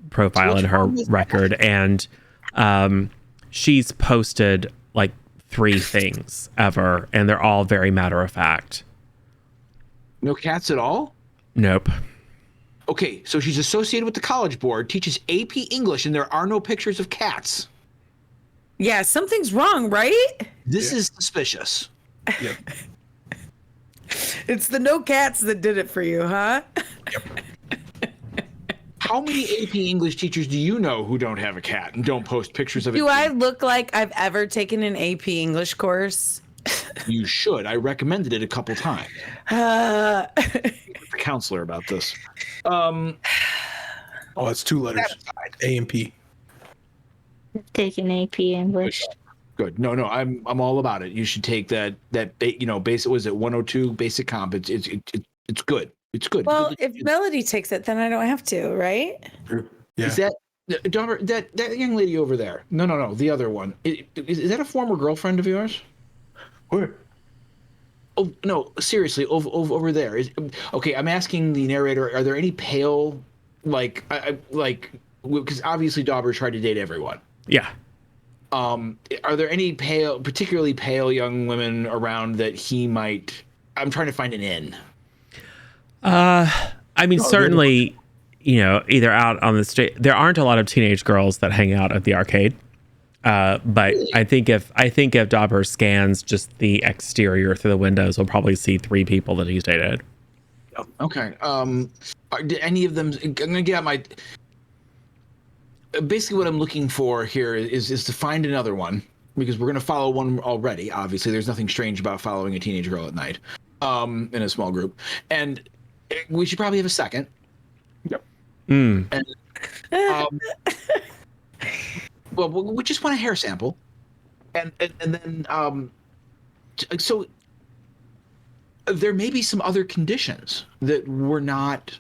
profile and her record, and she's posted like 3 things ever, and they're all very matter of fact. No cats at all? Nope. Okay, so she's associated with the College Board, teaches AP English, and there are no pictures of cats. Yeah, something's wrong, right? This is suspicious. Yep. It's the no cats that did it for you, huh? Yep. How many AP English teachers do you know who don't have a cat and don't post pictures of it? Do I look like I've ever taken an AP English course? You should. I recommended it a couple times. The counselor about this. Oh, it's 2 letters. A and P. Taking AP English. Good. No, I'm all about it. You should take that basic. Was it 102 basic comp? It's good. It's good. Well, if Melody takes it, then I don't have to, right? Yeah. Is that that young lady over there? No, the other one. Is that a former girlfriend of yours? Where? Oh no, seriously, over there. Okay, I'm asking the narrator. Are there any pale, because obviously Dauber tried to date everyone. Yeah. Are there any particularly pale young women around that he might? I'm trying to find an in. I mean, certainly, either out on the street. There aren't a lot of teenage girls that hang out at the arcade. But I think if Dauber scans just the exterior through the windows, we'll probably see 3 people that he's dated. Okay. Did any of them? I'm gonna get my. Basically, what I'm looking for here is to find another one, because we're gonna follow one already. Obviously, there's nothing strange about following a teenage girl at night, in a small group, and we should probably have a second. Yep. And, well, we just want a hair sample, and then so there may be some other conditions that we're not.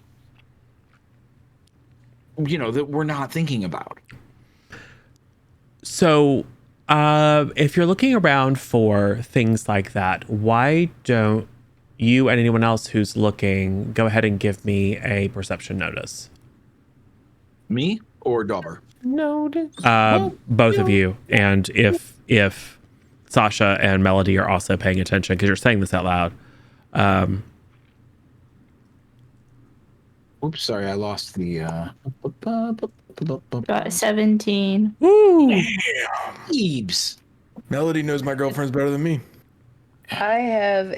That we're not thinking about. So, if you're looking around for things like that, why don't you and anyone else who's looking go ahead and give me a perception notice? Me or Dauber? Both of you, and if Sasha and Melody are also paying attention, because you're saying this out loud. Oops, sorry, I lost the. Got 17. Woo! Ebs. Melody knows my girlfriend's better than me. I have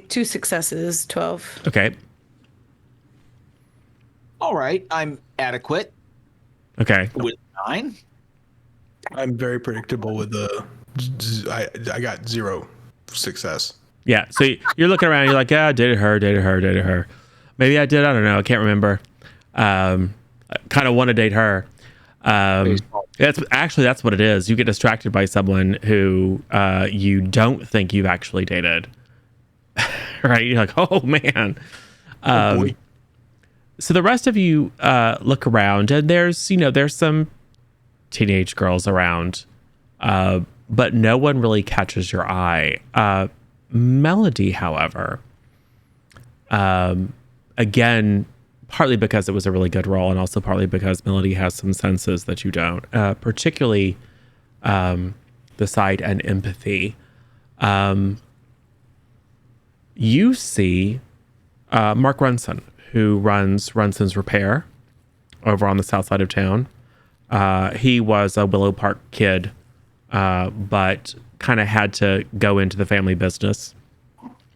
2 successes, 12. Okay. All right, I'm adequate Okay. with 9. I'm very predictable with I got 0 success. Yeah. So you're looking around. You're like, yeah, dated her. Maybe I did. I don't know. I can't remember. I kind of want to date her. That's what it is. You get distracted by someone who you don't think you've actually dated. Right? You're like, oh man. boy. So the rest of you look around, and there's some teenage girls around, but no one really catches your eye. Melody, however, again, partly because it was a really good role, and also partly because Melody has some senses that you don't, particularly the sight and empathy. You see Mark Runson, who runs Runson's Repair over on the south side of town. He was a Willow Park kid, but kind of had to go into the family business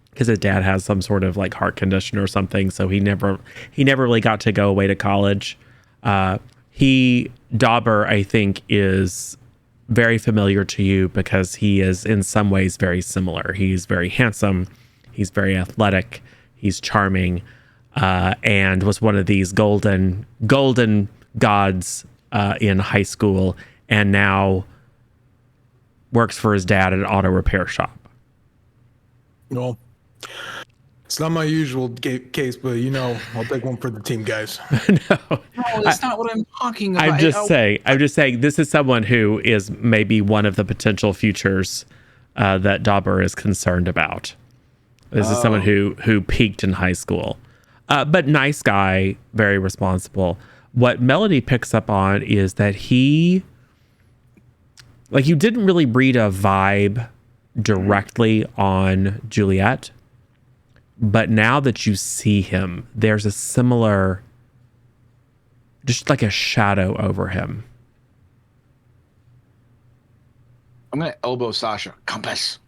because his dad has some sort of like heart condition or something. So he never really got to go away to college. Dauber, I think, is very familiar to you because he is in some ways very similar. He's very handsome. He's very athletic. He's charming, and was one of these golden gods in high school, and now works for his dad at an auto repair shop. No, it's not my usual case, but I'll take one for the team, guys. No, that's not what I'm talking about. I'm just saying this is someone who is maybe one of the potential futures that Dauber is concerned about. This is someone who peaked in high school, but nice guy, very responsible. What Melody picks up on is that you didn't really read a vibe directly on Juliet, but now that you see him, there's a similar, just like a shadow over him. I'm going to elbow Sasha. Compass.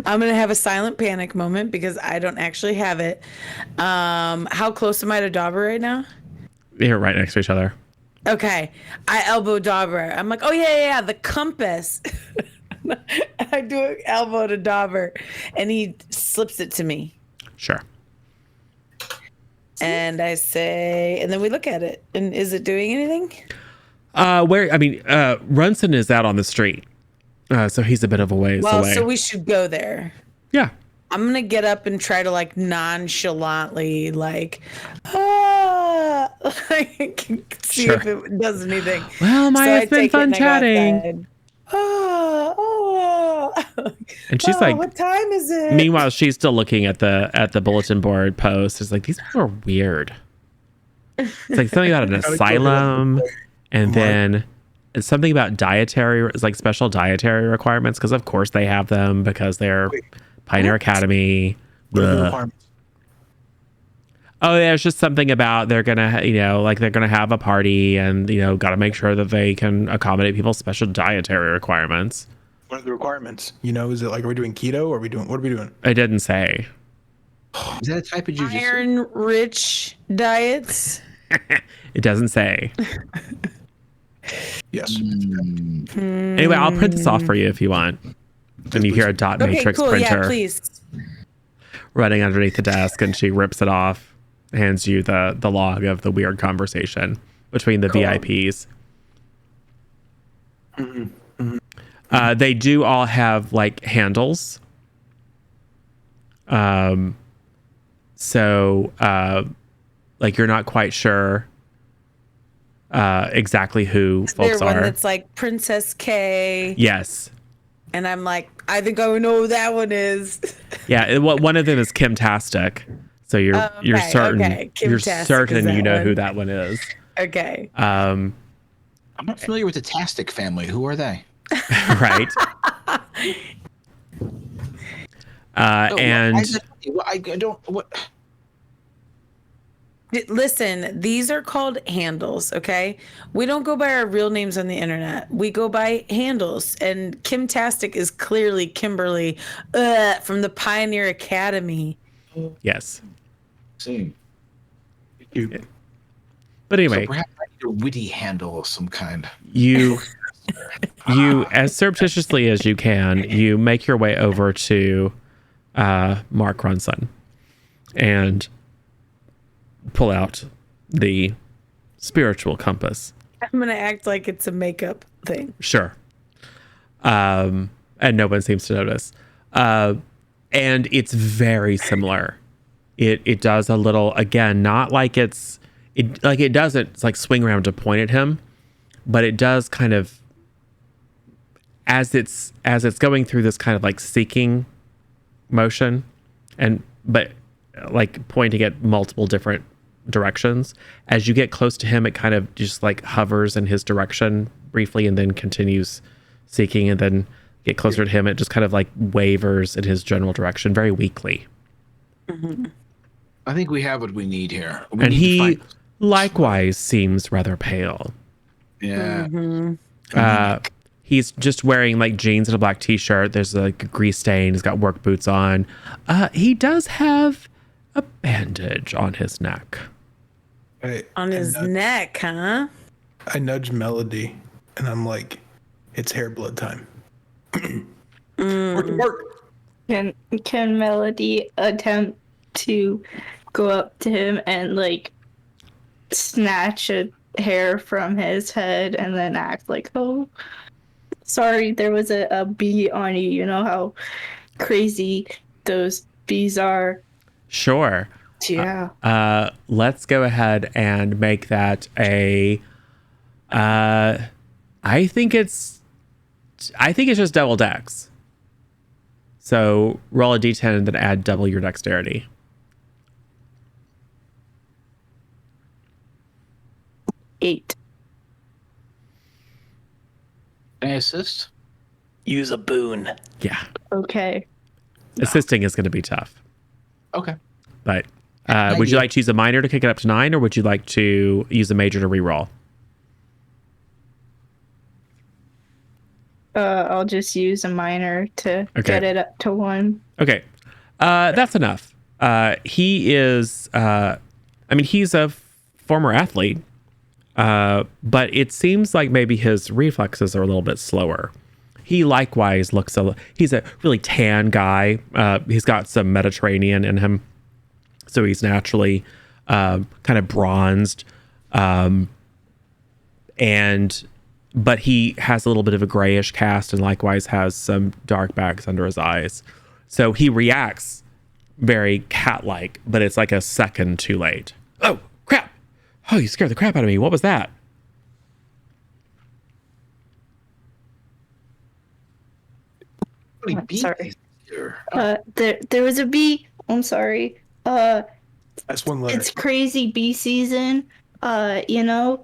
I'm going to have a silent panic moment because I don't actually have it. How close am I to Dauber right now? You're right next to each other. Okay. I elbow Dauber. I'm like, oh, yeah, the compass. I do an elbow to Dauber, and he slips it to me. Sure. And I say, and then we look at it. And is it doing anything? Runson is out on the street. So he's a bit of a ways away. So we should go there. Yeah. I'm going to get up and try to nonchalantly see Sure. if it does anything. Well, Maya, it's been fun chatting. And she's like, what time is it? Meanwhile, she's still looking at the bulletin board post. It's like, these people are weird. It's like something about an asylum, and then it's something about special dietary requirements, because of course they have them because they're Pioneer Academy. Oh, yeah, it's just something about they're gonna have a party, and got to make sure that they can accommodate people's special dietary requirements. What are the requirements? Is it like, are we doing keto, or what are we doing? I didn't say. Is that a type of jujitsu? Iron-rich diets? It doesn't say. Yes. Anyway, I'll print this off for you if you want. And you hear a dot matrix printer Yeah, please. running underneath the desk, and she rips it off, hands you the log of the weird conversation between the VIPs. They do all have handles. So you're not quite sure exactly who folks One are. that's like Princess K. Yes. And I'm like, I think I know who that one is. Yeah, one of them is Kimtastic. So you're certain you're certain you know who that one is. Okay. I'm not familiar with the Tastic family. Who are they? Right. And I don't. What? Listen, these are called handles, okay? We don't go by our real names on the internet. We go by handles. And Kimtastic is clearly Kimberly from the Pioneer Academy. yes. See. But anyway, so perhaps I need a witty handle of some kind. You as surreptitiously as you can, you make your way over to Mark Runson and pull out the spiritual compass. I'm going to act like it's a makeup thing. Sure. And no one seems to notice. And it's very similar. It does a little, again, not like it doesn't like swing around to point at him, but it does kind of, as it's going through this kind of like seeking motion, but like pointing at multiple different directions. As you get close to him, it kind of just like hovers in his direction briefly and then continues seeking, and then get closer to him. It just kind of like wavers in his general direction very weakly. Mm-hmm. I think we have what we need here. And he likewise seems rather pale. Yeah. Mm-hmm. He's just wearing like jeans and a black t-shirt. There's like a grease stain. He's got work boots on. He does have a bandage on his neck. On his neck, huh? I nudge Melody, and I'm like, "It's hair blood time." Work. Can Melody attempt to go up to him and like snatch a hair from his head and then act like, "Oh, sorry, there was a bee on you. You know how crazy those bees are." Sure. Yeah. Let's go ahead and make that a. I think it's just double dex. So roll a d10 and then add double your dexterity. 8. Can I assist? Use a boon. Yeah. Okay. Assisting is going to be tough. Okay. But would you like to use a minor to kick it up to 9, or would you like to use a major to reroll? I'll just use a minor to get it up to 1. Okay. That's enough. He is, he's a former athlete, but it seems like maybe his reflexes are a little bit slower. He likewise looks he's a really tan guy. He's got some Mediterranean in him. So he's naturally kind of bronzed. But he has a little bit of a grayish cast and likewise has some dark bags under his eyes. So he reacts very cat-like, but it's like a second too late. Oh, crap. Oh, you scared the crap out of me. What was that? Sorry. There was a bee. I'm sorry. That's one letter. It's crazy bee season. The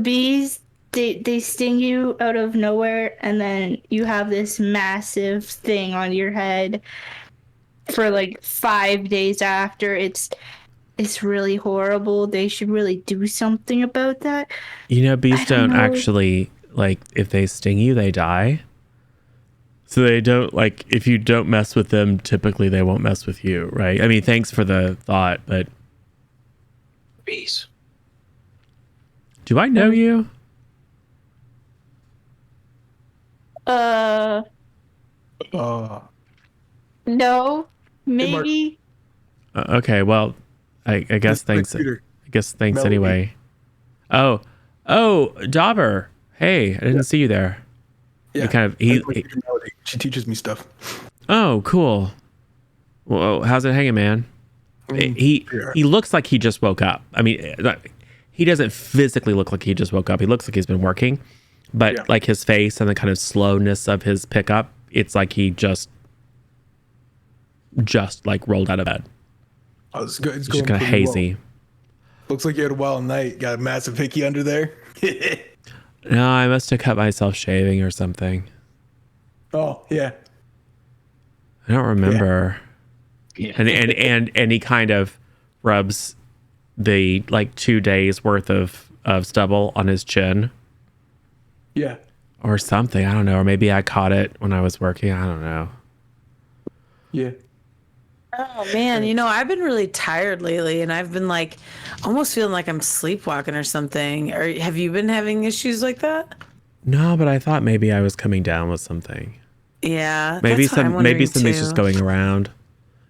bees, they sting you out of nowhere, and then you have this massive thing on your head for like 5 days after. It's really horrible. They should really do something about that. Bees don't actually, like, if they sting you, they die. So they don't, like, if you don't mess with them, typically they won't mess with you, right? I mean, thanks for the thought, but... Bees. Do I know you? No, maybe. Okay, well, I guess thanks. I guess thanks Melody. anyway. Oh, Dauber. Hey, I didn't see you there. Yeah, He she teaches me stuff. Oh, cool. Well, how's it hanging, man? He looks like he just woke up. I mean, he doesn't physically look like he just woke up. He looks like he's been working, but like his face and the kind of slowness of his pickup, it's like he just like rolled out of bed. Oh, it's good. It's just going kind of pretty hazy. well. Looks like you had a wild night. Got a massive hickey under there. No, I must have cut myself shaving or something. Oh yeah. I don't remember. Yeah. And he kind of rubs the like 2 days worth of stubble on his chin. Yeah. Or something. I don't know. Or maybe I caught it when I was working. I don't know. Yeah. Oh man, I've been really tired lately, and I've been like almost feeling like I'm sleepwalking or something. Or have you been having issues like that? No, but I thought maybe I was coming down with something. Yeah. Maybe that's what I'm something's wondering, just too. going around.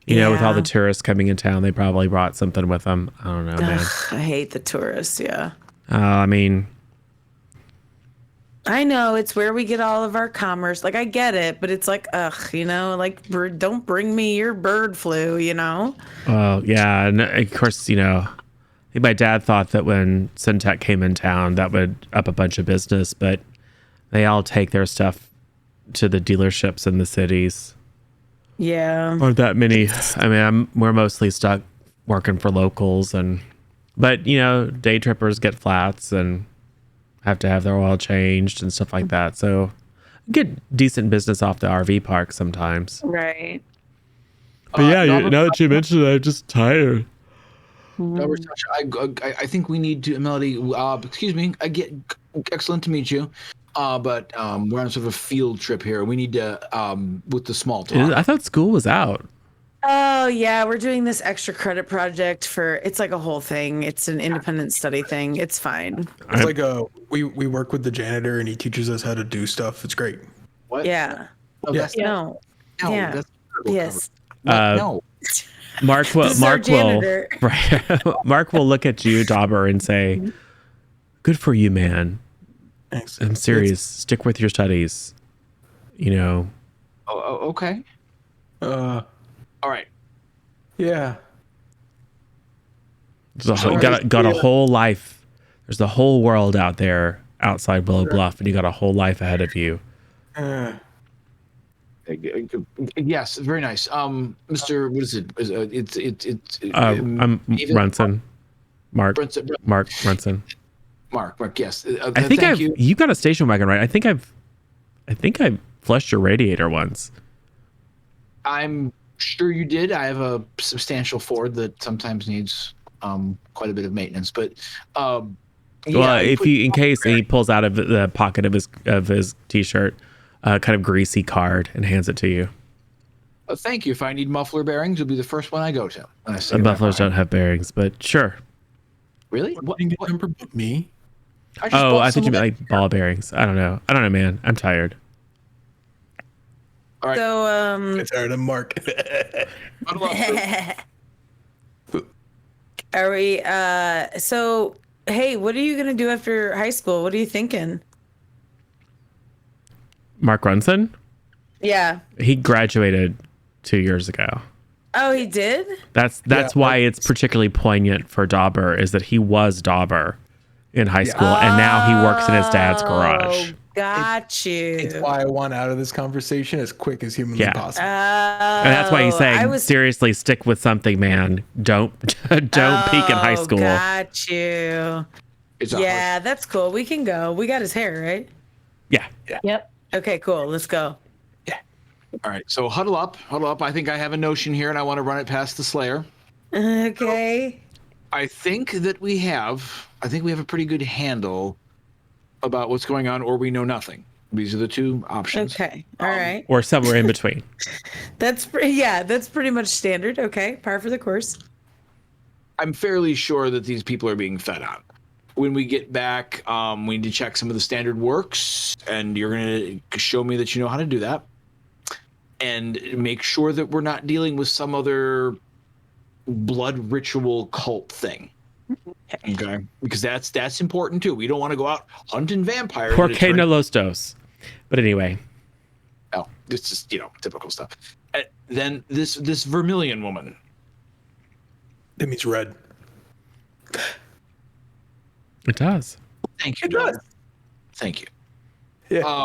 With all the Yeah. tourists coming in town, they probably brought something with them. I don't know, man. Ugh, I hate the tourists. Yeah. I mean, I know it's where we get all of our commerce. Like I get it, but it's like, ugh, like don't bring me your bird flu, Well, yeah, and of course, I think my dad thought that when Syntech came in town, that would up a bunch of business, but they all take their stuff to the dealerships in the cities. Yeah. Aren't that many? I mean, we're mostly stuck working for locals, but day trippers get flats and have to have their oil changed and stuff like that. So get decent business off the RV park sometimes. Right. But now that you mentioned it, I'm just tired. I think we need to, Melody. Excuse me. Excellent to meet you. But we're on sort of a field trip here. We need to with the small talk. I thought school was out. Oh yeah, we're doing this extra credit project it's like a whole thing. It's an independent study thing. It's fine. It's like we work with the janitor and he teaches us how to do stuff. It's great. What? Yeah. No, that's No. Yeah. That's Yes. no. Mark will right. Mark will look at you, Dauber, and say, "Good for you, man. Thanks. I'm serious. Stick with your studies. Oh, okay. All right. Yeah. Got a whole life. There's a whole world out there outside Willow Bluff, and you got a whole life ahead of you." Yes, very nice. Mr. What is it? I'm Brunson. Mark Brunson. Mark. Yes. I think you got a station wagon, right? I think I flushed your radiator once. I'm sure you did. I have a substantial Ford that sometimes needs quite a bit of maintenance, but in case he pulls out of the pocket of his t-shirt kind of greasy card and hands it to you. Thank you. If I need muffler bearings, you'll be the first one I go to. Mufflers don't have bearings, but sure. Really? What number but me? I thought you meant like ball bearings. I don't know, man. I'm tired. All right. So I'm tired of Mark. are we so hey, what are you gonna do after high school? What are you thinking? Mark Brunson? Yeah. He graduated 2 years ago. Oh, he did? That's why it's particularly poignant for Dauber, is that he was Dauber in high school, and now he works in his dad's garage. Got you. It's why I want out of this conversation as quick as humanly possible. And that's why he's saying, seriously, stick with something, man. Don't peak in high school. Got you. Yeah, that's cool. We can go. We got his hair, right? Yeah. Yep. Okay, cool. Let's go. Yeah. All right. So huddle up. I think I have a notion here, and I want to run it past the Slayer. Okay. I think that we have a pretty good handle about what's going on, or we know nothing. These are the two options. Okay. All right. Or somewhere in between. That's pretty much standard. Okay. Par for the course. I'm fairly sure that these people are being fed on. When we get back, we need to check some of the standard works, and you're going to show me that you know how to do that. And make sure that we're not dealing with some other blood ritual cult thing. Okay, because that's important too. We don't want to go out hunting vampires. Porque no los dos. But anyway. Oh, it's just typical stuff. Then this vermilion woman. That means red. It does. Thank you. It does. Thank you. Yeah.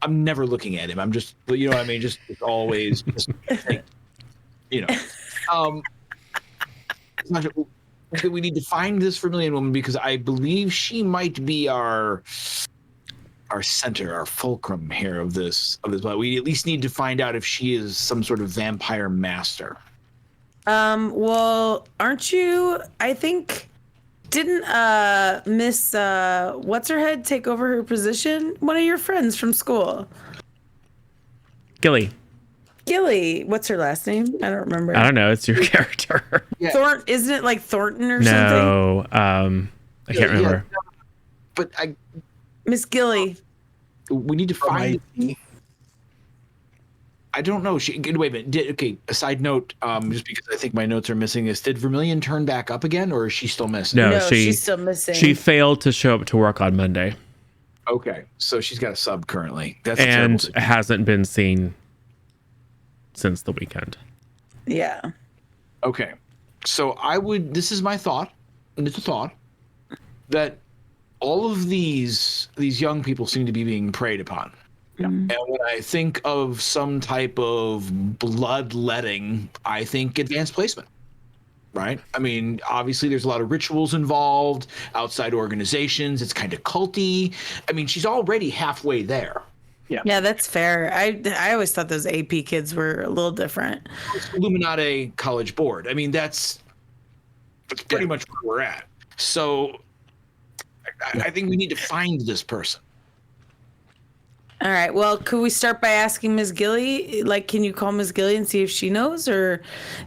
I'm never looking at him. I'm just, you know what I mean? Just always, we need to find this vermilion woman because I believe she might be our center, our fulcrum here of this. But we at least need to find out if she is some sort of vampire master. Well, aren't you? I think didn't Miss what's her head take over her position? One of your friends from school. Gilly. What's her last name? I don't remember. I don't know. It's your character. Yeah. Thornton, isn't it like Thornton or something? No, I can't remember. But Miss Gilly. We need to find. I don't know. Wait a minute. Okay. A side note. Just because I think my notes are missing this. Did Vermilion turn back up again, or is she still missing? No, she's still missing. She failed to show up to work on Monday. Okay, so she's got a sub currently. That's a terrible and situation. hasn't been seen since the weekend. Yeah. Okay, so I would. This is my thought, and it's a thought that all of these young people seem to be being preyed upon. And when I think of some type of bloodletting, I think advanced placement. Right? I mean, obviously there's a lot of rituals involved, outside organizations, it's kind of culty. I mean, she's already halfway there. Yeah, that's fair. I always thought those AP kids were a little different. It's Illuminati College Board. I mean, that's pretty much where we're at. So I think we need to find this person. All right. Well, could we start by asking Ms. Gilly? Like, can you call Ms. Gilly and see if she knows, or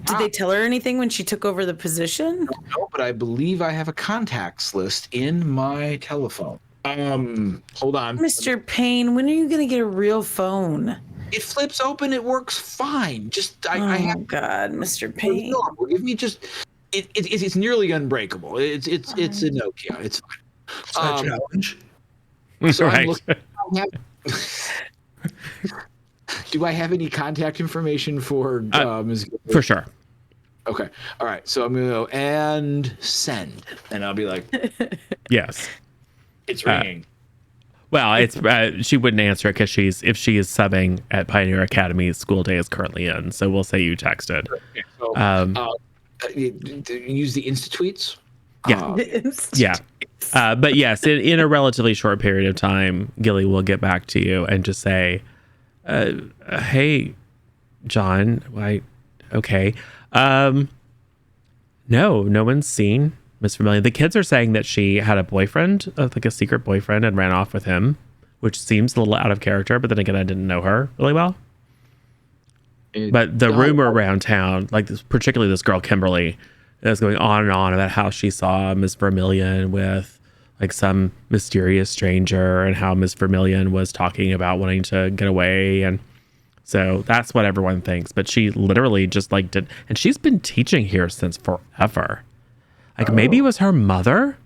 did they tell her anything when she took over the position? No, but I believe I have a contacts list in my telephone. Hold on. Mr. Payne, when are you going to get a real phone? It flips open. It works fine. Just I Oh, have God, Mr. it's Payne. normal. Give me just. It's nearly unbreakable. It's a Nokia. It's fine. It's not a challenge. So I'm Right. looking. Do I have any contact information for Ms. Gilly? For sure. Okay. All right. So I'm gonna go and send, and I'll be like, Yes. it's ringing. Well, it's she wouldn't answer it because if she is subbing at Pioneer Academy, school day is currently in. So we'll say you texted. Okay, so, use the Insta tweets. Yeah. Yeah. But yes, in a relatively short period of time, Gilly will get back to you and just say, hey, John, okay. No one's seen Miss Vermillion. The kids are saying that she had a boyfriend, like a secret boyfriend, and ran off with him, which seems a little out of character. But then again, I didn't know her really well. But the rumor around town, like particularly this girl, Kimberly, is going on and on about how she saw Miss Vermillion with like some mysterious stranger and how Miss Vermillion was talking about wanting to get away. And so that's what everyone thinks. But she literally just like did. And she's been teaching here since forever. Like maybe it was her mother.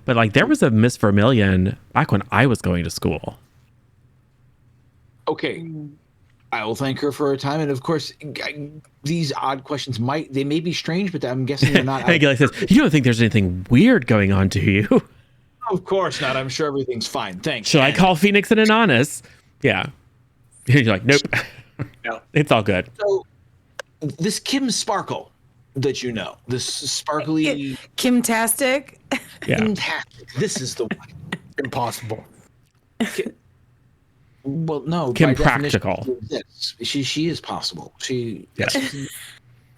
But like there was a Miss Vermillion back when I was going to school. Okay. I will thank her for her time, and of course, these odd questions may be strange, but I'm guessing they're not. And Gilly says, "You don't think there's anything weird going on, do you?" Of course not. I'm sure everything's fine. Thanks. Should I call Phoenix and Anonymous? Yeah. You're like, nope. No. It's all good. So, this Kim Sparkle that you know, this sparkly Kim-tastic? Yeah. Fantastic. This is the one. Impossible. Well, no. Kim by definition, Practical. She is possible. Yes.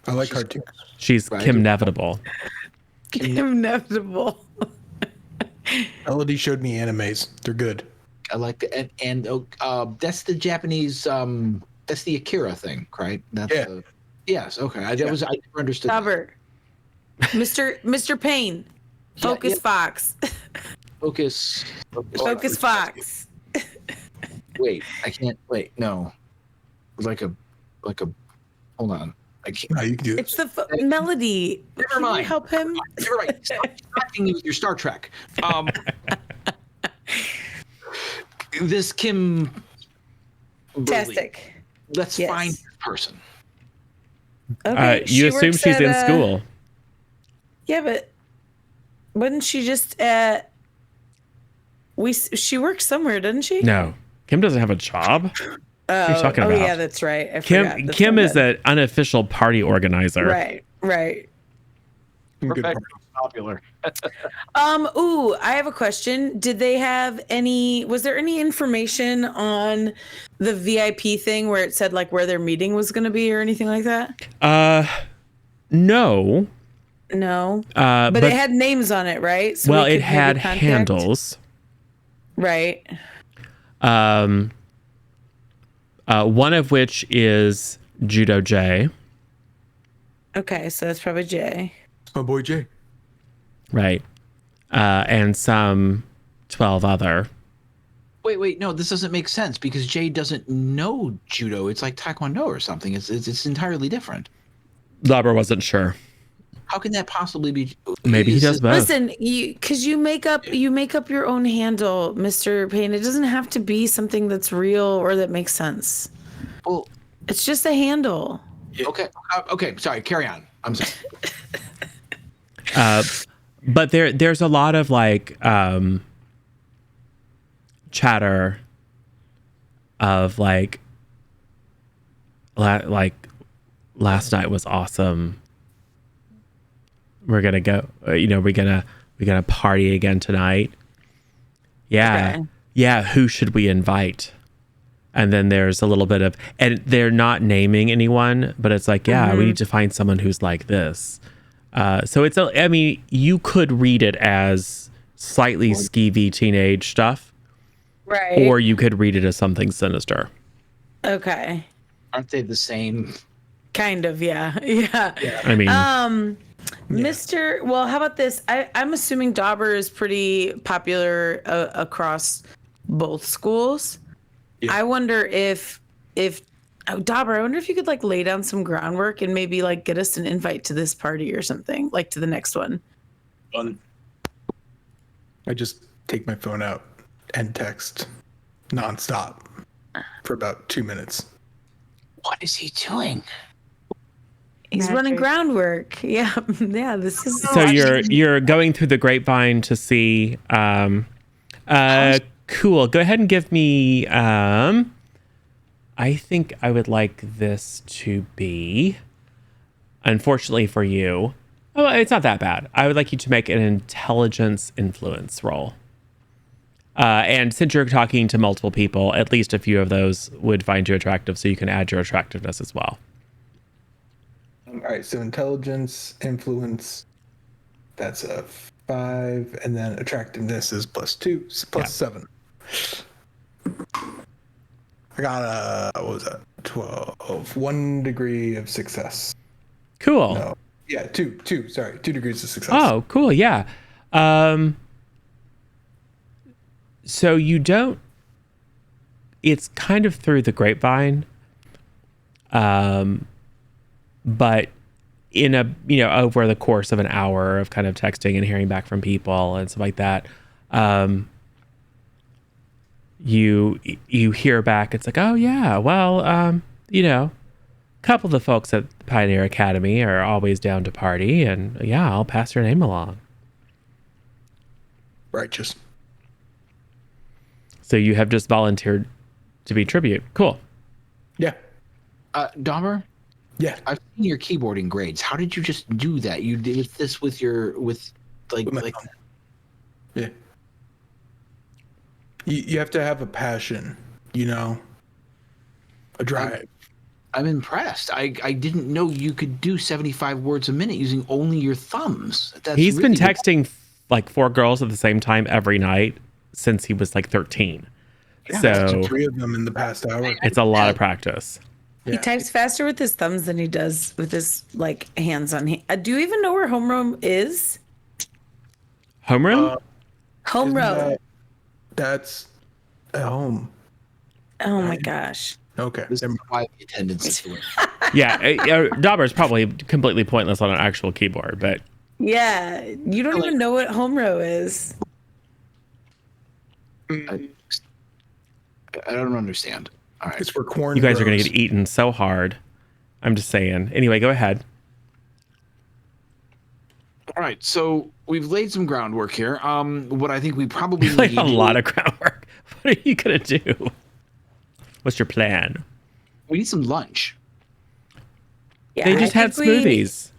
I like cartoons. She's Right. Kim Inevitable. Inevitable. Elodie showed me animes. They're good. I like the and that's the Japanese that's the Akira thing, right? That's Yeah. Yes. Okay. I never understood. that. Robert. Mr. Payne. Focus Fox. Focus. Focus Fox. Wait, I can't. Wait, no. Like a. Hold on. I can't. No, you can do it. It's the melody. Never Can you mind. help him? You're right. Stop distracting me with your Star Trek. This Kim. Burley, Fantastic. let's Yes. find this person. Okay. You assume works she's at, in school. Yeah, but wasn't she just at? She works somewhere, doesn't she? No. Kim doesn't have a job. What are you talking Oh about? yeah, that's right. I forgot. Kim That's Kim so is good. an unofficial party organizer. Right. Good Perfect. part. Popular. Ooh, I have a question. Did they have was there any information on the VIP thing where it said like where their meeting was going to be or anything like that? No. No. But But it had names on it, right? So well, we it could had maybe contact- handles. Right. One of which is Judo J, Okay, so that's probably Jay. My boy Jay. right? And some 12 other. Wait, no, this doesn't make sense because Jay doesn't know judo. It's like Taekwondo or something. It's entirely different. Lauber wasn't sure. How can that possibly be? Maybe he does both. Listen, you make up your own handle, Mr. Payne. It doesn't have to be something that's real or that makes sense. Well, it's just a handle. Okay. Okay. Sorry. Carry on. I'm sorry. But there's a lot of like chatter of like last night was awesome. We're gonna go. We're gonna party again tonight. Yeah, Okay. yeah. Who should we invite? And then there's a little bit of, and they're not naming anyone, but it's like, yeah, we need to find someone who's like this. So it's I mean, you could read it as slightly skeevy teenage stuff, Right. or you could read it as something sinister. Okay. Aren't they the same? Kind of, yeah. Yeah. I mean, Mr. Well, how about this? I'm assuming Dauber is pretty popular across both schools. Yeah. I wonder if Dauber, I wonder if you could like lay down some groundwork and maybe like get us an invite to this party or something, like to the next one. I just take my phone out and text nonstop for about 2 minutes. What is he doing? He's running groundwork. Yeah, yeah. This is so you're going through the grapevine to see. Cool. Go ahead and give me. I think I would like this to be. Unfortunately for you, oh, it's not that bad. I would like you to make an intelligence influence roll. And since you're talking to multiple people, at least a few of those would find you attractive, so you can add your attractiveness as well. All right, so intelligence, influence, that's a 5, and then attractiveness is +2, so plus 7. I got what was that? 12. 1 degree of success. Cool. No. Yeah, 2. Sorry, 2 degrees of success. Oh, cool. Yeah. So you don't. It's kind of through the grapevine. But in a over the course of an hour of kind of texting and hearing back from people and stuff like that, you hear back. It's like, oh yeah, well, a couple of the folks at Pioneer Academy are always down to party, and yeah, I'll pass your name along. Righteous. So you have just volunteered to be tribute. Cool. Yeah. Dahmer? Yeah. I've seen your keyboarding grades. How did you just do that? You did this with my thumb. Yeah. You have to have a passion, a drive. I'm impressed. I didn't know you could do 75 words a minute using only your thumbs. He's been texting like 4 girls at the same time every night since he was like 13. Yeah, so 3 of them in the past hour. it's a lot of practice. He types faster with his thumbs than he does with his like hands on. Do you even know where homeroom is? Homeroom? Homeroom. That's at home. Oh my gosh. Okay. This is why the attendance is doing. Yeah, Dauber is probably completely pointless on an actual keyboard, but Yeah, you don't even know what home row is. I don't understand. All right. It's where corn you guys are going to grows. get eaten so hard. I'm just saying. Anyway, go ahead. All right. So we've laid some groundwork here. What I think we probably You laid need a lot of groundwork. What are you going to do? What's your plan? we need some lunch. Yeah, They just I had think smoothies.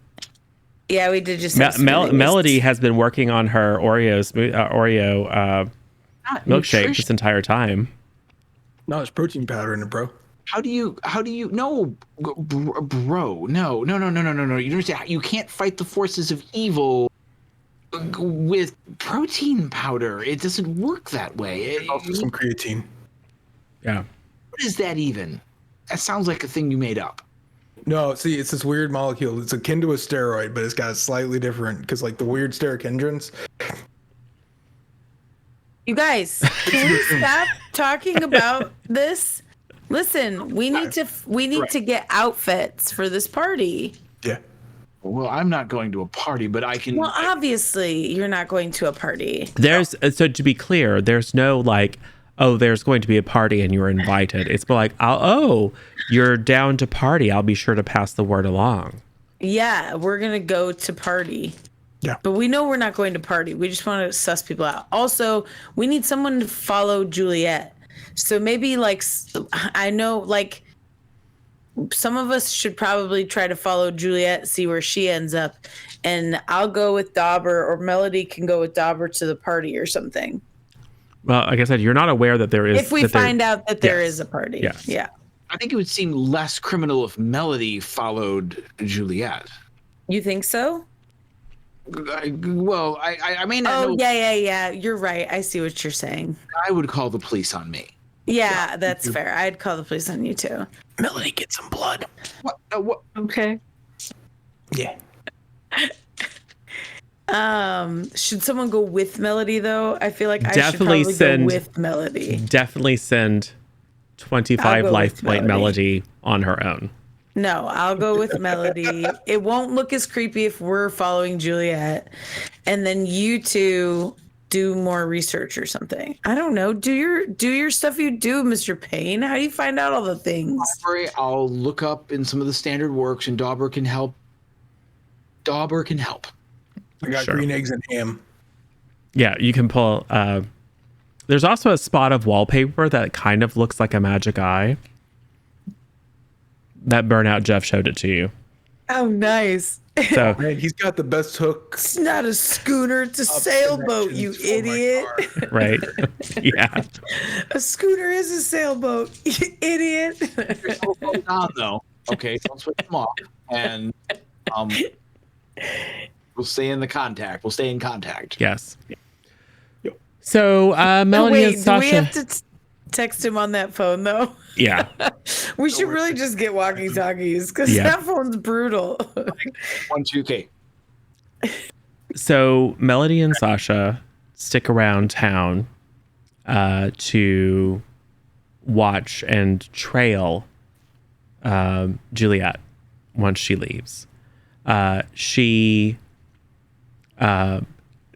Yeah, we did just. have smoothies. Melody has been working on her Oreo Not milkshake nutrition. this entire time. No, there's protein powder in it, bro. How do you no bro no you don't understand. You can't fight the forces of evil with protein powder. It doesn't work that way. Also some creatine. Yeah. What is that even? That sounds like a thing you made up. No, see, it's this weird molecule. It's akin to a steroid, but it's got a slightly different, because like the weird steric hindrance. You guys, can we stop talking about this? Listen, we need to get outfits for this party. Yeah. Well, I'm not going to a party, but I can. Well, obviously, you're not going to a party. There's so to be clear, there's no like, oh, there's going to be a party and you're invited. It's more like, oh, you're down to party. I'll be sure to pass the word along. Yeah, we're gonna go to party. Yeah. But we know we're not going to party. We just want to suss people out. Also, we need someone to follow Juliet. So maybe like, I know like some of us should probably try to follow Juliet, see where she ends up. And I'll go with Dauber, or Melody can go with Dauber to the party or something. Well, like I said, you're not aware that there is. If we find out that there is a party. Yes. Yeah. I think it would seem less criminal if Melody followed Juliet. You think so? I may not know. Oh, yeah. You're right. I see what you're saying. I would call the police on me. Yeah, that's fair. I'd call the police on you too. Melody, get some blood. What? Okay. Yeah. Should someone go with Melody though? I feel like I Definitely should probably send- go with Melody. Definitely send 25 I'll go life with point Melody. Melody on her own. No, I'll go with Melody. It won't look as creepy if we're following Juliet, and then you two do more research or something. I don't know. Do your stuff you do, Mr. Payne. How do you find out all the things? I'll look up in some of the standard works, and Dauber can help. I got Sure. green eggs and ham. Yeah, you can pull. There's also a spot of wallpaper that kind of looks like a magic eye. That burnout Jeff showed it to you. Oh, nice. So Man, he's got the best hooks. It's not a schooner, it's a sailboat, you idiot. right, yeah. A schooner is a sailboat, you idiot. Hold on, though. Okay, don't switch them off, and we'll stay in contact. Yes. So Melody and Wait, do Sasha. we have to text him on that phone though? Yeah. We should really just get walkie-talkies because Yeah. that phone's brutal. 1-2K. So Melody and Sasha stick around town to watch and trail Juliet once she leaves.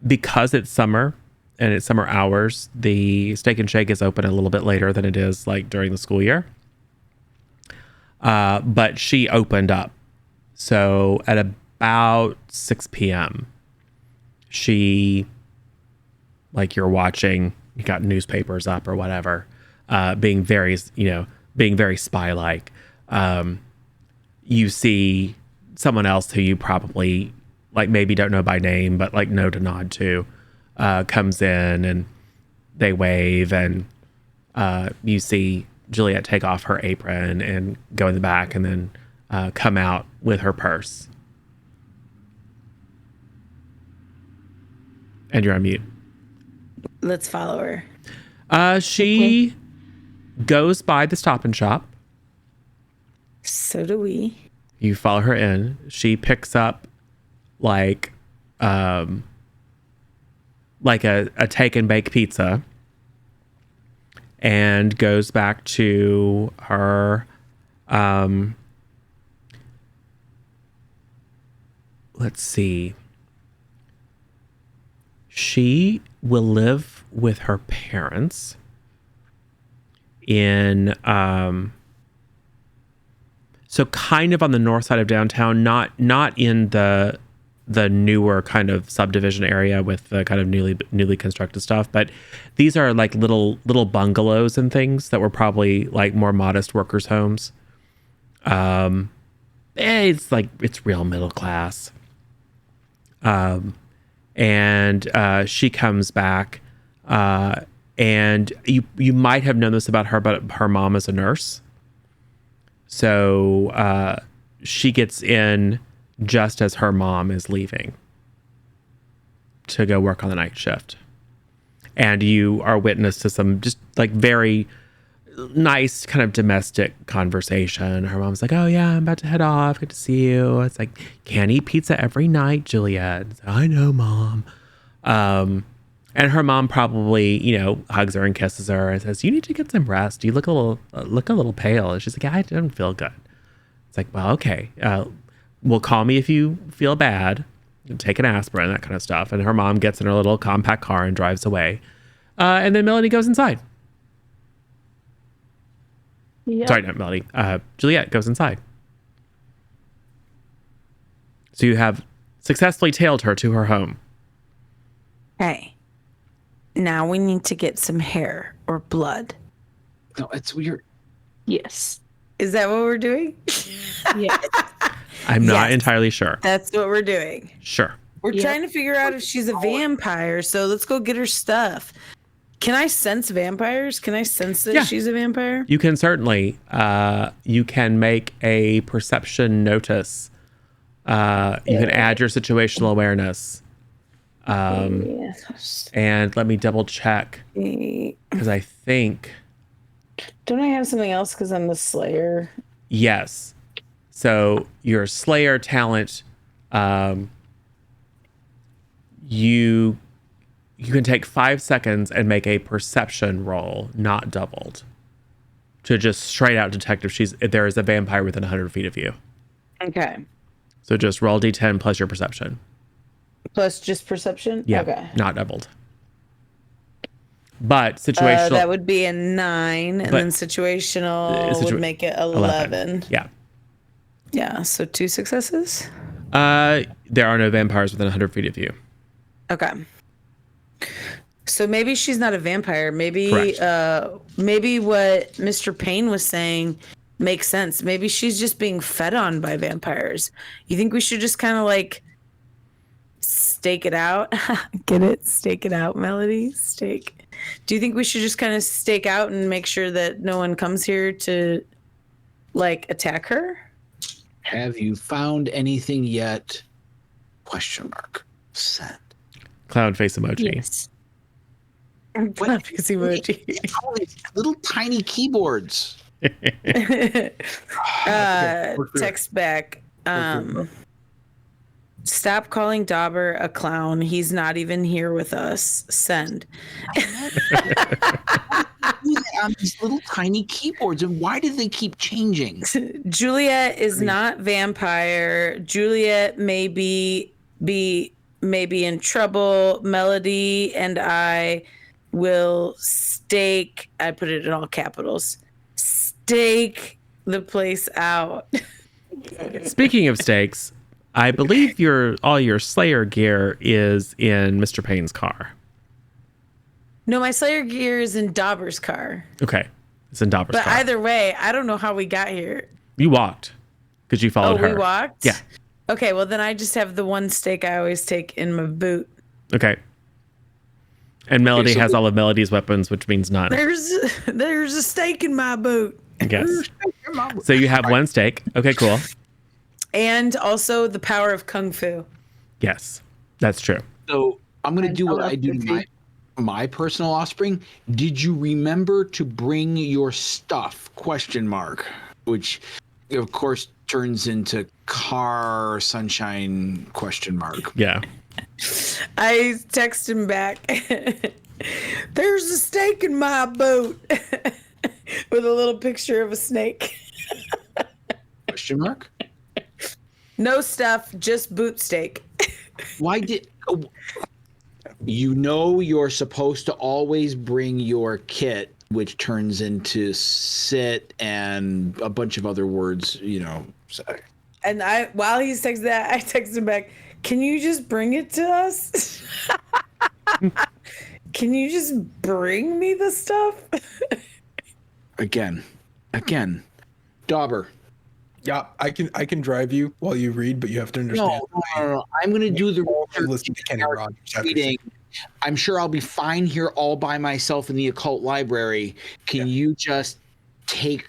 Because it's summer and it's summer hours, the Steak and Shake is open a little bit later than it is like during the school year. But she opened up. So at about 6 p.m., she, like you're watching, you got newspapers up or whatever, being very spy-like. You see someone else who you probably like maybe don't know by name, but like know to nod to, comes in and they wave, and you see Juliet take off her apron and go in the back and then come out with her purse. And you're on mute. Let's follow her. She goes by the Stop and Shop. So do we. You follow her in. She picks up like a take and bake pizza and goes back to her let's see. She will live with her parents in so kind of on the north side of downtown, not in the newer kind of subdivision area with the kind of newly constructed stuff, but these are like little bungalows and things that were probably like more modest workers' homes. It's real middle class. And she comes back, and you might have known this about her, but her mom is a nurse. So she gets in just as her mom is leaving to go work on the night shift. And you are witness to some just like very nice kind of domestic conversation. Her mom's like, oh yeah, I'm about to head off. Good to see you. It's like, can't eat pizza every night, Juliet. Like, I know, Mom. And her mom probably, hugs her and kisses her and says, you need to get some rest. You look a little pale. And she's like, I don't feel good. It's like, well, okay. well, call me if you feel bad. Take an aspirin, that kind of stuff. And her mom gets in her little compact car and drives away. And then Melody goes inside. Yep. Sorry, not Melody. Juliet goes inside. So you have successfully tailed her to her home. Hey, now we need to get some hair or blood. No, it's weird. Yes. Is that what we're doing? Yes. I'm not Yes. entirely sure. That's what we're doing. Sure. We're Yep. trying to figure out if she's a vampire, so let's go get her stuff. Can I sense vampires? Can I sense that Yeah. she's a vampire? You can certainly, you can make a perception notice. You can add your situational awareness. Yes. And let me double check because I think, Don't I have something else because I'm the Slayer? yes. So your Slayer talent, you can take 5 seconds and make a perception roll, not doubled, to just straight out detect if there is a vampire within 100 feet of you. Okay. So just roll d10 plus your perception. Plus just perception? Yeah, Okay. not doubled. But situational. That would be a 9, and But- then situational would make it 11. 11. Yeah. Yeah, so 2 successes? There are no vampires within 100 feet of you. Okay. So maybe she's not a vampire. Maybe Correct. maybe what Mr. Payne was saying makes sense. Maybe she's just being fed on by vampires. You think we should just kind of like stake it out? Get it? Stake it out, Melody? Stake. Do you think we should just kind of stake out and make sure that no one comes here to like attack her? Have you found anything yet? Question mark. Send. Cloud face emoji. Yes. What is emoji? Oh, these little tiny keyboards. Text back. Stop calling Dauber a clown. He's not even here with us. Send. On these little tiny keyboards, and why do they keep changing? Juliet is not vampire. Juliet may be in trouble. Melody and I will stake. I put it in all capitals. Stake the place out. Speaking of stakes, I believe all your Slayer gear is in Mr. Payne's car. No, my Slayer gear is in Dauber's car. Okay. It's in Dauber's But car. either way, I don't know how we got here. You walked because you followed her. We walked? Yeah. Okay, well then I just have the one stake I always take in my boot. Okay. And Melody so has all of Melody's weapons, which means none. There's a stake in my boot. Yes. So you have one stake. Okay, cool. And also the power of Kung Fu. Yes, that's true. So I'm gonna do what love I do to Buffy. my personal offspring. Did you remember to bring your stuff? Question mark. Which, of course, turns into car sunshine question mark. Yeah. I text him back. There's a stake in my boot. With a little picture of a snake. Question mark. No stuff, just boot stake. Why did you're supposed to always bring your kit, which turns into sit and a bunch of other words, so. And while he's texting that, I text him back, can you just bring it to us? Can you just bring me the stuff? Again, Dauber. Yeah, I can drive you while you read, but you have to understand. No. I'm going to do the Listen to Kenny Rogers after reading. I'm sure I'll be fine here all by myself in the occult library. Can you just take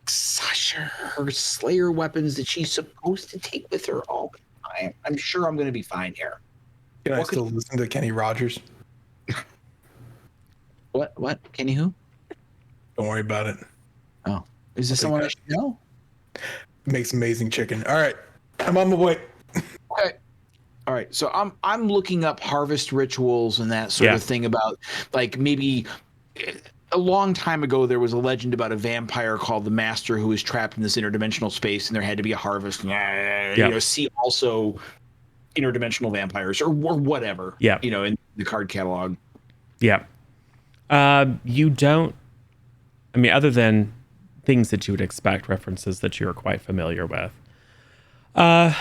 Sasha her Slayer weapons that she's supposed to take with her all the time? I'm sure I'm going to be fine here. Can I What could- still listen to Kenny Rogers? What? Kenny who? Don't worry about it. Oh, is this someone I should know? Makes amazing chicken. All right, I'm on my way. Okay. All right. So I'm looking up harvest rituals and that sort Yeah. of thing about like maybe a long time ago, there was a legend about a vampire called the Master who was trapped in this interdimensional space, and there had to be a harvest. See also interdimensional vampires or whatever. Yeah. In the card catalog. Yeah. You don't. I mean, other than things that you would expect, references that you're quite familiar with. I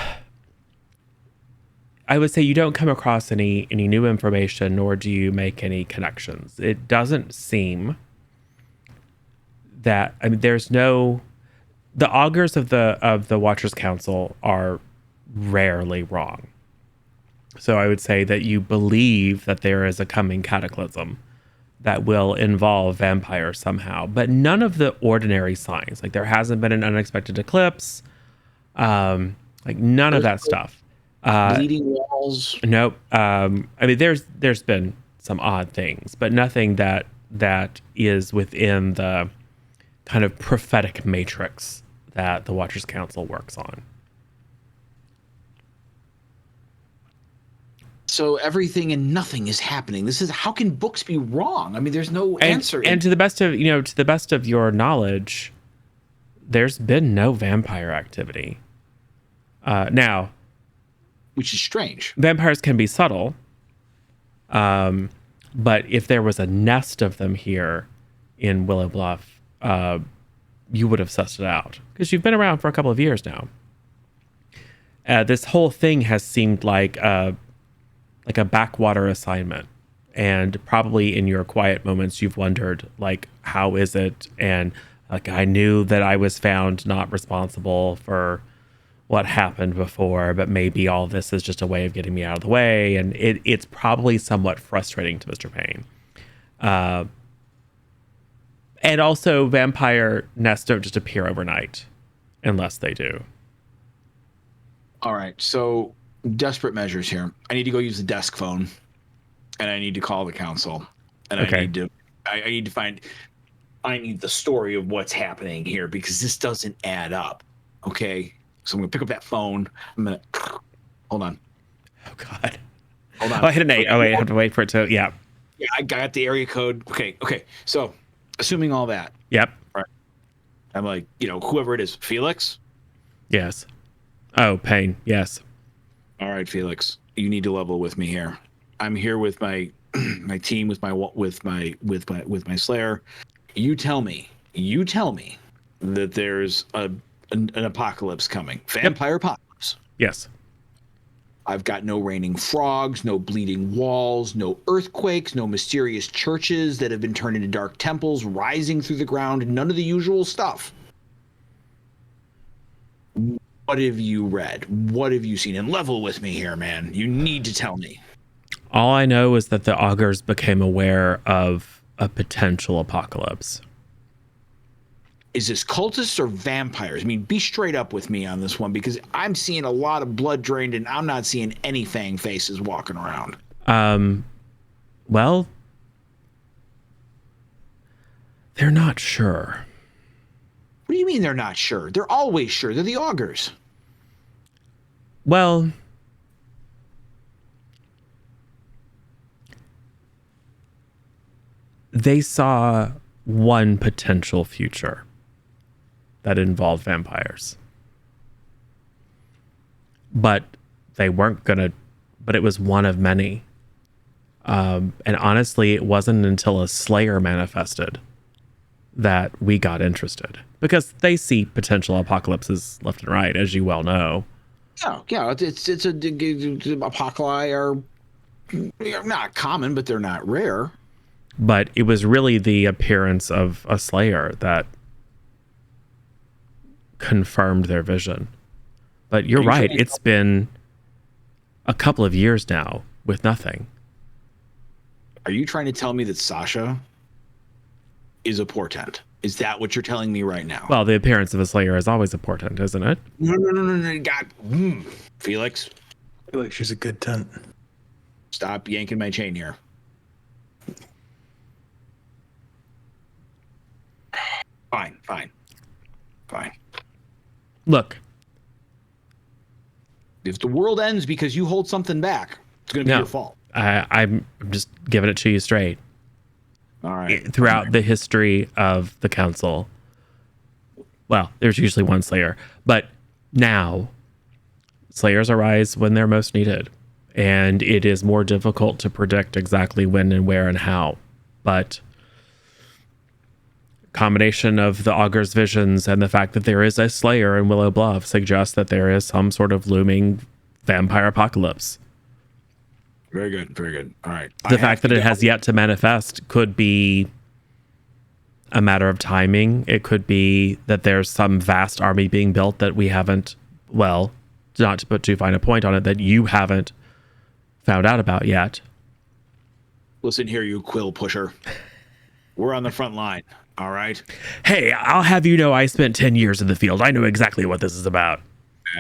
would say you don't come across any new information, nor do you make any connections. It doesn't seem that there's no. The augurs of the Watchers Council are rarely wrong. So I would say that you believe that there is a coming cataclysm that will involve vampires somehow, but none of the ordinary signs. Like there hasn't been an unexpected eclipse, like none of that stuff. Bleeding walls. Nope. There's been some odd things, but nothing that is within the kind of prophetic matrix that the Watchers Council works on. So everything and nothing is happening. How can books be wrong? I mean, there's no answer. And to the best of your knowledge, there's been no vampire activity. Now, which is strange. Vampires can be subtle. But if there was a nest of them here in Willow Bluff, you would have sussed it out because you've been around for a couple of years now. This whole thing has seemed like a backwater assignment, and probably in your quiet moments you've wondered, like, how is it? And like, I knew that I was found not responsible for what happened before, but maybe all this is just a way of getting me out of the way, and it's probably somewhat frustrating to Mr. Payne. And also, vampire nests don't just appear overnight, unless they do. All right, so desperate measures here. I need to go use the desk phone, and I need to call the council, and Okay. I need to find. I need the story of what's happening here because this doesn't add up. Okay, so I'm gonna pick up that phone. I'm gonna hold on. Oh God. Hold on. Oh, I hit an 8. Oh wait, I have to wait for it to. Yeah. Yeah, I got the area code. Okay. So, assuming all that, Yep. right? I'm like, whoever it is, Felix. Yes. Oh, Payne. Yes. All right, Felix, you need to level with me here. I'm here with my my team, with my Slayer. You tell me that there's an apocalypse coming. Vampire apocalypse. Yes. I've got no raining frogs, no bleeding walls, no earthquakes, no mysterious churches that have been turned into dark temples rising through the ground, none of the usual stuff. What have you read? What have you seen? And level with me here, man. You need to tell me. All I know is that the augurs became aware of a potential apocalypse. Is this cultists or vampires? I mean, be straight up with me on this one because I'm seeing a lot of blood drained and I'm not seeing any fang faces walking around. Well, they're not sure. What do you mean they're not sure? They're always sure. They're the augurs. Well, they saw one potential future that involved vampires. But they weren't gonna, but it was one of many. And honestly, it wasn't until a Slayer manifested that we got interested because they see potential apocalypses left and right, as you well know. Yeah, it's apocalypse are not common, but they're not rare. But it was really the appearance of a Slayer that confirmed their vision. But you're right, it's been a couple of years now with nothing. Are you trying to tell me that Sasha is a portent? Is that what you're telling me right now? Well, the appearance of a Slayer is always a portent, isn't it? No. God, Felix, I feel like she's a good tent. stop yanking my chain here. Fine. Look. If the world ends because you hold something back, it's going to be your fault. I'm just giving it to you straight. All right. throughout the history of the council. Well, there's usually one Slayer, but now Slayers arise when they're most needed, and it is more difficult to predict exactly when and where and how. But combination of the Augur's visions and the fact that there is a Slayer in Willow Bluff suggests that there is some sort of looming vampire apocalypse. Very good. Very good. All right. The fact that it has yet to manifest could be a matter of timing. It could be that there's some vast army being built that we haven't, well, not to put too fine a point on it, that you haven't found out about yet. Listen here, you quill pusher. We're on the front line. All right. Hey, I'll have you know I spent 10 years in the field. I know exactly what this is about.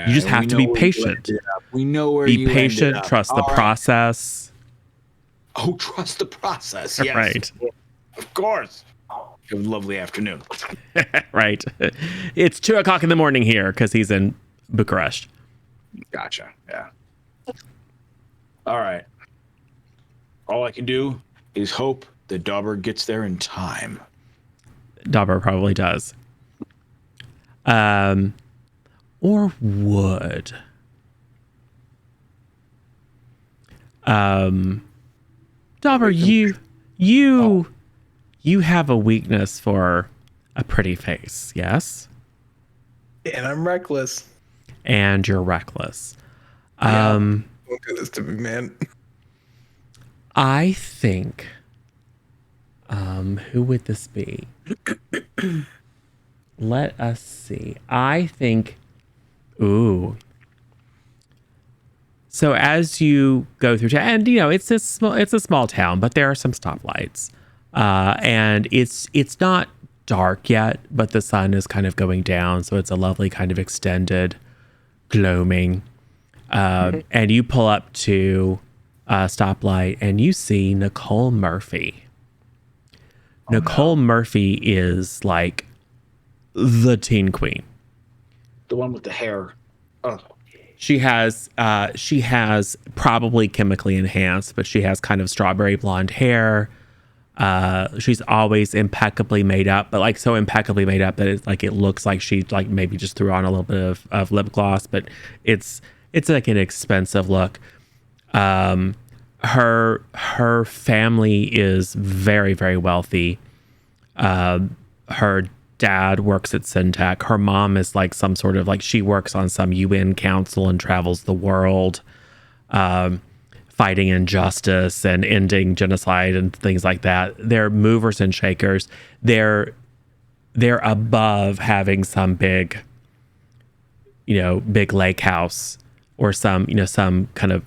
You just have to be patient. We know where be you patient, ended up. trust the All right. process. Oh, trust the process. Yes. Right. Of course. Have a lovely afternoon. Right. It's 2:00 in the morning here because he's in Bucharest. Gotcha. Yeah. All right. All I can do is hope that Dauber gets there in time. Dauber probably does. Or would. Dauber, you have a weakness for a pretty face, yes? And I'm reckless. And you're reckless. Don't do this to me, man. I think, who would this be? Let us see. I think, ooh. So as you go through, and you know, it's a small town, but there are some stoplights, and it's not dark yet, but the sun is kind of going down, so it's a lovely kind of extended gloaming. And you pull up to a stoplight, and you see Nicole Murphy. Nicole Murphy is like the teen queen. The one with the hair. Oh. She has probably chemically enhanced, but she has kind of strawberry blonde hair. She's always impeccably made up, but like so impeccably made up that it's like it looks like she like maybe just threw on a little bit of lip gloss, but it's like an expensive look. Her family is very, very wealthy. Her dad works at Syntech. Her mom is like some sort of like she works on some UN council and travels the world, fighting injustice and ending genocide and things like that. They're movers and shakers. They're above having some big lake house or some kind of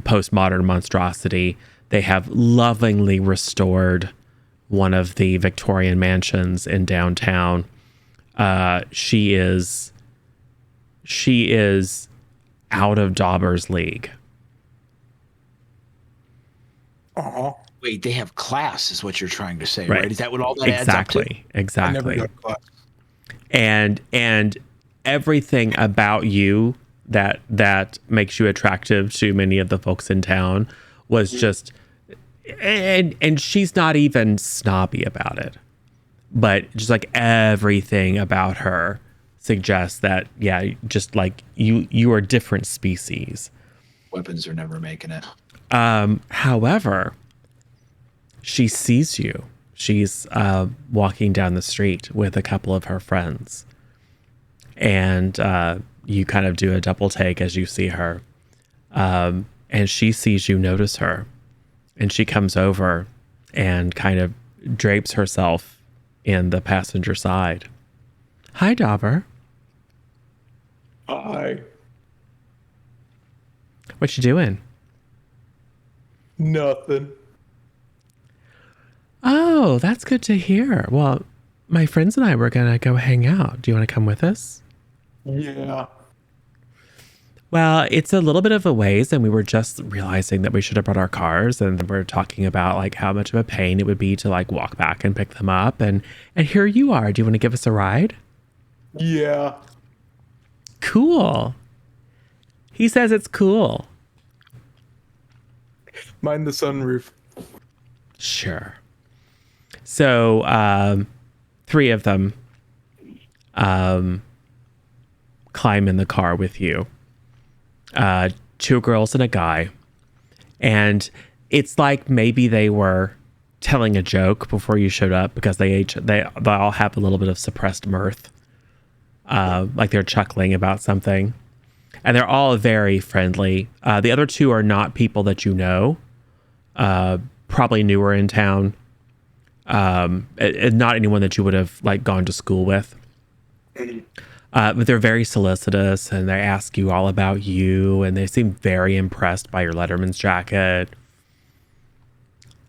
postmodern monstrosity. They have lovingly restored one of the Victorian mansions in downtown. She is out of Dauber's league. Aw. Wait, they have class, is what you're trying to say, right? Is that what all that adds up to? Exactly. I never got class. And everything about you that makes you attractive to many of the folks in town was just, and she's not even snobby about it, but just like everything about her suggests that, yeah, just like you are different species. Weapons are never making it. However, she sees you. She's walking down the street with a couple of her friends, and you kind of do a double take as you see her, and she sees you notice her, and she comes over and kind of drapes herself in the passenger side. Hi, Dauber. Hi. What you doing? Nothing. Oh, that's good to hear. Well, my friends and I were going to go hang out. Do you want to come with us? Yeah. Well, it's a little bit of a ways, and we were just realizing that we should have brought our cars, and we're talking about like how much of a pain it would be to like walk back and pick them up. And here you are. Do you want to give us a ride? Yeah. Cool. He says it's cool. Mind the sunroof. Sure. So 3 of them climb in the car with you. 2 girls and a guy. And it's like maybe they were telling a joke before you showed up, because they all have a little bit of suppressed mirth. Like they're chuckling about something. And they're all very friendly. The other 2 are not people that you know. Probably newer in town. And not anyone that you would have like gone to school with. But they're very solicitous, and they ask you all about you, and they seem very impressed by your Letterman's jacket.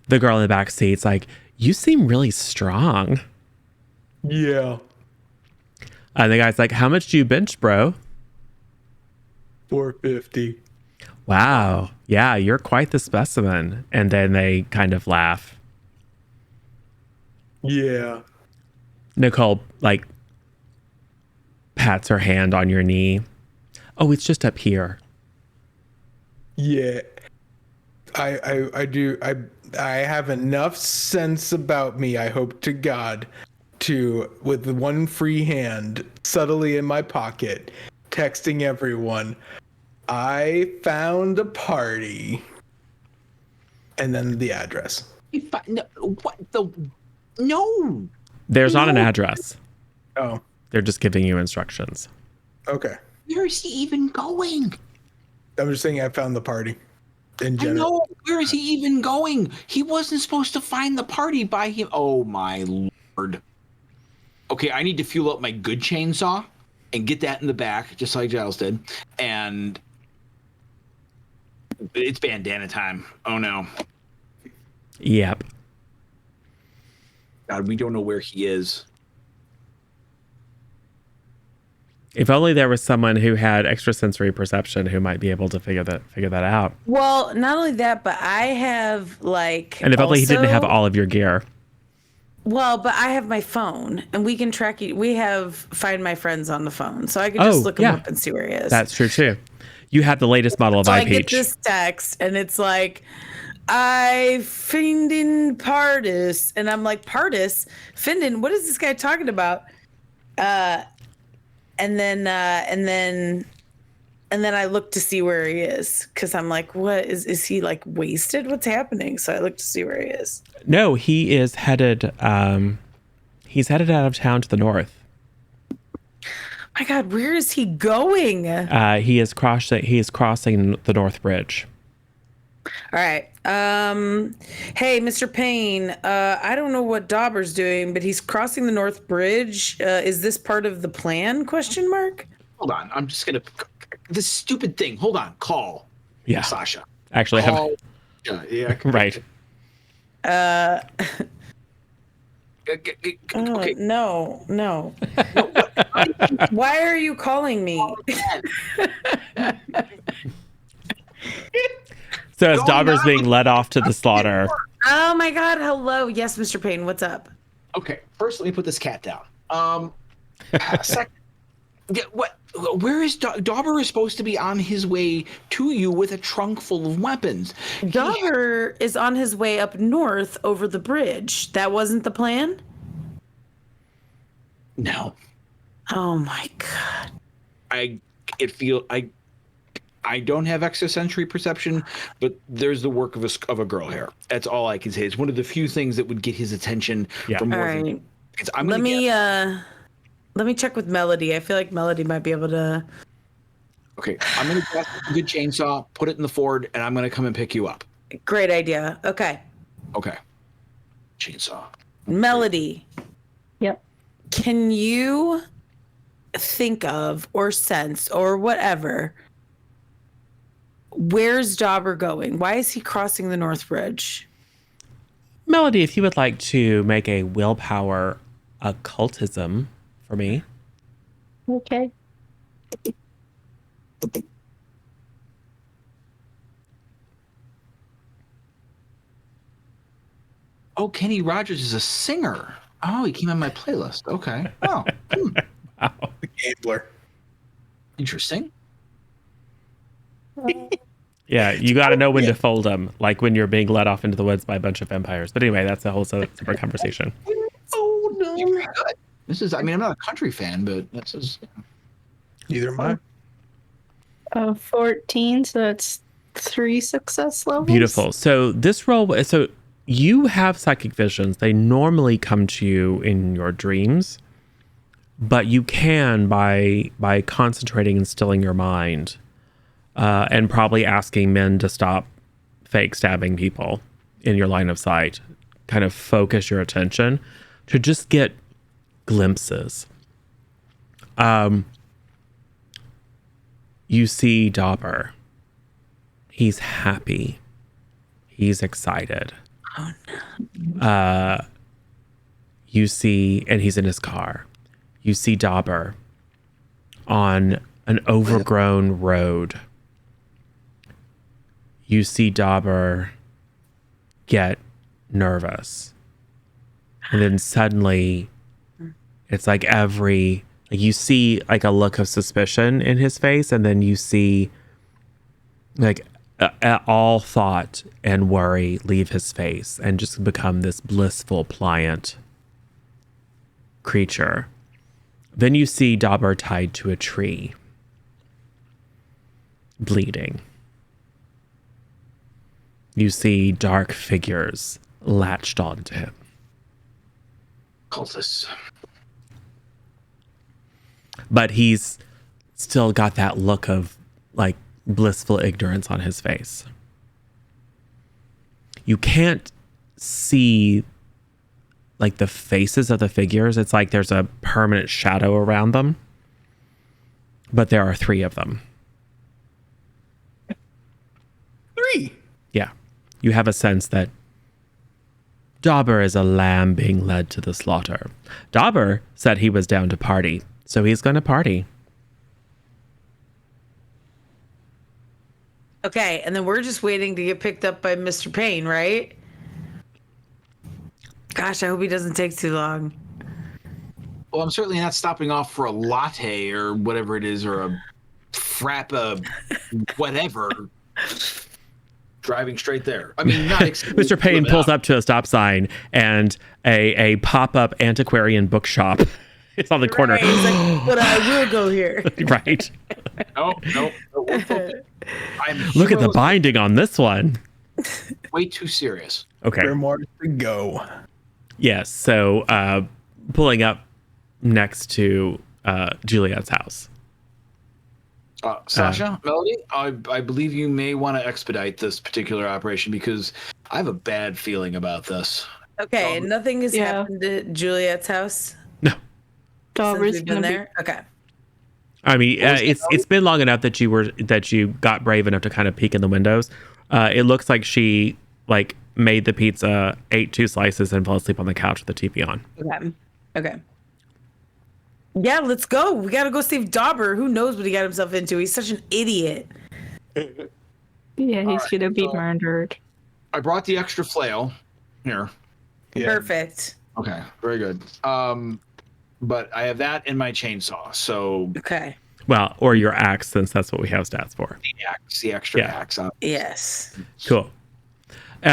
The girl in the back seat's like, you seem really strong. Yeah. And the guy's like, how much do you bench, bro? 450. Wow. Yeah, you're quite the specimen. And then they kind of laugh. Yeah. Nicole, like, pats her hand on your knee. Oh, it's just up here. Yeah. I do. I have enough sense about me, I hope to God, to, with one free hand subtly in my pocket, texting everyone, I found a party. And then the address. No. There's not an address. Oh, They're just giving you instructions. okay. Where is he even going? I'm just saying I found the party in I general. know. Where is he even going? He wasn't supposed to find the party by him. Oh my Lord. Okay, I need to fuel up my good chainsaw and get that in the back, just like Giles did. And it's bandana time. Oh no. Yep. God, we don't know where he is. If only there was someone who had extrasensory perception who might be able to figure that out. Well, not only that, but I have like. And if only he didn't have also- all of your gear. Well, but I have my phone, and we can track you. We have Find My Friends on the phone, so I can just look him up and see where he is. That's true too. You have the latest model of so I get iPeach. this text, and it's like, I Findin Pardis, and I'm like, Pardis, Findin, what is this guy talking about? And then I look to see where he is, because I'm like, what is he like wasted? What's happening? So I look to see where he is. No, he is headed. He's headed out of town to the north. My God, where is he going? He is crossing the North Bridge. All right. Hey, Mr. Payne. I don't know what Dauber's doing, but he's crossing the North Bridge. Is this part of the plan? Question mark. Hold on. I'm just gonna this stupid thing. Hold on. Call. Yeah. Sasha. Actually, I Call. have Yeah. right. Okay. No. Why are you calling me? So as Dauber's being led off to the slaughter. Oh my God. Hello. Yes, Mr. Payne. What's up? Okay. First, let me put this cat down. Second, what? Where is Dauber is supposed to be on his way to you with a trunk full of weapons? Dauber is on his way up north over the bridge. That wasn't the plan? No. Oh my God. I don't have extrasensory perception, but there's the work of a girl here. That's all I can say. It's one of the few things that would get his attention for more All than. right. I'm Let me check with Melody. I feel like Melody might be able to. Okay, I'm gonna grab a good chainsaw, put it in the Ford, and I'm gonna come and pick you up. Great idea. Okay. Okay. Chainsaw. Melody, Yep. can you think of or sense or whatever? Where's Dauber going? Why is he crossing the North Bridge? Melody, if you would like to make a willpower occultism for me. Okay. Oh, Kenny Rogers is a singer. Oh, he came on my playlist. Okay. Oh, The gambler. interesting. Yeah, you got to know when to fold them, like when you're being led off into the woods by a bunch of vampires. But anyway, that's a whole separate conversation. Oh no. You're pretty good. This is, I mean, I'm not a country fan, but this is. Neither am I. 14, so that's 3 success levels. Beautiful. So this roll, so you have psychic visions. They normally come to you in your dreams, but you can by concentrating and stilling your mind, and probably asking men to stop fake stabbing people in your line of sight, kind of focus your attention to just get glimpses. You see Dauber. He's happy. He's excited. Oh no. You see, and he's in his car. You see Dauber on an overgrown road. You see Dauber get nervous. And then suddenly it's like you see like a look of suspicion in his face, and then you see like all thought and worry leave his face and just become this blissful, pliant creature. Then you see Dauber tied to a tree, bleeding. You see dark figures latched onto him. Cultists. But he's still got that look of like blissful ignorance on his face. You can't see like the faces of the figures. It's like there's a permanent shadow around them, but there are 3 of them. 3. Yeah. You have a sense that Dauber is a lamb being led to the slaughter. Dauber said he was down to party, so he's going to party. Okay, and then we're just waiting to get picked up by Mr. Payne, right? Gosh, I hope he doesn't take too long. Well, I'm certainly not stopping off for a latte or whatever it is, or a frappa, whatever. Driving straight there. I mean, not Mr. Payne pulls up to a stop sign, and a pop-up antiquarian bookshop is on the corner. Right, he's like, but I will go here. Right. No. Look at the binding on this one. Way too serious. Okay. Where more to go? Yes. So pulling up next to Juliet's house. Sasha, Melody, I believe you may want to expedite this particular operation because I have a bad feeling about this. Okay, and nothing has happened to Juliet's house No. Dauber's since we've been there? Okay. I mean, it's been long enough that you got brave enough to kind of peek in the windows. It looks like she like made the pizza, ate 2 slices, and fell asleep on the couch with the TV on. Okay. Yeah, let's go. We gotta go save Dauber. Who knows what he got himself into? He's such an idiot. Yeah, he's gonna be murdered. I brought the extra flail here. Yeah. Perfect. Okay, very good. But I have that in my chainsaw, so Okay. Well, or your axe, since that's what we have stats for. the extra Yeah. axe. Yes. Cool.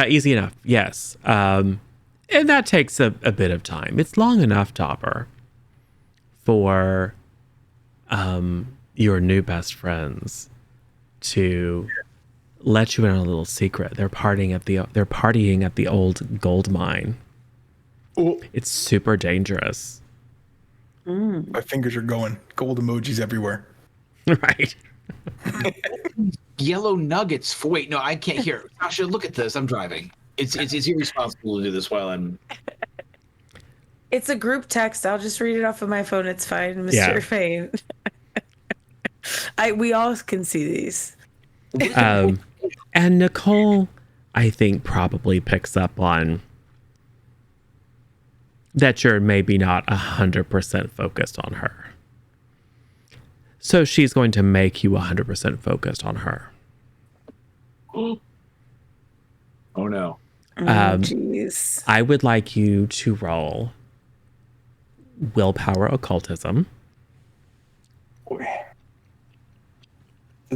Easy enough. Yes. And that takes a bit of time. It's long enough, Dauber, for your new best friends to let you in on a little secret. They're partying at the old gold mine. Oh, It's super dangerous. my fingers are going. Gold emojis everywhere. Right. Yellow nuggets. Wait, no, I can't hear. Sasha, look at this. I'm driving. It's irresponsible to do this while I'm. It's a group text. I'll just read it off of my phone. It's fine, Mr. Yeah. Payne. We all can see these. And Nicole, I think, probably picks up on that you're maybe not 100% focused on her. So she's going to make you 100% focused on her. Oh no. Jeez. I would like you to roll willpower occultism.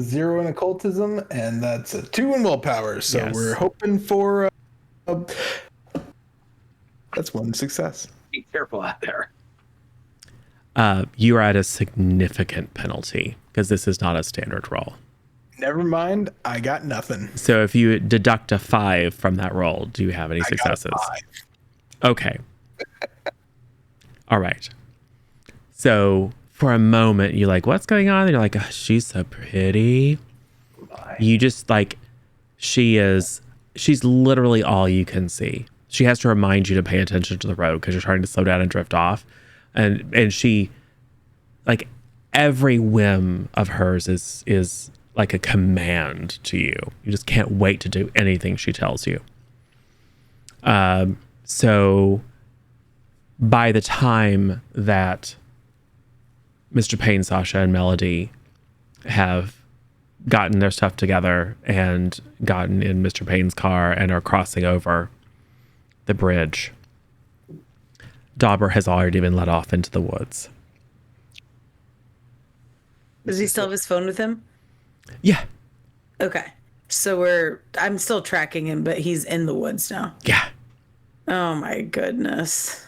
0 in occultism, and that's a 2 in willpower. So Yes. we're hoping for that's one success. Be careful out there. You are at a significant penalty because this is not a standard roll. Never mind, I got nothing. So if you deduct a 5 from that roll, do you have any I got a successes? 5. Okay. All right. So for a moment, you're like, what's going on? And you're like, oh, she's so pretty. You just like, she's literally all you can see. She has to remind you to pay attention to the road because you're trying to slow down and drift off. And she, like, every whim of hers is like a command to you. You just can't wait to do anything she tells you. So by the time that Mr. Payne, Sasha, and Melody have gotten their stuff together and gotten in Mr. Payne's car and are crossing over the bridge, Dauber has already been let off into the woods. Does he still have his phone with him? Yeah. Okay. So I'm still tracking him, but he's in the woods now. Yeah. Oh my goodness.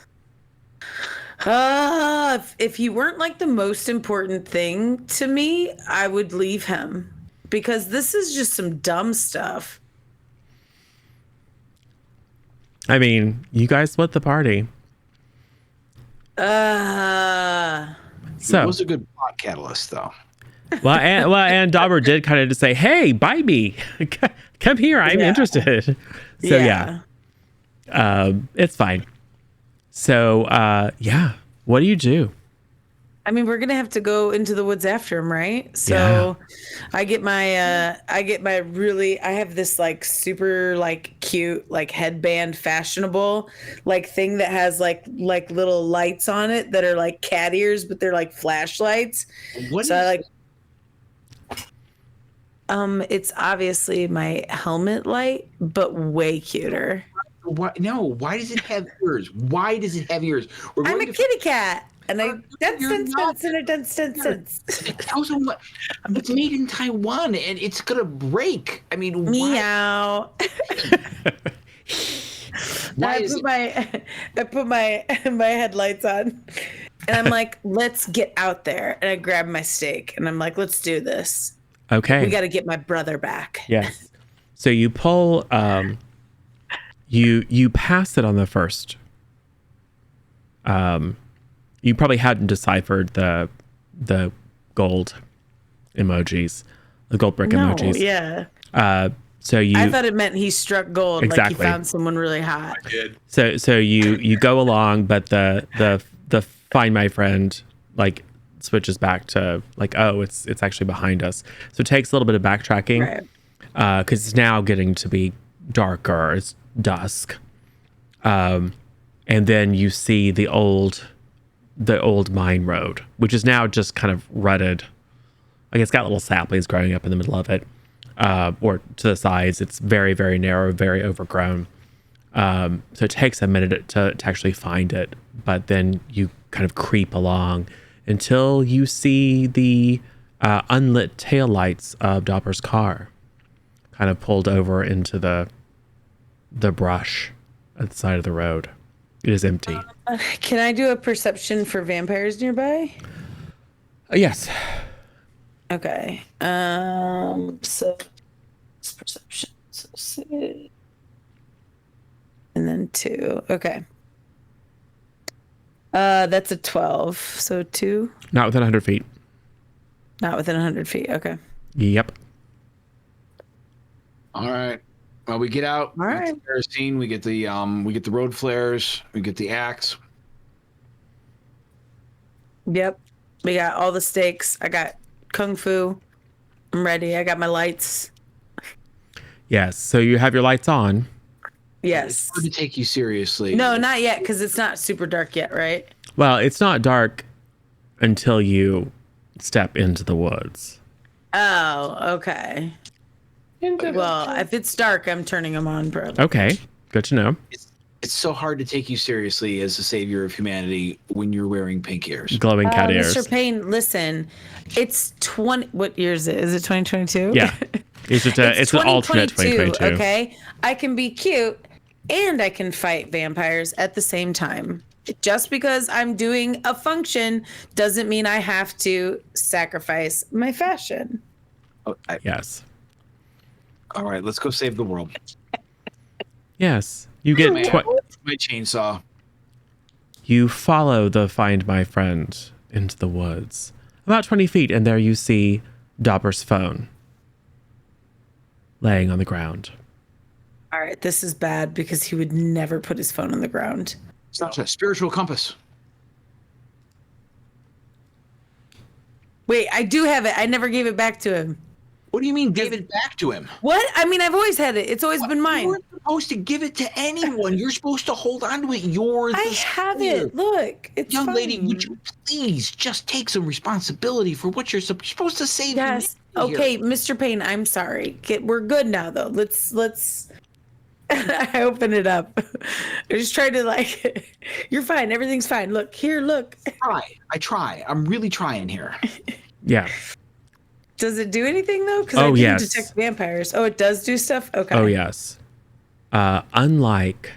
If he weren't like the most important thing to me, I would leave him because this is just some dumb stuff. I mean, you guys split the party. It So, was a good plot catalyst, though. and Dauber did kind of just say, "Hey, bite me, come here, I'm interested." So yeah, it's fine. So yeah, what do you do? I mean, we're gonna have to go into the woods after him, right? So I have this like super like cute like headband fashionable like thing that has like little lights on it that are like cat ears, but they're like flashlights. It's obviously my helmet light, but way cuter. What? No, why does it have ears? Why does it have ears? I'm a kitty cat. And I dance. It's made in Taiwan and it's gonna break. I mean, meow. I put my headlights on, and I'm like, let's get out there. And I grab my stake, and I'm like, let's do this. Okay, we got to get my brother back. Yes. So you pull. You pass it on the first. You probably hadn't deciphered the gold emojis, the gold brick emojis. Yeah. So I thought it meant he struck gold, exactly. like he found someone really hot. I did. So you go along, but the find my friend like switches back to like, oh, it's actually behind us. So it takes a little bit of backtracking, because it's now getting to be darker. It's dusk, and then you see the old mine road, which is now just kind of rutted. Like it's got little saplings growing up in the middle of it, or to the sides. It's very, very narrow, very overgrown. So it takes a minute to actually find it, but then you kind of creep along until you see the unlit taillights of Dauber's car kind of pulled over into the brush at the side of the road. It is empty. Can I do a perception for vampires nearby? Yes. Okay. So it's perception. So 6. And then 2. Okay. That's a 12. So 2. Not within 100 feet. Not within 100 feet. Okay. Yep. All right. Well, we get out. All right. We get the kerosene. We get the road flares. We get the axe. Yep. We got all the stakes. I got kung fu. I'm ready. I got my lights. Yes. So you have your lights on. Yes. It's hard to take you seriously. No, not yet, because it's not super dark yet, right? Well, it's not dark until you step into the woods. Oh, okay. Well, if it's dark, I'm turning them on, bro. Okay. Good to know. It's so hard to take you seriously as the savior of humanity when you're wearing pink ears. Glowing cat ears. Mr. Payne, listen, it's 20. What year is it? Is it 2022? Yeah. It's just it's an alternate 2022. Okay. I can be cute and I can fight vampires at the same time. Just because I'm doing a function doesn't mean I have to sacrifice my fashion. Oh, Yes. All right, let's go save the world. Yes. You get my chainsaw. You follow the Find My Friend into the woods. About 20 feet, and there you see Dauber's phone laying on the ground. All right, this is bad because he would never put his phone on the ground. It's not a spiritual compass. Wait, I do have it. I never gave it back to him. What do you mean give it back to him? What? I mean, I've always had it. It's always been mine. You weren't supposed to give it to anyone. You're supposed to hold on to it. I have it. Look, it's Young fine. lady, would you please just take some responsibility for what you're supposed to save? Yes. Okay, Mr. Payne, I'm sorry. We're good now, though. Let's. I open it up. I just tried to you're fine. Everything's fine. Look here. Look. I try. I'm really trying here. Yeah. Does it do anything though? Because Oh, I didn't yes. detect vampires. Oh, it does do stuff. Okay. Oh, yes. Unlike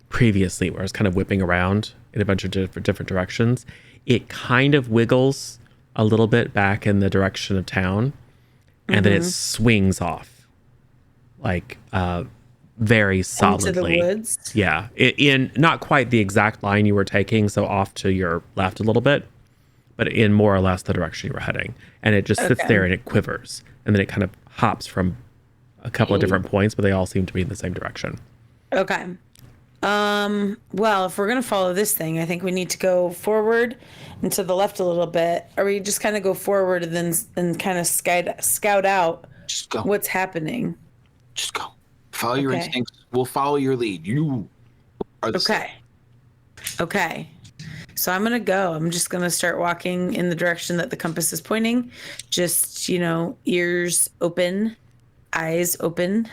previously, where I was kind of whipping around in a bunch of different directions, it kind of wiggles a little bit back in the direction of town, and then it swings off, very solidly. Into the woods. Yeah, in not quite the exact line you were taking, so off to your left a little bit, but in more or less the direction you were heading. And it just sits there and it quivers, and then it kind of hops from a couple of different points, but they all seem to be in the same direction. Okay. Well, if we're gonna follow this thing, I think we need to go forward and to the left a little bit, or we just kind of go forward and then kind of scout out Just go. what's happening. Just go. Follow your instincts. We'll follow your lead. You are the Okay. Okay. So I'm gonna go. I'm just gonna start walking in the direction that the compass is pointing. Just, ears open, eyes open,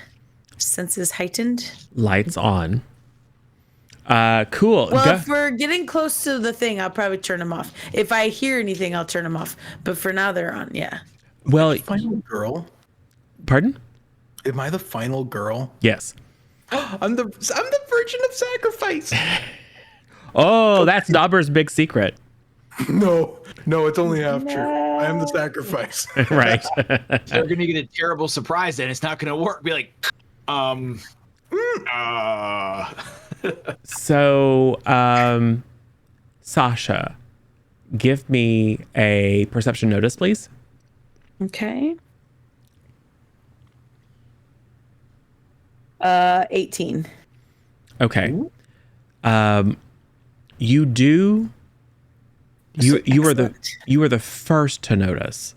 senses heightened. Lights on. Cool. Well, if we're getting close to the thing, I'll probably turn them off. If I hear anything, I'll turn them off. But for now, they're on. Yeah. Well, Final girl? pardon? Am I the final girl? Yes. I'm the virgin of sacrifice. Oh, that's Dauber's big secret. No, it's only half true. I am the sacrifice. Right. They're gonna get a terrible surprise, and it's not gonna work. Be like, So, Sasha, give me a perception notice, please. Okay. 18. Okay. You do. You were the first to notice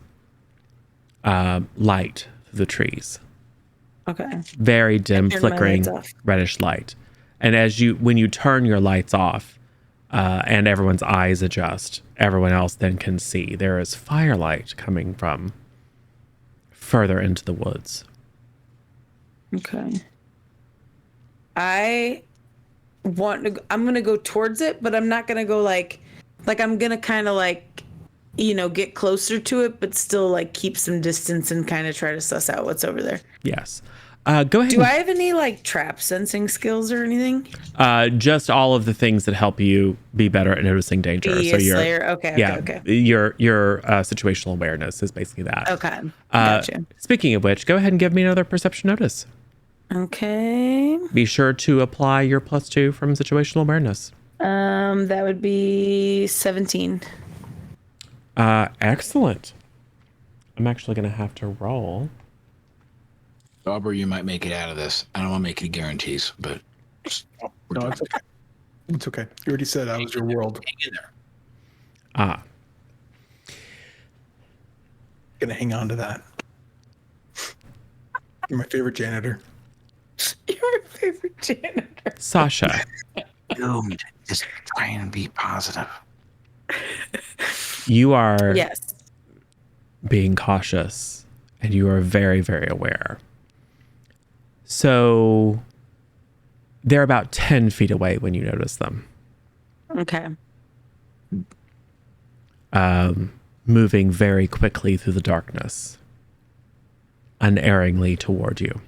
light through the trees. Okay. Very dim, Turn my flickering, lights off. reddish light. And when you turn your lights off, and everyone's eyes adjust, everyone else then can see there is firelight coming from further into the woods. Okay. I'm gonna go towards it, but I'm not gonna go like I'm gonna kind of get closer to it, but still keep some distance and kind of try to suss out what's over there. Yes. Go ahead. Do I have any trap sensing skills or anything? Just all of the things that help you be better at noticing danger. Be So a your slayer? Okay. your situational awareness is basically that. Okay. Gotcha. Speaking of which, go ahead and give me another perception notice. Okay. Be sure to apply your +2 from situational awareness. That would be 17. Excellent. I'm actually going to have to roll. Dauber, you might make it out of this. I don't want to make any guarantees, but No, it's okay. It's okay. You already said I was your world. hang in there. Gonna hang on to that. You're my favorite janitor. You're my favorite janitor. Sasha, Dude, just try and be positive. you are Yes. being cautious and you are very, very aware. So They're about 10 feet away when you notice them. Okay. Moving very quickly through the darkness. Unerringly toward you.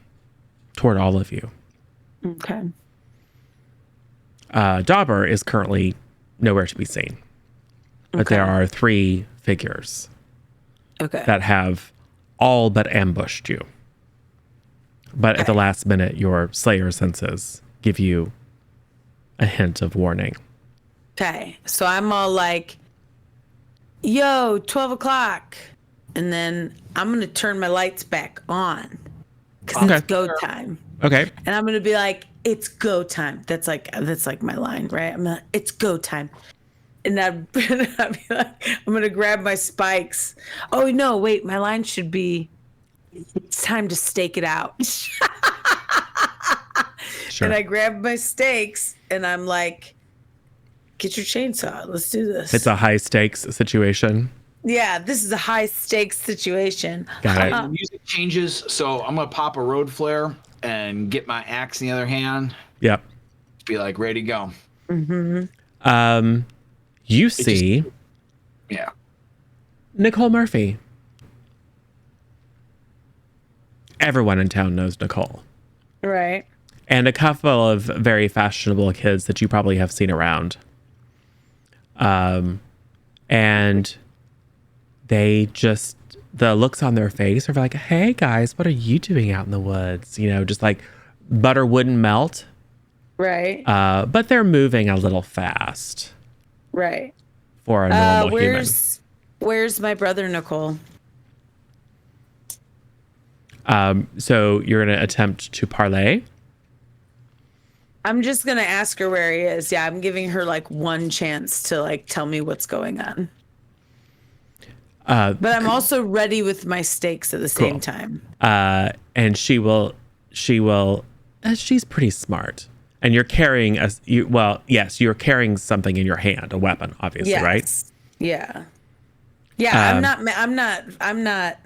Toward all of you. Okay. Dauber is currently nowhere to be seen. But there are 3 figures that have all but ambushed you. But at the last minute, your Slayer senses give you a hint of warning. Okay. So I'm all like, yo, 12 o'clock. And then I'm going to turn my lights back on. Because it's go time. Okay. And I'm going to be like, it's go time. That's like my line, right? I'm like, it's go time. And I'd be like, I'm going to grab my spikes. Oh, no, wait. My line should be, it's time to stake it out. Sure. And I grab my stakes and I'm like, get your chainsaw. Let's do this. It's a high stakes situation. Yeah, this is a high stakes situation. Got it. The music changes, so I'm gonna pop a road flare and get my axe in the other hand. Yep. Be like ready to go. Mm-hmm. You see Yeah. Nicole Murphy. Everyone in town knows Nicole. Right. And a couple of very fashionable kids that you probably have seen around. And they just, the looks on their face are like, hey guys, what are you doing out in the woods? You know, just like butter wouldn't melt. Right. But they're moving a little fast Right. for a normal human. Where's my brother Nicole? So you're going to attempt to parlay. I'm just gonna ask her where he is. Yeah, I'm giving her like one chance to like tell me what's going on. But I'm also ready with my stakes at the same time. And she's pretty smart. And you're carrying you're carrying something in your hand, a weapon, obviously, Yes. right? Yeah. Yeah, I'm not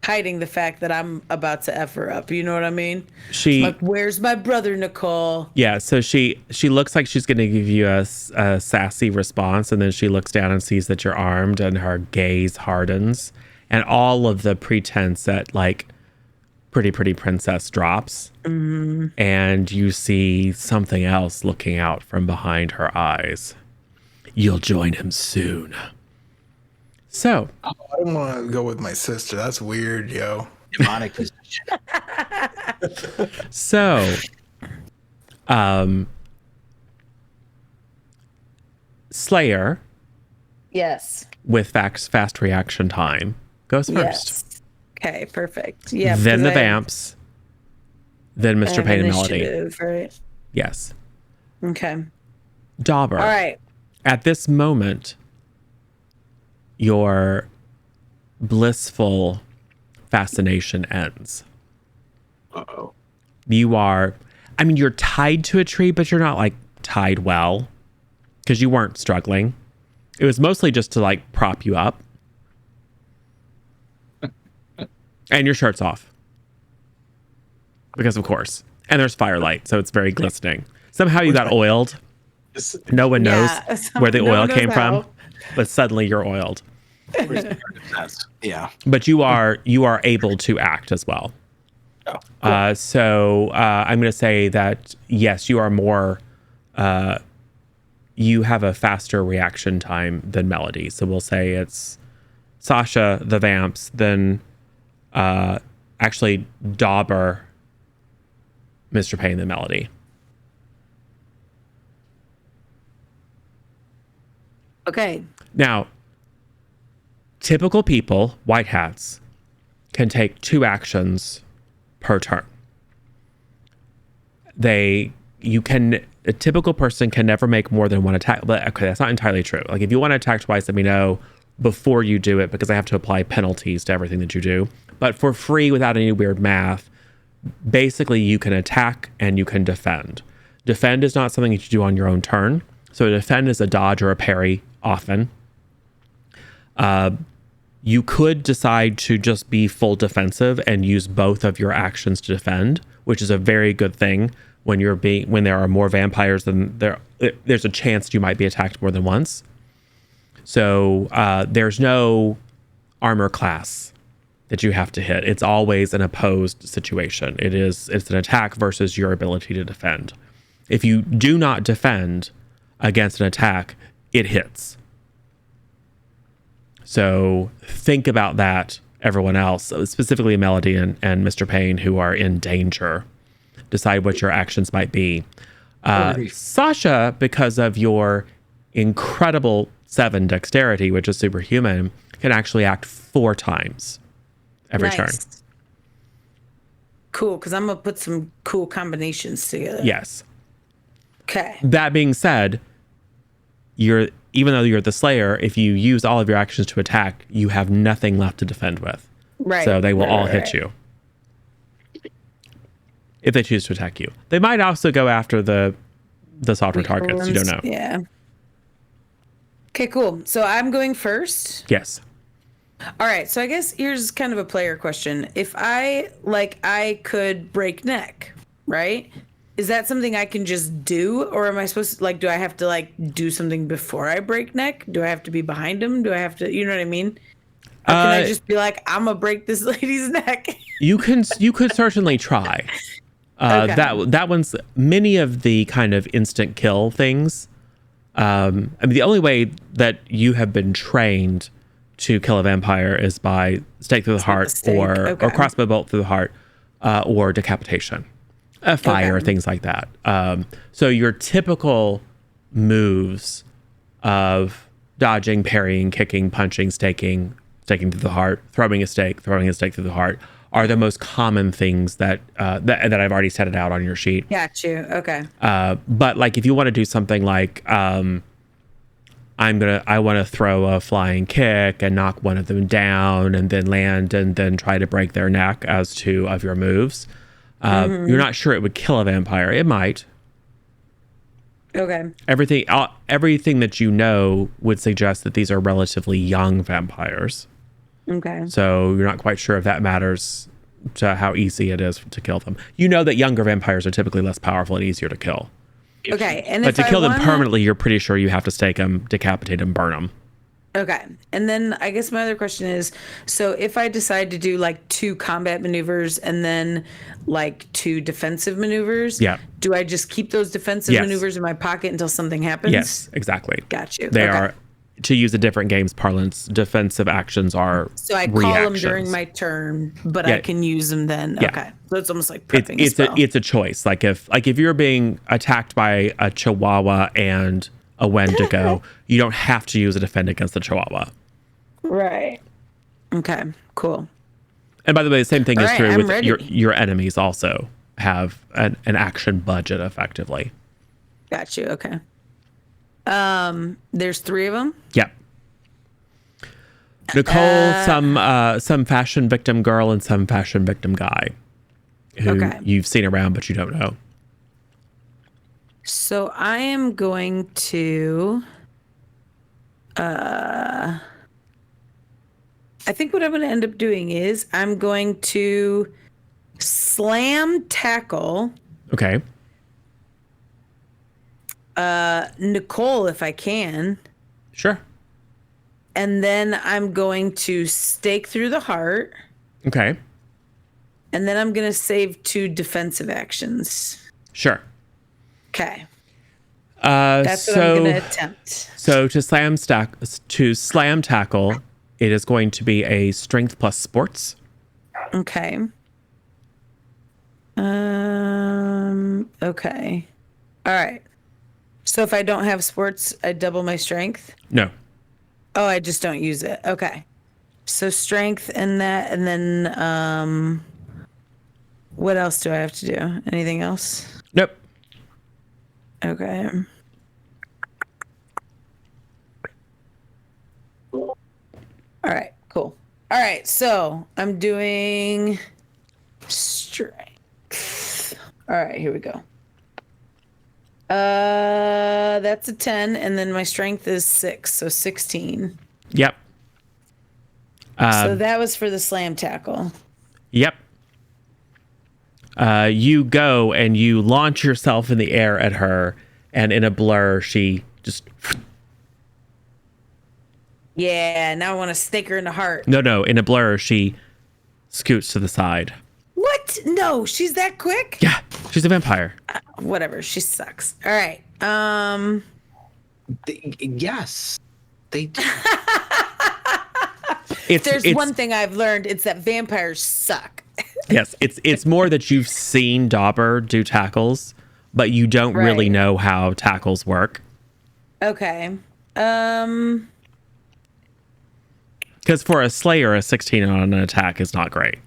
hiding the fact that I'm about to F her up. You know what I mean? Like, where's my brother, Nicole? Yeah, so she looks like she's going to give you a sassy response, and then she looks down and sees that you're armed, and her gaze hardens, and all of the pretense at like pretty princess drops, and you see something else looking out from behind her eyes. You'll join him soon. So I don't want to go with my sister. That's weird, yo. Demonic position. So, Slayer, Yes. with fast reaction time, goes first. Yes. Okay, perfect. Yeah. Then the because I Vamps. Then Mr. have Pain and Melody. initiative, right? Yes. Okay. Dauber. All right. At this moment, your blissful fascination ends. Uh-oh. You're tied to a tree, but you're not like tied well because you weren't struggling. It was mostly just to like prop you up. And your shirt's off. Because of course. And there's firelight, so it's very glistening. Somehow you got oiled. No one knows where the oil came from, but suddenly you're oiled. Yeah. But you are able to act as well. Oh, cool. So I'm going to say that, yes, you are more, you have a faster reaction time than Melody. So we'll say it's Sasha, the Vamps, then actually Dauber, Mr. Pain, the Melody. Okay. Now, typical people, white hats, can take 2 actions per turn. A typical person can never make more than 1 attack. But okay, that's not entirely true. Like if you want to attack twice, let me know before you do it because I have to apply penalties to everything that you do. But for free, without any weird math, basically you can attack and you can defend. Defend is not something that you do on your own turn. So defend is a dodge or a parry often. You could decide to just be full defensive and use both of your actions to defend, which is a very good thing when there are more vampires than there's a chance you might be attacked more than once. So there's no armor class that you have to hit. It's always an opposed situation. It's an attack versus your ability to defend. If you do not defend against an attack, it hits. So think about that, everyone else, specifically Melody and Mr. Payne, who are in danger. Decide what your actions might be. Sasha, because of your incredible 7 dexterity, which is superhuman, can actually act 4 times every turn. Cool, because I'm going to put some cool combinations together. Yes. Okay. That being said, even though you're the Slayer, if you use all of your actions to attack, you have nothing left to defend with. Right. So they will all hit you. If they choose to attack you. They might also go after the softer targets. You don't know. Yeah. Okay, cool. So I'm going first. Yes. All right. So I guess here's kind of a player question. If I could break neck, right? Is that something I can just do? Or am I supposed to, do I have to, do something before I break neck? Do I have to be behind him? Do I have to, you know what I mean? Or can I just be like, I'm going to break this lady's neck? You could certainly try. Okay. That one's many of the kind of instant kill things. The only way that you have been trained to kill a vampire is by stake through the heart or crossbow bolt through the heart or decapitation, fire, things like that. So your typical moves of dodging, parrying, kicking, punching, staking through the heart, throwing a stake through the heart are the most common things that I've already set it out on your sheet. Got you. Okay. But if you want to do something like I want to throw a flying kick and knock one of them down and then land and then try to break their neck as 2 of your moves. You're not sure it would kill a vampire. It might. Okay. Everything that you know would suggest that these are relatively young vampires. Okay. So you're not quite sure if that matters to how easy it is to kill them. You know that younger vampires are typically less powerful and easier to kill. Okay. But to kill them permanently, you're pretty sure you have to stake them, decapitate them, burn them. Okay. And then I guess my other question is, so if I decide to do 2 combat maneuvers and then 2 defensive maneuvers, do I just keep those defensive maneuvers in my pocket until something happens? Yes, exactly. Got you. They are, to use a different game's parlance, defensive actions are so I call them during my turn, but I can use them then. Yeah. Okay. So it's almost like prepping a spell. It's a choice. If you're being attacked by a Chihuahua and a Wendigo, you don't have to use a defend against the Chihuahua. Right. Okay. Cool. And by the way, the same thing is true with your enemies. Also have an action budget effectively. Got you. Okay. There's 3 of them. Yep. Nicole, some fashion victim girl, and some fashion victim guy who you've seen around but you don't know. So I am going to I think what I'm going to end up doing is I'm going to slam tackle Nicole if I can. Sure. And then I'm going to stake through the heart. Okay. And then I'm going to save 2 defensive actions. Sure. Okay. That's what I'm going to attempt. So to slam tackle, it is going to be a strength plus sports. Okay. Okay. All right. So if I don't have sports, I double my strength? No. Oh, I just don't use it. Okay. So strength and that, and then what else do I have to do? Anything else? Nope. Okay. All right, cool. All right, so I'm doing strength. All right, here we go. That's a 10, and then my strength is 6, so 16. Yep. So that was for the slam tackle. Yep. You go and you launch yourself in the air at her, and in a blur, she just... Yeah, now I want to stake her in the heart. No, in a blur, she scoots to the side. What? No, she's that quick? Yeah, she's a vampire. Whatever, she sucks. All right. Yes, they do. There's one thing I've learned, it's that vampires suck. Yes, it's more that you've seen Dauber do tackles, but you don't really know how tackles work. Okay. Because for a Slayer, a 16 on an attack is not great.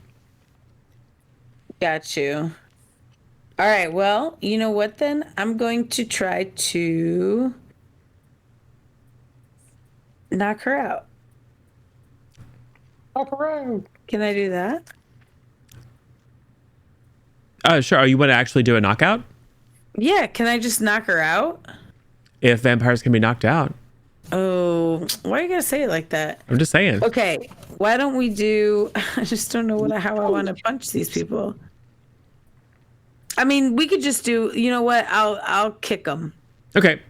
Got you. All right, well, you know what then? I'm going to try to knock her out. Knock her out. Can I do that? Sure. Oh, you want to actually do a knockout? Yeah, can I just knock her out? If vampires can be knocked out. Oh, why are you gonna say it like that? I'm just saying. Okay, why don't we do? I just don't know how I want to punch these people. I mean, we could just do. You know what? I'll kick them. Okay.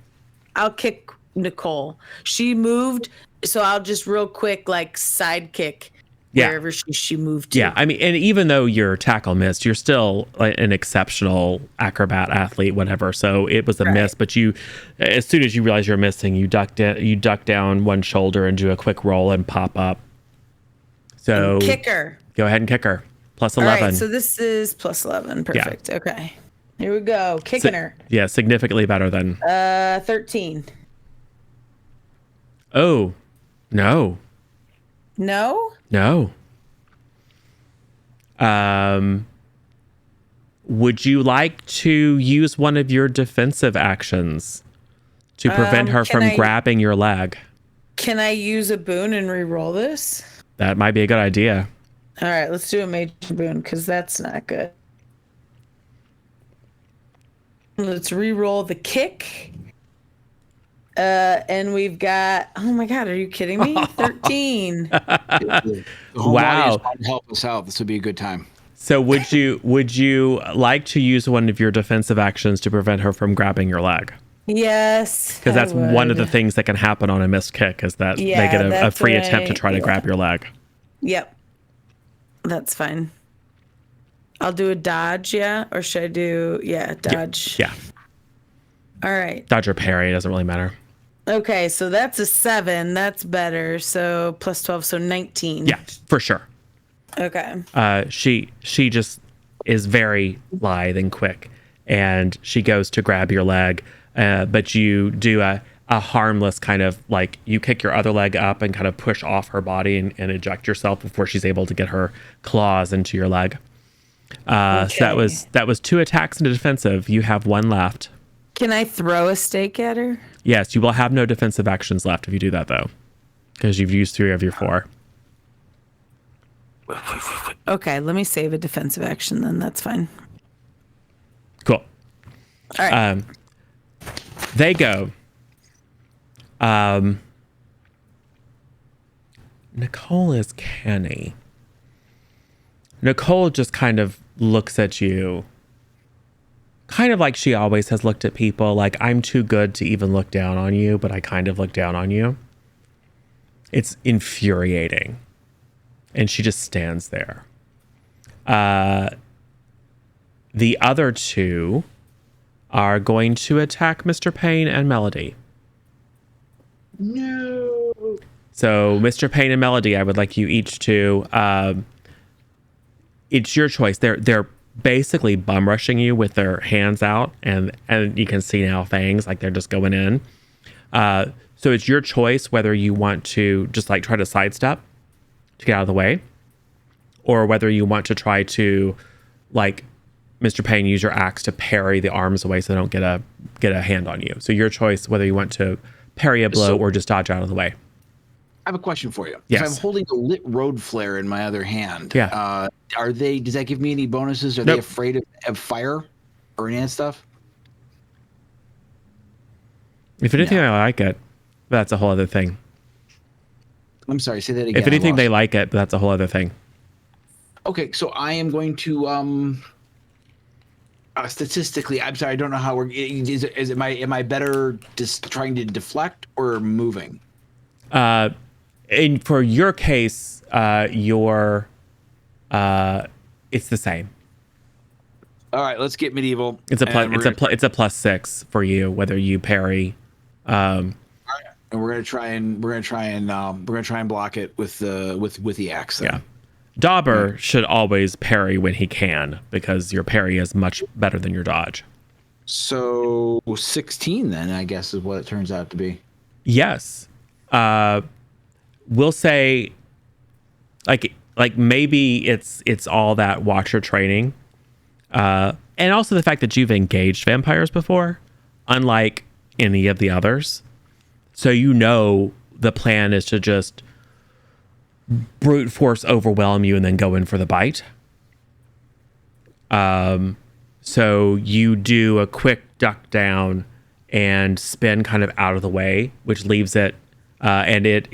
I'll kick Nicole. She moved, so I'll just real quick like sidekick wherever she moved to. Yeah, I mean, and even though your tackle missed, you're still like an exceptional acrobat athlete, whatever. So it was a miss, but you, as soon as you realize you're missing, you duck down one shoulder and do a quick roll and pop up. So and kick her. Go ahead and kick her. Plus 11. All right, so this is plus 11. Perfect. Yeah. Okay. Here we go. Kicking her. Yeah, significantly better than 13. Oh, no. No? No. Would you like to use one of your defensive actions to prevent her from grabbing your leg? Can I use a boon and re-roll this? That might be a good idea. All right, let's do a major boon because that's not good. Let's re-roll the kick. And we've got, oh my God, are you kidding me? 13. The whole wow. audience might help us out. This would be a good time. So would you like to use one of your defensive actions to prevent her from grabbing your leg? Yes. Because that's one of the things that can happen on a missed kick is that they get a free attempt to try to grab your leg. Yep. That's fine. I'll do a dodge, yeah? Or should I do, dodge? Yeah. All right. Dodge or parry, it doesn't really matter. Okay, so that's a 7. That's better. So plus 12, so 19. Yeah, for sure. Okay. She just is very lithe and quick, and she goes to grab your leg, but you do a harmless kind of like you kick your other leg up and kind of push off her body and eject yourself before she's able to get her claws into your leg. So that was 2 attacks into defensive. You have 1 left. Can I throw a stake at her? Yes, you will have no defensive actions left if you do that, though, because you've used 3 of your 4. Okay, let me save a defensive action then. That's fine. Cool. All right. They go. Nicole is canny. Nicole just kind of looks at you, kind of like she always has looked at people, like, I'm too good to even look down on you, but I kind of look down on you. It's infuriating. And she just stands there. The other 2 are going to attack Mr. Payne and Melody. No. So, Mr. Payne and Melody, I would like you each to... it's your choice. They're basically bum rushing you with their hands out, and you can see now fangs, like they're just going in. So it's your choice whether you want to just like try to sidestep to get out of the way, or whether you want to try to, like Mr. Payne, use your axe to parry the arms away so they don't get a hand on you. So your choice whether you want to parry a blow or just dodge out of the way. I have a question for you. Yes. If I'm holding a lit road flare in my other hand, yeah. Does that give me any bonuses? Are Nope. they afraid of fire or any of that stuff? If anything, I like it. But that's a whole other thing. I'm sorry, say that again. If anything, they like it, but that's a whole other thing. Okay, so I am going to Statistically, I'm sorry, I don't know how am I better just trying to deflect or moving? And for your case, it's the same. All right, let's get medieval. It's a it's a +6 for you whether you parry. And we're gonna try and block it with the axe. Then. Yeah, Dauber should always parry when he can because your parry is much better than your dodge. So 16 then, I guess, is what it turns out to be. Yes, we'll say like maybe it's all that Watcher training. And also the fact that you've engaged vampires before, unlike any of the others. So you know the plan is to just brute force overwhelm you and then go in for the bite. So you do a quick duck down and spin kind of out of the way, which leaves it, and it's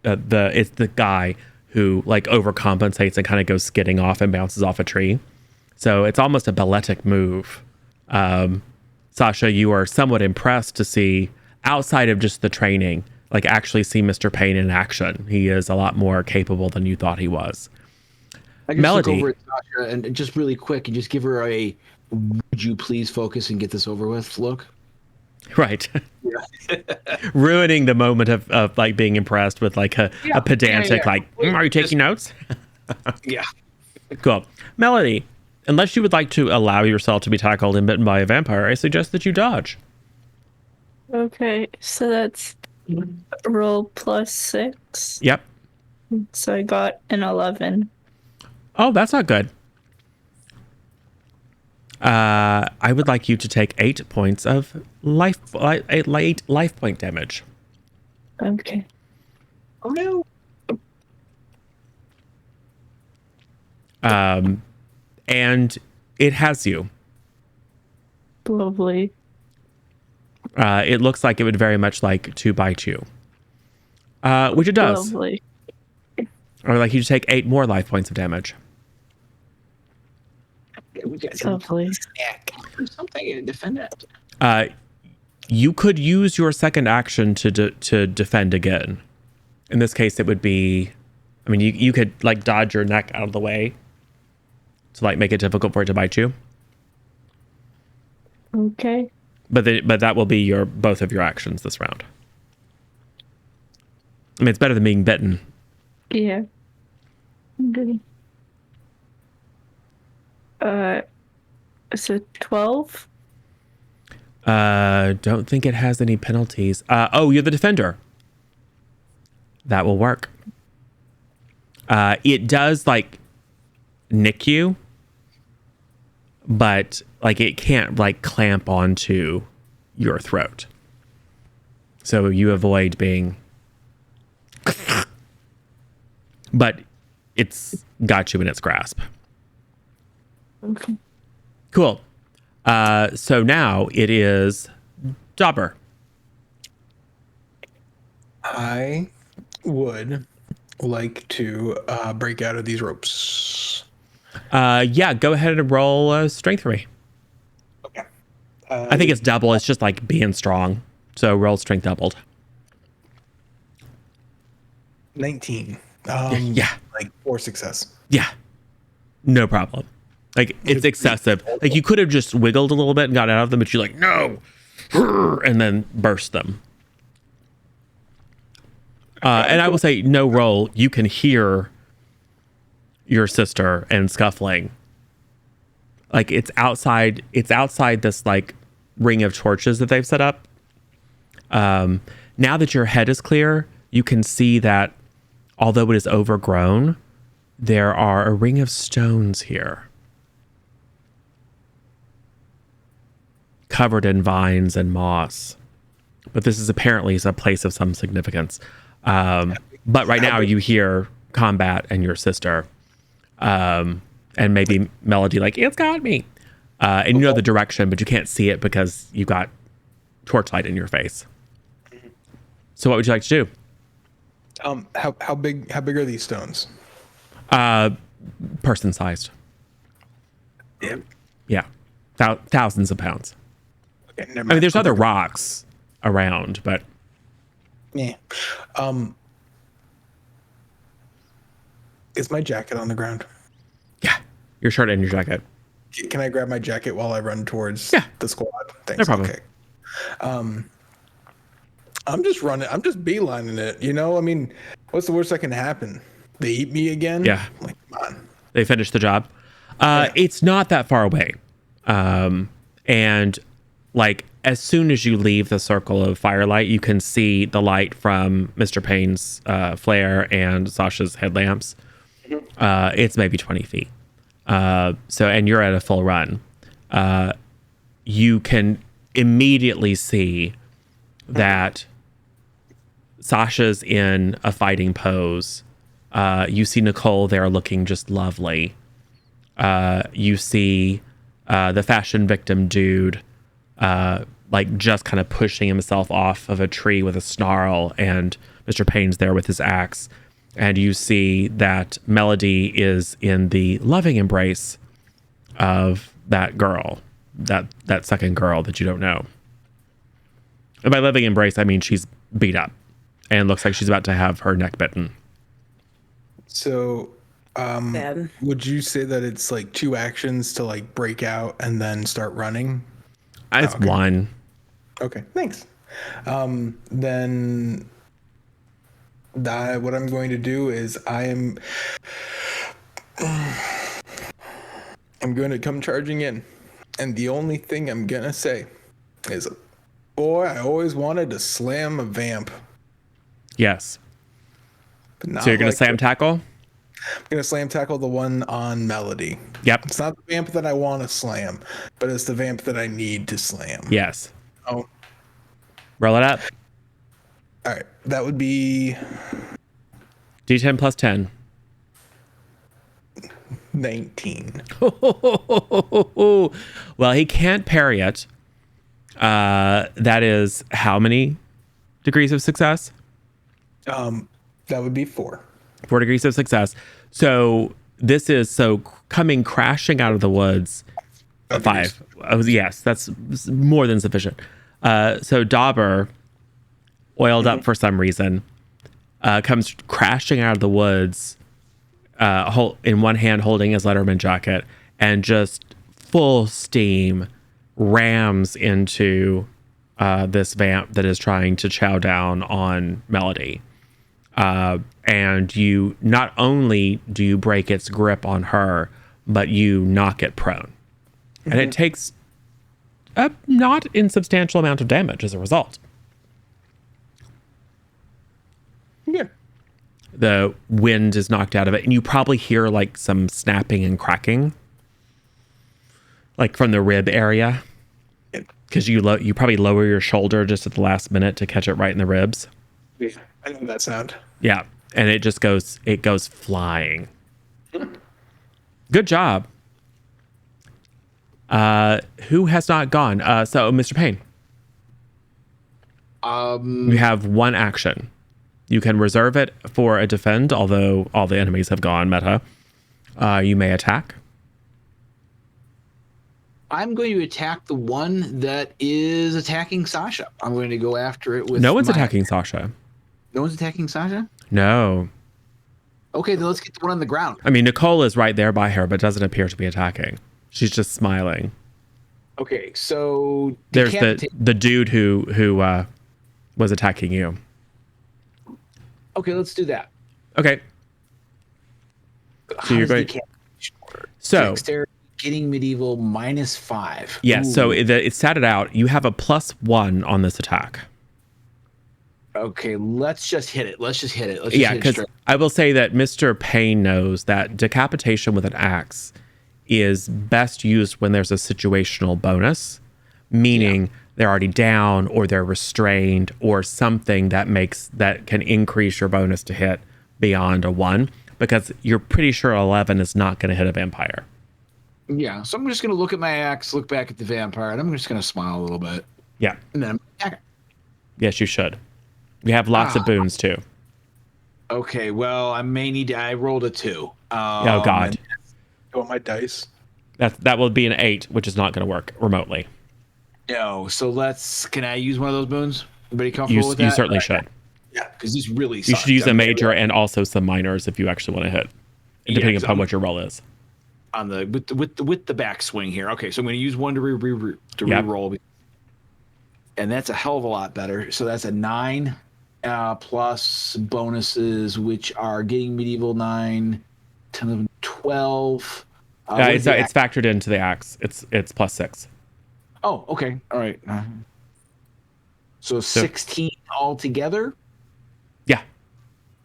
the guy who like overcompensates and kind of goes skidding off and bounces off a tree. So it's almost a balletic move. Sasha, you are somewhat impressed to see, outside of just the training, like actually see Mr. Payne in action. He is a lot more capable than you thought he was. I just Melody. look over at Sasha and just really quick and just give her a "Would you please focus and get this over with?" look. Right. Ruining the moment of like being impressed with like a pedantic like, are you taking notes? Yeah. Cool. Melody, unless you would like to allow yourself to be tackled and bitten by a vampire, I suggest that you dodge. Okay, so that's roll +6. Yep. So I got an 11. Oh, that's not good. I would like you to take 8 points of life point damage. Okay. Oh no. And it has you. Lovely. It looks like it would very much like to bite you. Which it does. Lovely. Or like you to take 8 more life points of damage. Lovely. Something to defend it. You could use your second action to defend again. In this case, it would be, I mean, you could like dodge your neck out of the way to like make it difficult for it to bite you. Okay. But that will be both of your actions this round. I mean, it's better than being bitten. Yeah. Good. So 12? Don't think it has any penalties. Oh, you're the defender. That will work. It does like nick you, but like it can't like clamp onto your throat. So you avoid being, but it's got you in its grasp. Okay. Cool. So now it is Dauber. I would like to break out of these ropes. Yeah, go ahead and roll strength for me. Okay. I think it's double. It's just like being strong. So roll strength doubled. 19. Yeah. Like 4 success. Yeah. No problem. Like it's excessive. Like you could have just wiggled a little bit and got out of them, but you're like, no, and then burst them. And I will say, no roll. You can hear your sister and scuffling. Like it's outside. It's outside this like ring of torches that they've set up. Now that your head is clear, you can see that although it is overgrown, there are a ring of stones here, covered in vines and moss. But this is apparently a place of some significance. But right now you hear combat and your sister, and maybe Melody like, it's got me. And you know the direction, but you can't see it because you've got torchlight in your face. So what would you like to do? How big are these stones? Person sized. Yeah. Yeah. Thousands of pounds. Okay, never I mean, mind. there's other rocks around, but Yeah. Is my jacket on the ground? yeah, your shirt and your jacket. Can I grab my jacket while I run towards the squad? Thanks. No problem. Okay. I'm just running. I'm just beelining it. You know, I mean, what's the worst that can happen? They eat me again? Yeah. Like, come on. They finished the job. It's not that far away. And like as soon as you leave the circle of firelight, you can see the light from Mr. Payne's flare and Sasha's headlamps. It's maybe 20 feet. And you're at a full run. You can immediately see that Sasha's in a fighting pose. You see Nicole there looking just lovely. You see the fashion victim dude like just kind of pushing himself off of a tree with a snarl, and Mr. Payne's there with his axe. And you see that Melody is in the loving embrace of that girl, that second girl that you don't know. And by loving embrace, I mean she's beat up and looks like she's about to have her neck bitten. So, Bad. would you say that it's like 2 actions to like break out and then start running? It's one. Okay, thanks. Then what I'm going to do is I'm going to come charging in, and the only thing I'm gonna say is, boy, I always wanted to slam a vamp. Yes. But not So you're going to like slam tackle? I'm gonna slam tackle the one on Melody. Yep. It's not the vamp that I want to slam, but it's the vamp that I need to slam. Yes. Oh, Roll it up. all right. That would be D10 plus 10. 19. Well, he can't parry it. That is how many degrees of success? That would be 4. 4 degrees of success. So this is coming crashing out of the woods. 5. Oh, yes, that's more than sufficient. So Dauber, oiled up for some reason, comes crashing out of the woods, in one hand holding his Letterman jacket, and just full steam rams into this vamp that is trying to chow down on Melody. And you not only do you break its grip on her, but you knock it prone. And it takes a not insubstantial amount of damage as a result. Yeah. The wind is knocked out of it, and you probably hear like some snapping and cracking, like from the rib area, because you probably lower your shoulder just at the last minute to catch it right in the ribs. Yeah, I know that sound. Yeah, and it goes flying. Good job. Who has not gone? So Mr. Payne. You have one action. You can reserve it for a defend, although all the enemies have gone meta. You may attack. I'm going to attack the one that is attacking Sasha. I'm going to go after it with No one's attacking Sasha. No one's attacking Sasha? No. Okay, then let's get the one on the ground. I mean, Nicole is right there by her, but doesn't appear to be attacking. She's just smiling. Okay, so There's the dude who was attacking you. Okay, let's do that. Okay. So you're going. So Dexterity, getting medieval -5. yeah. Ooh. So it statted out. You have a +1 on this attack. Okay, let's just hit it. Let's just hit it. Yeah, because I will say that Mr. Payne knows that decapitation with an axe is best used when there's a situational bonus, meaning they're already down or they're restrained or something that can increase your bonus to hit beyond a 1, because you're pretty sure 11 is not going to hit a vampire. Yeah, so I'm just going to look at my axe, look back at the vampire, and I'm just going to smile a little bit. Yeah. And then I'm attacking. Yes, you should. You have lots of boons too. Okay, well, I may need to. I rolled a 2. Oh God. You want my dice? That will be an 8, which is not going to work remotely. No. So can I use one of those boons? Everybody comfortable with that? You certainly should. Yeah, because this really You should use a major and also some minors if you actually want to hit, depending upon what your roll is. On the with the backswing here. Okay, so I'm going to use one to re-roll, and that's a hell of a lot better. So that's a 9 plus bonuses, which are getting medieval 9, 10, 11, 12. It's factored into the axe. It's plus 6. Oh, okay, all right. So 16 altogether. Yeah.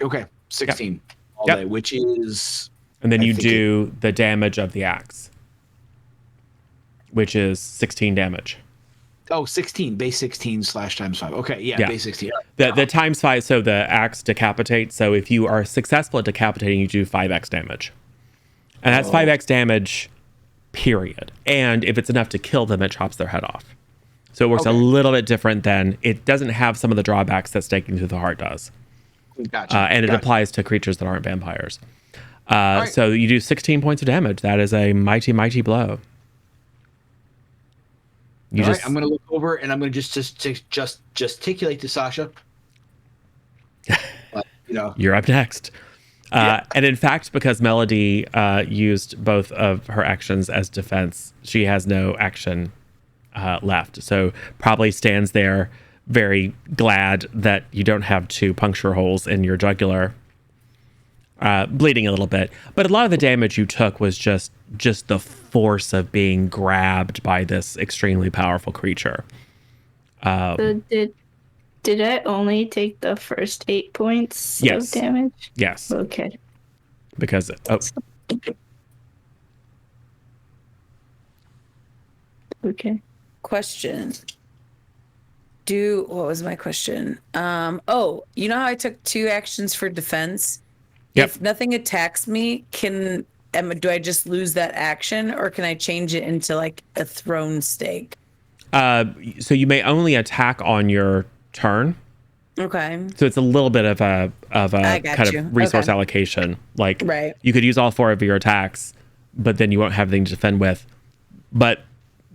Okay, 16 all Yep. day, which is. And then you do the damage of the axe, which is 16 damage. Oh, 16, base 16 / ×5. Okay, yeah. Base 16. The ×5, so the axe decapitates. So if you are successful at decapitating, you do 5x damage. And that's 5x damage, period. And if it's enough to kill them, it chops their head off. So it works a little bit different than, it doesn't have some of the drawbacks that staking through the heart does. Gotcha. And it applies to creatures that aren't vampires. So you do 16 points of damage. That is a mighty, mighty blow. I'm going to look over and I'm going to just gesticulate to Sasha. You're up next. And in fact, because Melody used both of her actions as defense, she has no action left. So probably stands there very glad that you don't have 2 puncture holes in your jugular. Bleeding a little bit, but a lot of the damage you took was just the force of being grabbed by this extremely powerful creature. So did I only take the first 8 points of damage? Yes. Okay. Because Okay. Question. What was my question? You know how I took 2 actions for defense? Yep. If nothing attacks me, do I just lose that action, or can I change it into like a thrown stake? So you may only attack on your turn. Okay. So it's a little bit of a kind of resource Okay. allocation. Like Right. you could use all 4 of your attacks, but then you won't have anything to defend with. But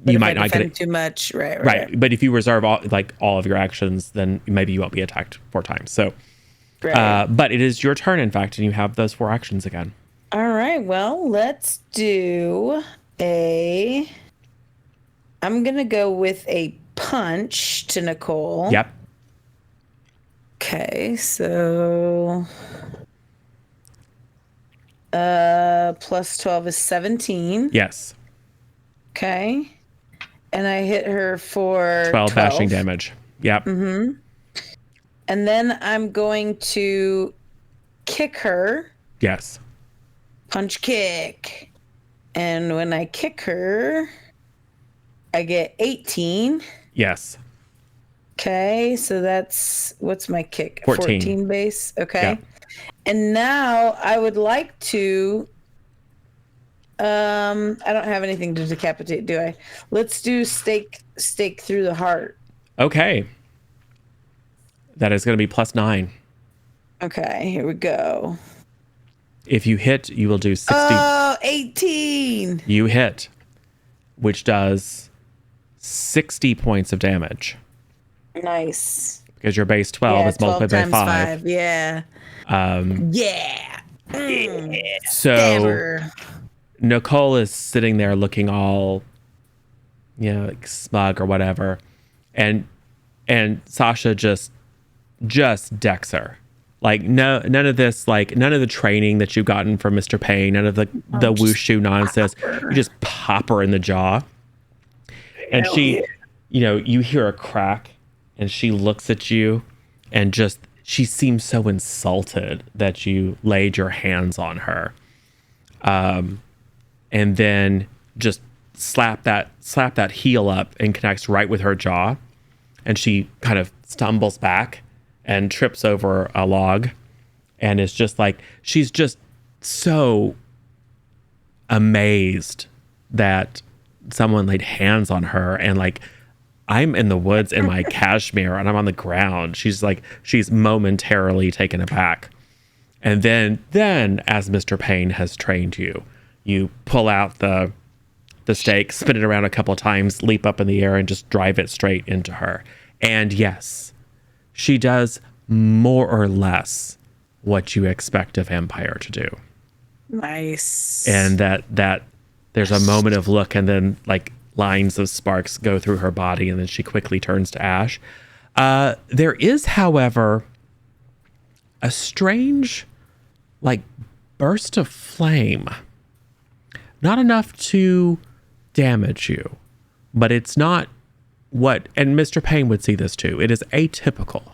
you might not get it too much. Right. Right. But if you reserve all of your actions, then maybe you won't be attacked 4 times. So. Right. But it is your turn, in fact, and you have those 4 actions again. All right. Well, let's do I'm going to go with a punch to Nicole. Yep. Okay. So plus 12 is 17. Yes. Okay. And I hit her for 12 bashing damage. Yep. Mm-hmm. And then I'm going to kick her. Yes. Punch kick. And when I kick her, I get 18. Yes. Okay, so that's, what's my kick? 14 base. Okay. Yeah. And now I would like to, I don't have anything to decapitate, do I? Let's do stake through the heart. Okay. That is going to be plus 9. Okay, here we go. If you hit, you will do 60. Oh, 18. You hit, which does 60 points of damage. Nice. Because your base 12 is multiplied by 5. Yeah. Yeah. So Hammer. Nicole is sitting there looking all, like smug or whatever. And Sasha just decks her. Like none of this, like none of the training that you've gotten from Mr. Payne, none of the wushu nonsense. You just pop her in the jaw. And she, you hear a crack and she looks at you and she seems so insulted that you laid your hands on her. And then just slap that heel up and connects right with her jaw. And she kind of stumbles back and trips over a log, and it's just like, she's just so amazed that someone laid hands on her. And like, I'm in the woods in my cashmere and I'm on the ground. She's momentarily taken aback. And then as Mr. Payne has trained you, you pull out the the stake, spin it around a couple of times, leap up in the air, and just drive it straight into her. And yes, she does more or less what you expect a vampire to do. Nice. And that there's a moment of look, and then like lines of sparks go through her body, and then she quickly turns to ash. There is, however, a strange like burst of flame. Not enough to damage you, but it's not what, and Mr. Payne would see this too, it is atypical.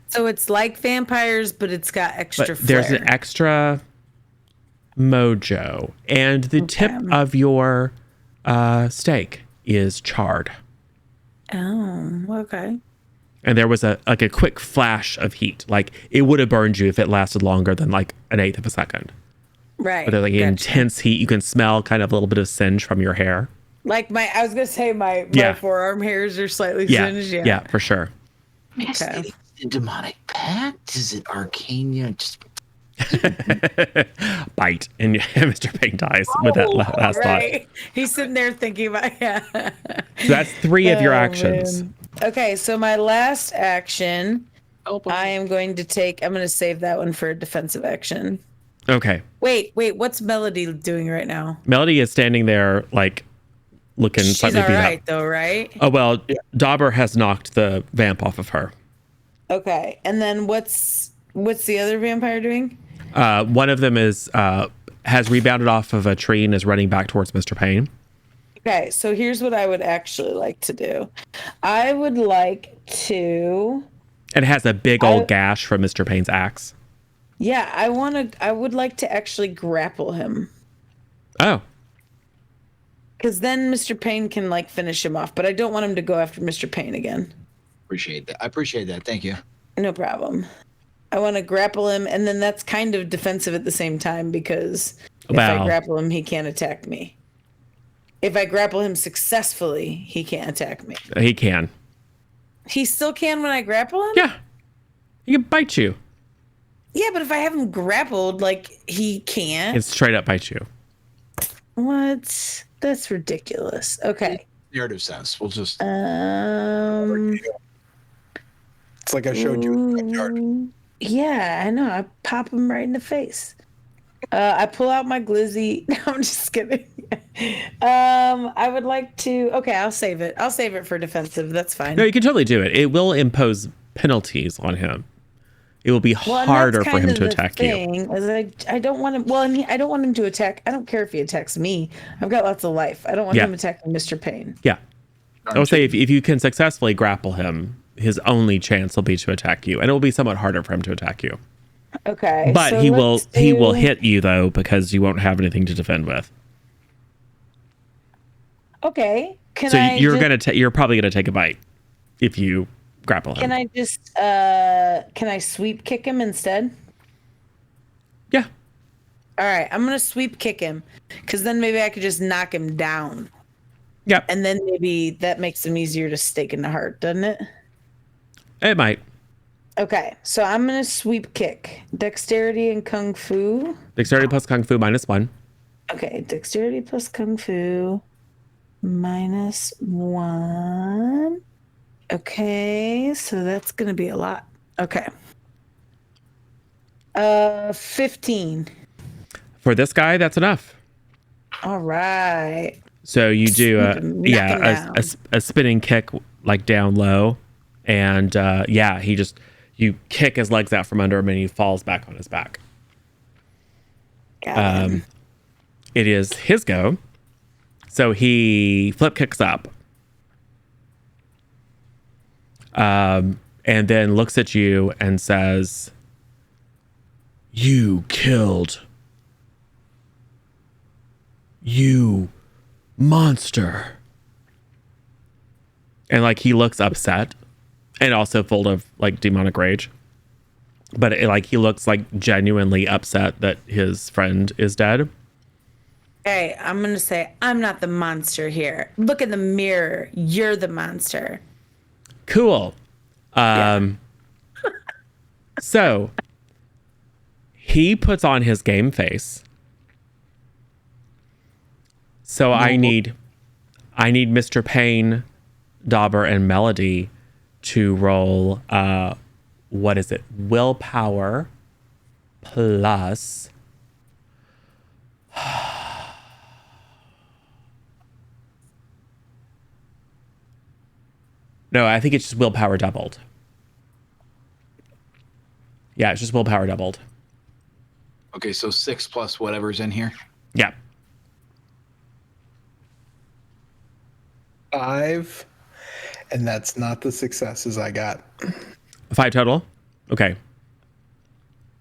So it's like vampires, but it's got extra But there's flair. an extra mojo, and the tip of your stake is charred. Oh, okay. And there was a quick flash of heat. Like it would have burned you if it lasted longer than like an eighth of a second. Right. But there's like intense heat. You can smell kind of a little bit of singe from your hair. Like I was gonna say my forearm hairs are slightly singed. Yeah, for sure. Okay. Is it a demonic pact? Is it Arcania? Just bite, and Mr. Payne dies with that last thought. He's sitting there thinking about So that's 3 of your actions. Man. Okay, so my last action, I am going to take. I'm going to save that one for a defensive action. Okay. Wait. What's Melody doing right now? Melody is standing there, like looking slightly beat up. She's all right, though, right? Oh well, Dauber has knocked the vamp off of her. Okay, and then what's the other vampire doing? One of them has rebounded off of a tree and is running back towards Mr. Payne. Okay, so here's what I would actually like to do. I would like to. It has a big old gash from Mr. Payne's axe. Yeah, I would like to actually grapple him. Oh. Because then Mr. Payne can like finish him off, but I don't want him to go after Mr. Payne again. Appreciate that. I appreciate that. Thank you. No problem. I want to grapple him, and then that's kind of defensive at the same time because if I grapple him, he can't attack me. If I grapple him successfully, he can't attack me. He can. He still can when I grapple him? Yeah. He can bite you. Yeah, but if I have him grappled, like, he can't. It's straight up bite you. What? That's ridiculous. Okay. Narrative sense. We'll just. It's like I showed you in the backyard. Yeah, I know. I pop him right in the face. I pull out my glizzy. No, I'm just kidding. I would like to. Okay, I'll save it. I'll save it for defensive. That's fine. No, you can totally do it. It will impose penalties on him. It will be harder for him to attack you. I don't want him. Well, I don't want him to attack. I don't care if he attacks me. I've got lots of life. I don't want him attacking Mr. Payne. Yeah. I would say if you can successfully grapple him, his only chance will be to attack you, and it will be somewhat harder for him to attack you. Okay. But so he will hit you though, because you won't have anything to defend with. Okay. You're probably gonna take a bite if you grapple him. Can I just can I sweep kick him instead? Yeah. All right, I'm gonna sweep kick him, because then maybe I could just knock him down. Yep. And then maybe that makes him easier to stake in the heart, doesn't it? It might. Okay, so I'm gonna sweep kick. Dexterity and kung fu. Dexterity plus kung fu -1. Okay, dexterity plus kung fu -1. Okay, so that's gonna be a lot. Okay. 15. For this guy, that's enough. All right. So you do a spinning kick like down low, and you kick his legs out from under him, and he falls back on his back. It is his go. So he flip kicks up, and then looks at you and says, "You killed. You monster." And like he looks upset and also full of like demonic rage, but he looks like genuinely upset that his friend is dead. Okay, I'm gonna say I'm not the monster here. Look in the mirror. You're the monster. Cool. So he puts on his game face So I need Mr. Payne, Dauber, and Melody to roll. What is it? Willpower plus. No, I think it's just willpower doubled. Yeah, it's just willpower doubled. Okay, so 6 plus whatever's in here. Yeah. 5, and that's not the successes I got. 5 total? Okay.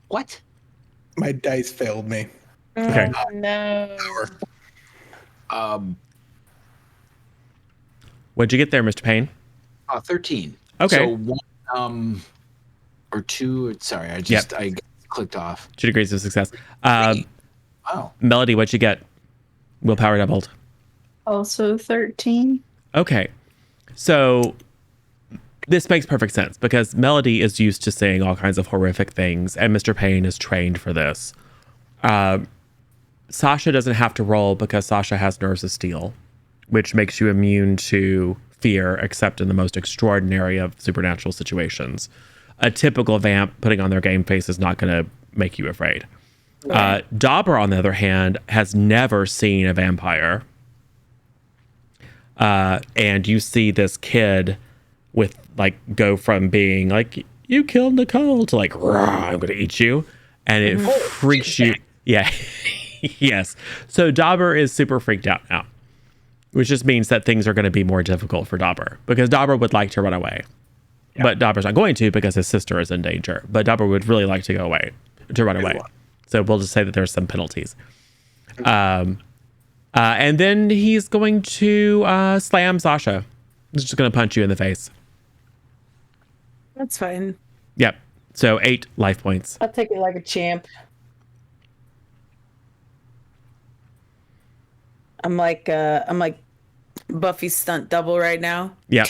What? My dice failed me. Okay. No. What'd you get there, Mr. Payne? 13. Okay. So 1, or 2. Sorry, I clicked off. 2 degrees of success. Wow. Melody, what'd you get? Willpower doubled. Also 13. Okay. So this makes perfect sense because Melody is used to saying all kinds of horrific things, and Mr. Payne is trained for this. Sasha doesn't have to roll because Sasha has nerves of steel, which makes you immune to fear, except in the most extraordinary of supernatural situations. A typical vamp putting on their game face is not going to make you afraid. Dauber, on the other hand, has never seen a vampire. And you see this kid with go from being like, you killed Nicole to I'm going to eat you. And it freaks you. Yeah. Yes. So Dauber is super freaked out now, which just means that things are going to be more difficult for Dauber because Dauber would like to run away. Yeah. But Dauber's not going to because his sister is in danger. But Dauber would really like to run away. So we'll just say that there's some penalties. And then he's going to slam Sasha. He's just going to punch you in the face. That's fine. Yep. So 8 life points. I'll take it like a champ. I'm like Buffy's stunt double right now. Yep.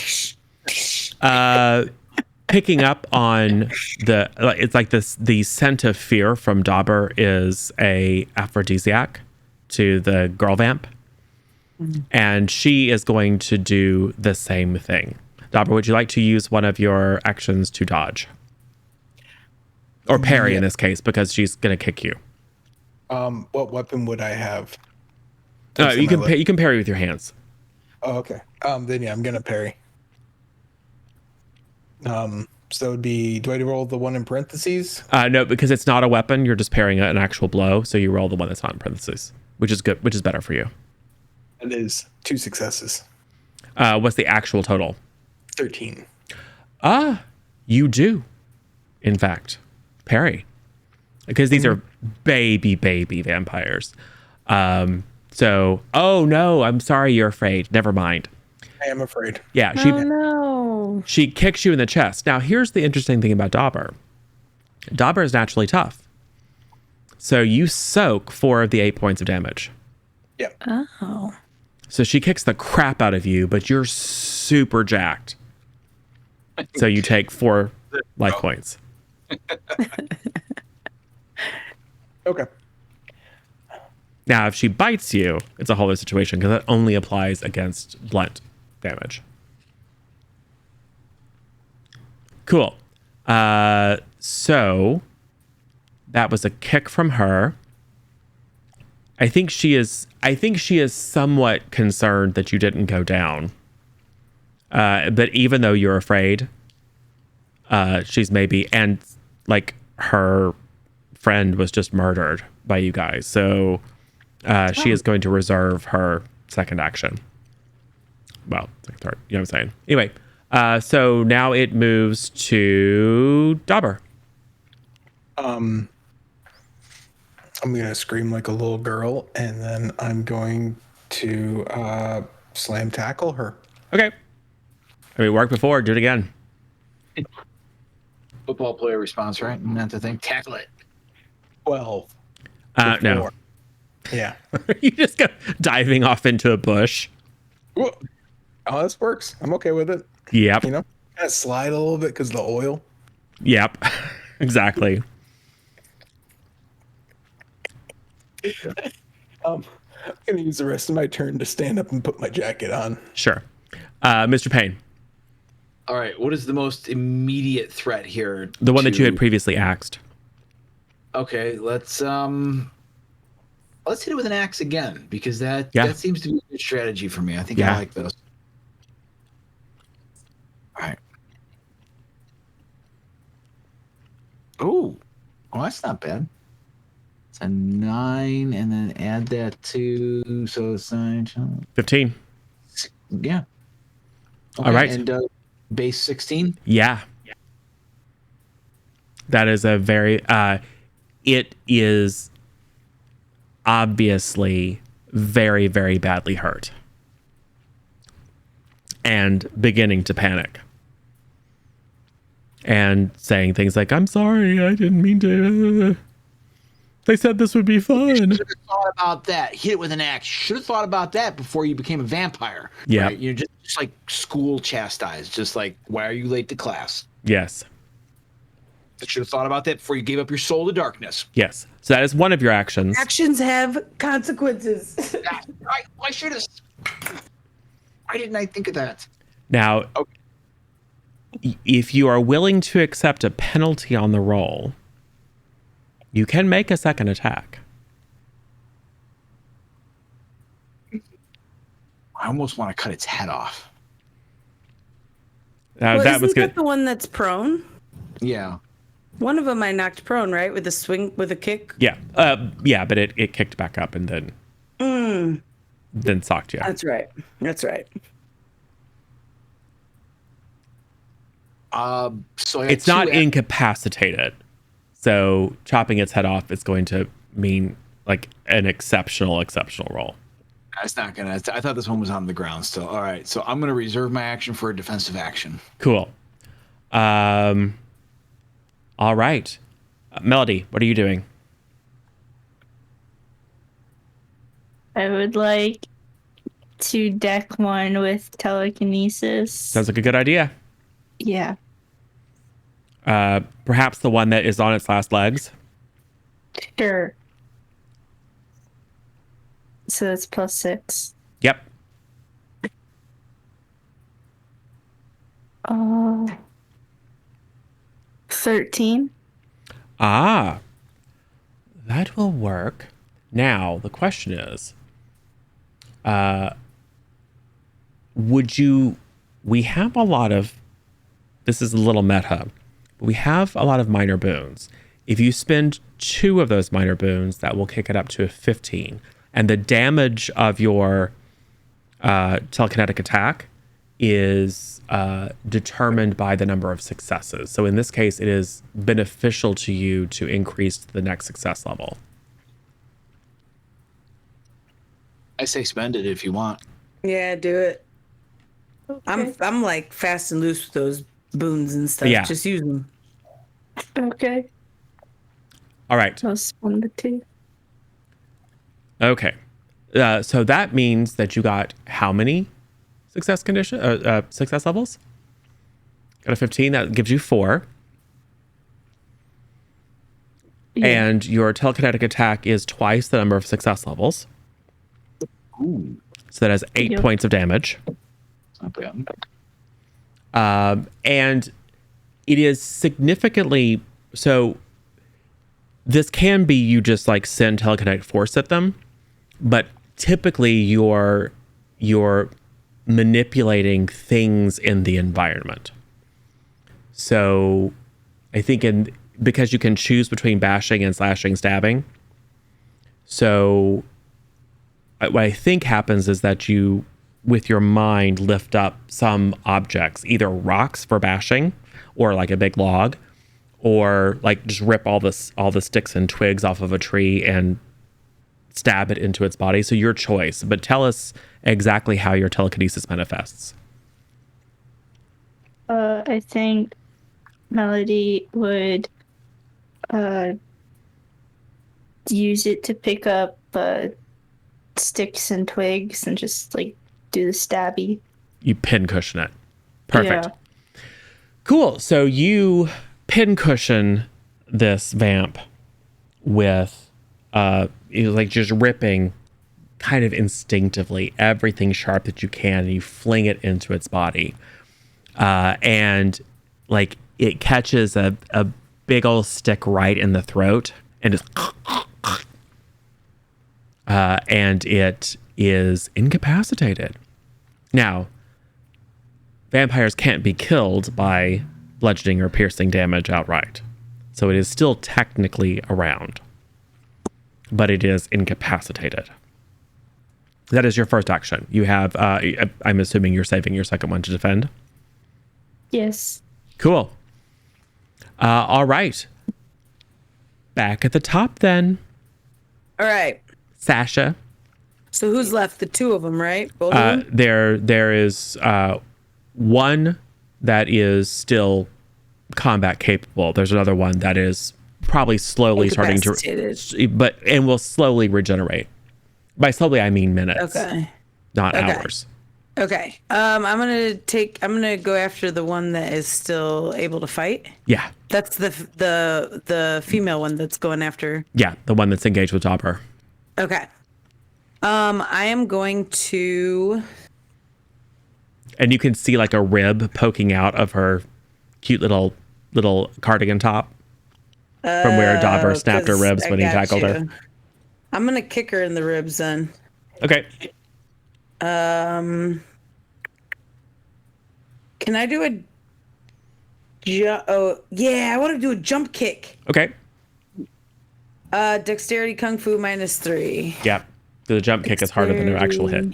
Picking up on it's like the scent of fear from Dauber is a aphrodisiac to the girl vamp. And she is going to do the same thing. Dauber, would you like to use one of your actions to dodge? Or parry in this case, because she's going to kick you. What weapon would I have? You can parry with your hands. Oh, okay. Then yeah, I'm gonna parry. So it would be, do I roll the one in parentheses? No, because it's not a weapon. You're just parrying an actual blow. So you roll the one that's not in parentheses, which is good, which is better for you. It is 2 successes. What's the actual total? 13. You do, in fact, parry. Because these are baby vampires. So, oh no, I'm sorry you're afraid. Never mind. I am afraid. Yeah, she kicks you in the chest. Now, here's the interesting thing about Dauber. Dauber is naturally tough. So you soak 4 of the 8 points of damage. Yeah. Oh. So she kicks the crap out of you, but you're super jacked. So you take 4 life points. Okay. Now, if she bites you, it's a whole other situation because that only applies against blunt damage. Cool. So that was a kick from her. I think she is somewhat concerned that you didn't go down. But even though you're afraid, she's maybe, and her friend was just murdered by you guys. So she is going to reserve her second action. Well, second, third, you know what I'm saying? Anyway, so now it moves to Dauber. I'm gonna scream like a little girl, and then I'm going to slam tackle her. Okay. I mean, it worked before. Do it again. Football player response, right? Not the thing. Tackle it. 12. No. Yeah. You just go diving off into a bush. Oh, this works. I'm okay with it. Yep. You know, kind of slide a little bit because the oil. Yep. Exactly. I'm gonna use the rest of my turn to stand up and put my jacket on. Sure. Mr. Payne, All right, what is the most immediate threat here? the one that you had previously axed. Okay, let's hit it with an axe again, because that seems to be a good strategy for me. I think I like those. All right. Oh, well, that's not bad. It's a 9, and then add that to, so it's 9. 15. Yeah. Okay, All right. And base 16? Yeah. That is a very, it is obviously very, very badly hurt and beginning to panic and saying things like, I'm sorry, I didn't mean to. They said this would be fun. You should have thought about that. Hit it with an axe. Should have thought about that before you became a vampire. Yeah. Right? You're just like school chastised. Just like, why are you late to class? Yes. You should have thought about that before you gave up your soul to darkness. Yes. So that is one of your actions. Actions have consequences. I should have. Why didn't I think of that? Now, if you are willing to accept a penalty on the roll, you can make a second attack. I almost want to cut its head off. Well, that isn't was good. that the one that's prone? Yeah. One of them I knocked prone, right? With a swing, with a kick? Yeah. Yeah, but it kicked back up and then socked you. That's right. That's right. So It's not incapacitated. So chopping its head off is going to mean like an exceptional roll. It's not gonna. I thought this one was on the ground still. All right, so I'm gonna reserve my action for a defensive action. Cool. All right. Melody, what are you doing? I would like to deck one with telekinesis. Sounds like a good idea. Yeah. Perhaps the one that is on its last legs. Sure. So that's +6. Yep. 13. Ah, that will work. Now, the question is, we have a lot of, this is a little meta, but we have a lot of minor boons. If you spend 2 of those minor boons, that will kick it up to a 15. And the damage of your telekinetic attack is determined by the number of successes. So in this case, it is beneficial to you to increase the next success level. I say spend it if you want. Yeah, do it. Okay. I'm like fast and loose with those boons and stuff. Yeah. Just use them. Okay. All right. I'll spend the 2. Okay. So that means that you got how many success levels? Got a 15. That gives you 4. Yeah. And your telekinetic attack is twice the number of success levels. Ooh, So that has 8 Yep. points of damage. not bad. And it is significantly so. This can be you just like send telekinetic force at them, but typically you're manipulating things in the environment. So I think because you can choose between bashing and slashing, stabbing. So what I think happens is that you, with your mind, lift up some objects, either rocks for bashing or like a big log, or like just rip all the sticks and twigs off of a tree and stab it into its body. So your choice, but tell us exactly how your telekinesis manifests. I think Melody would use it to pick up sticks and twigs and just like do the stabby. You pincushion it. Perfect. Yeah. Cool. So you pincushion this vamp with like just ripping kind of instinctively everything sharp that you can, and you fling it into its body. And like it catches a big old stick right in the throat and just and it is incapacitated. Now, vampires can't be killed by bludgeoning or piercing damage outright. So it is still technically around, but it is incapacitated. That is your first action. You have, I'm assuming you're saving your second one to defend. Yes. Cool. All right. Back at the top then. All right. Sasha. So who's left? The two of them, right? Both of them? There is one that is still combat capable. There's another one that is probably slowly starting to, and will slowly regenerate. By slowly, I mean minutes. Okay. Not hours. Okay. I'm gonna go after the one that is still able to fight. Yeah. That's the female one that's going after. Yeah, the one that's engaged with Dauber. Okay. I am going to. And you can see like a rib poking out of her cute little cardigan top from where Dauber snapped her ribs when he tackled her. I'm gonna kick her in the ribs then. Okay. Can I do a oh yeah, I want to do a jump kick. Okay. Dexterity Kung Fu -3. Yeah. The jump kick is harder than an actual hit.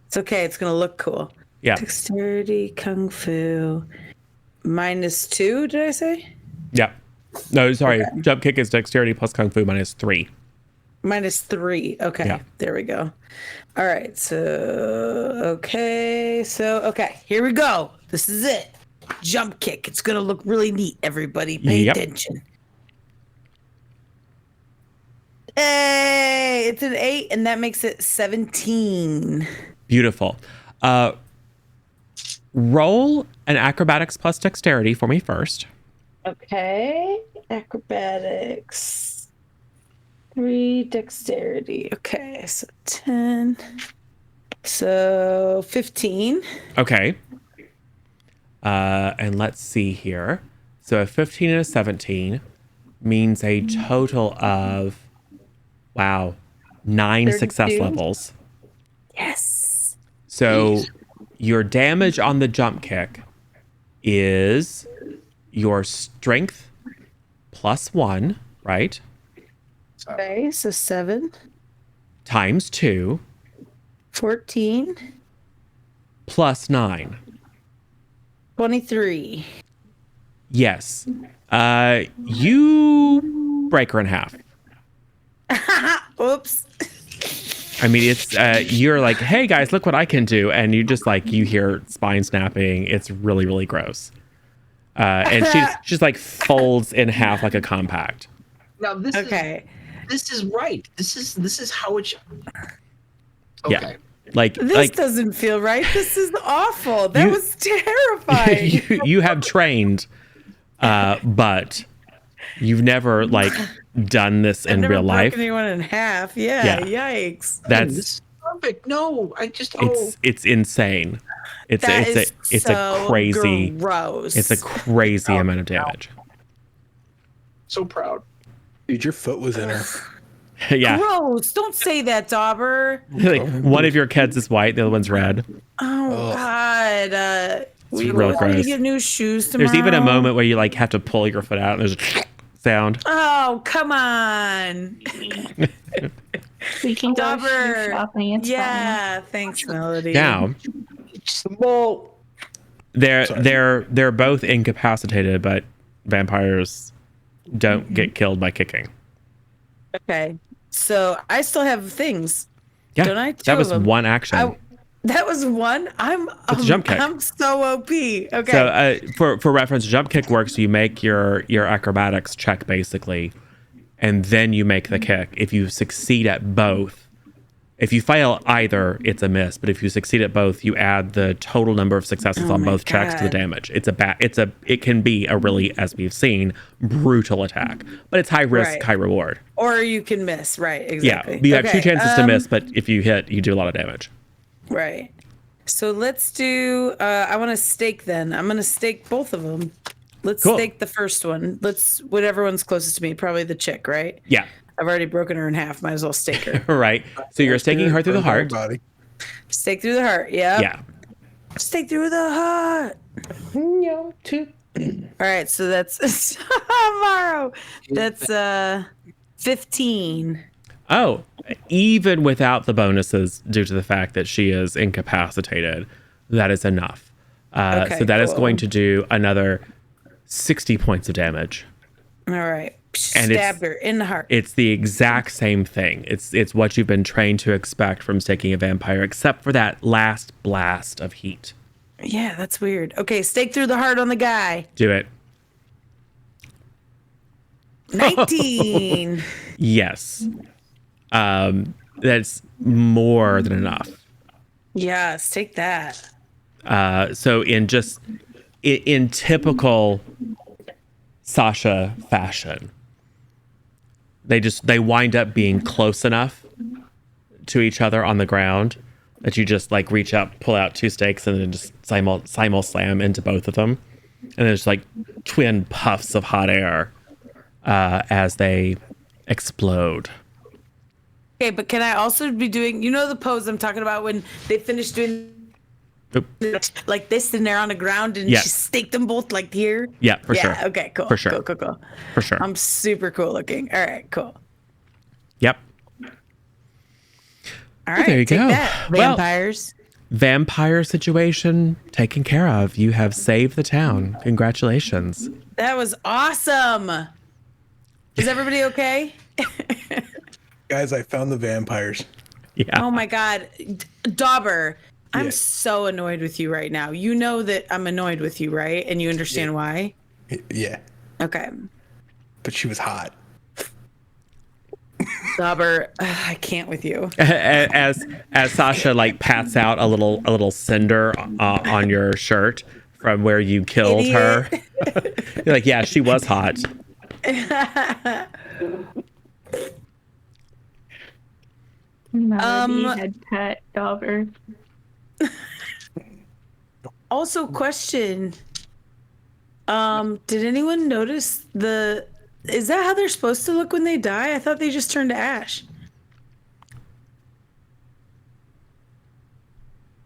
It's okay, it's gonna look cool. Yeah. Dexterity Kung Fu -2, did I say? Yeah. No, sorry. Okay. Jump kick is dexterity plus Kung Fu -3. -3. Okay. Yeah. There we go. All right. So, okay, here we go. This is it. Jump kick. It's going to look really neat, everybody. Pay attention. Hey, it's an 8, and that makes it 17. Beautiful. Roll an acrobatics plus dexterity for me first. Okay. Acrobatics. 3 dexterity. Okay, so 10. So 15. Okay. And let's see here. So a 15 and a 17 means a total of, 9 32. Success levels. Yes. So your damage on the jump kick is your strength +1, right? Okay, so 7. Times 2. 14. +9. 23. Yes. You break her in half. Oops. I mean, it's you're like, hey guys, look what I can do, and you just like you hear spine snapping. It's really, really gross. And she just like folds in half like a compact. Now this is right. This is how it should. Okay. Yeah. This doesn't feel right. This is awful. That was terrifying. you have trained, but you've never done this in real life. Anyone in half? Yeah. Yikes. That's perfect. No, it's insane. It's a crazy gross. It's a crazy amount of damage. So proud. Dude, your foot was in her. Yeah. Gross. Don't say that, Dauber. One of your kids is white, the other one's red. Oh God. We real gross. To get new shoes tomorrow. There's even a moment where you have to pull your foot out and there's a sound. Oh, come on. We can go shoe shopping. It's fine. Thanks, Melody. Now, they're both incapacitated, but vampires don't get killed by kicking. Okay, so I still have things. Yeah, don't I? That was one action. That was one. I'm jump kick. I'm so OP. Okay. So for reference, jump kick works. You make your acrobatics check basically, and then you make the kick. If you succeed at both, If you fail either, it's a miss. But if you succeed at both, you add the total number of successes on both checks to the damage. It can be a really, as we've seen, brutal attack. But it's high risk, high reward. Or you can miss, right? Exactly. Yeah, you have 2 chances to miss, but if you hit, you do a lot of damage. Right. So let's do. I want to stake. Then I'm going to stake both of them. Let's stake the first one. Whatever one's closest to me. Probably the chick, right? Yeah. I've already broken her in half. Might as well stake her. Right. So you're staking her through the heart. Body. Stake through the heart. Yeah. Yeah. Stake through the heart. No, All right. So that's tomorrow. That's 15. Oh, even without the bonuses due to the fact that she is incapacitated, that is enough. So that is going to do another 60 points of damage. All right. And stabbed her in the heart. It's the exact same thing. It's what you've been trained to expect from staking a vampire, except for that last blast of heat. Yeah, that's weird. Okay, stake through the heart on the guy. Do it. 19. Yes. That's more than enough. Yes, take that. So in typical Sasha fashion, they wind up being close enough to each other on the ground that you just like reach up, pull out 2 stakes, and then just simul slam into both of them, and there's like twin puffs of hot air as they explode. Okay, but can I also be doing, the pose I'm talking about when they finish doing like this and they're on the ground and she staked them both like here? Yeah, for sure. Okay, cool. For sure. Cool. For sure. I'm super cool looking. All right, cool. Yep. All right, there you take go. That, vampires. Well, vampire situation taken care of. You have saved the town. Congratulations. That was awesome. Is everybody okay? Guys, I found the vampires. Yeah. Oh my God. Dauber, I'm so annoyed with you right now. You know that I'm annoyed with you, right? And you understand why? Yeah. Okay. But she was hot. Dauber, I can't with you. As Sasha like pats out a little cinder on your shirt from where you killed her. You're like, yeah, she was hot. Had pet Dauber. Also, question. Did anyone notice is that how they're supposed to look when they die? I thought they just turned to ash.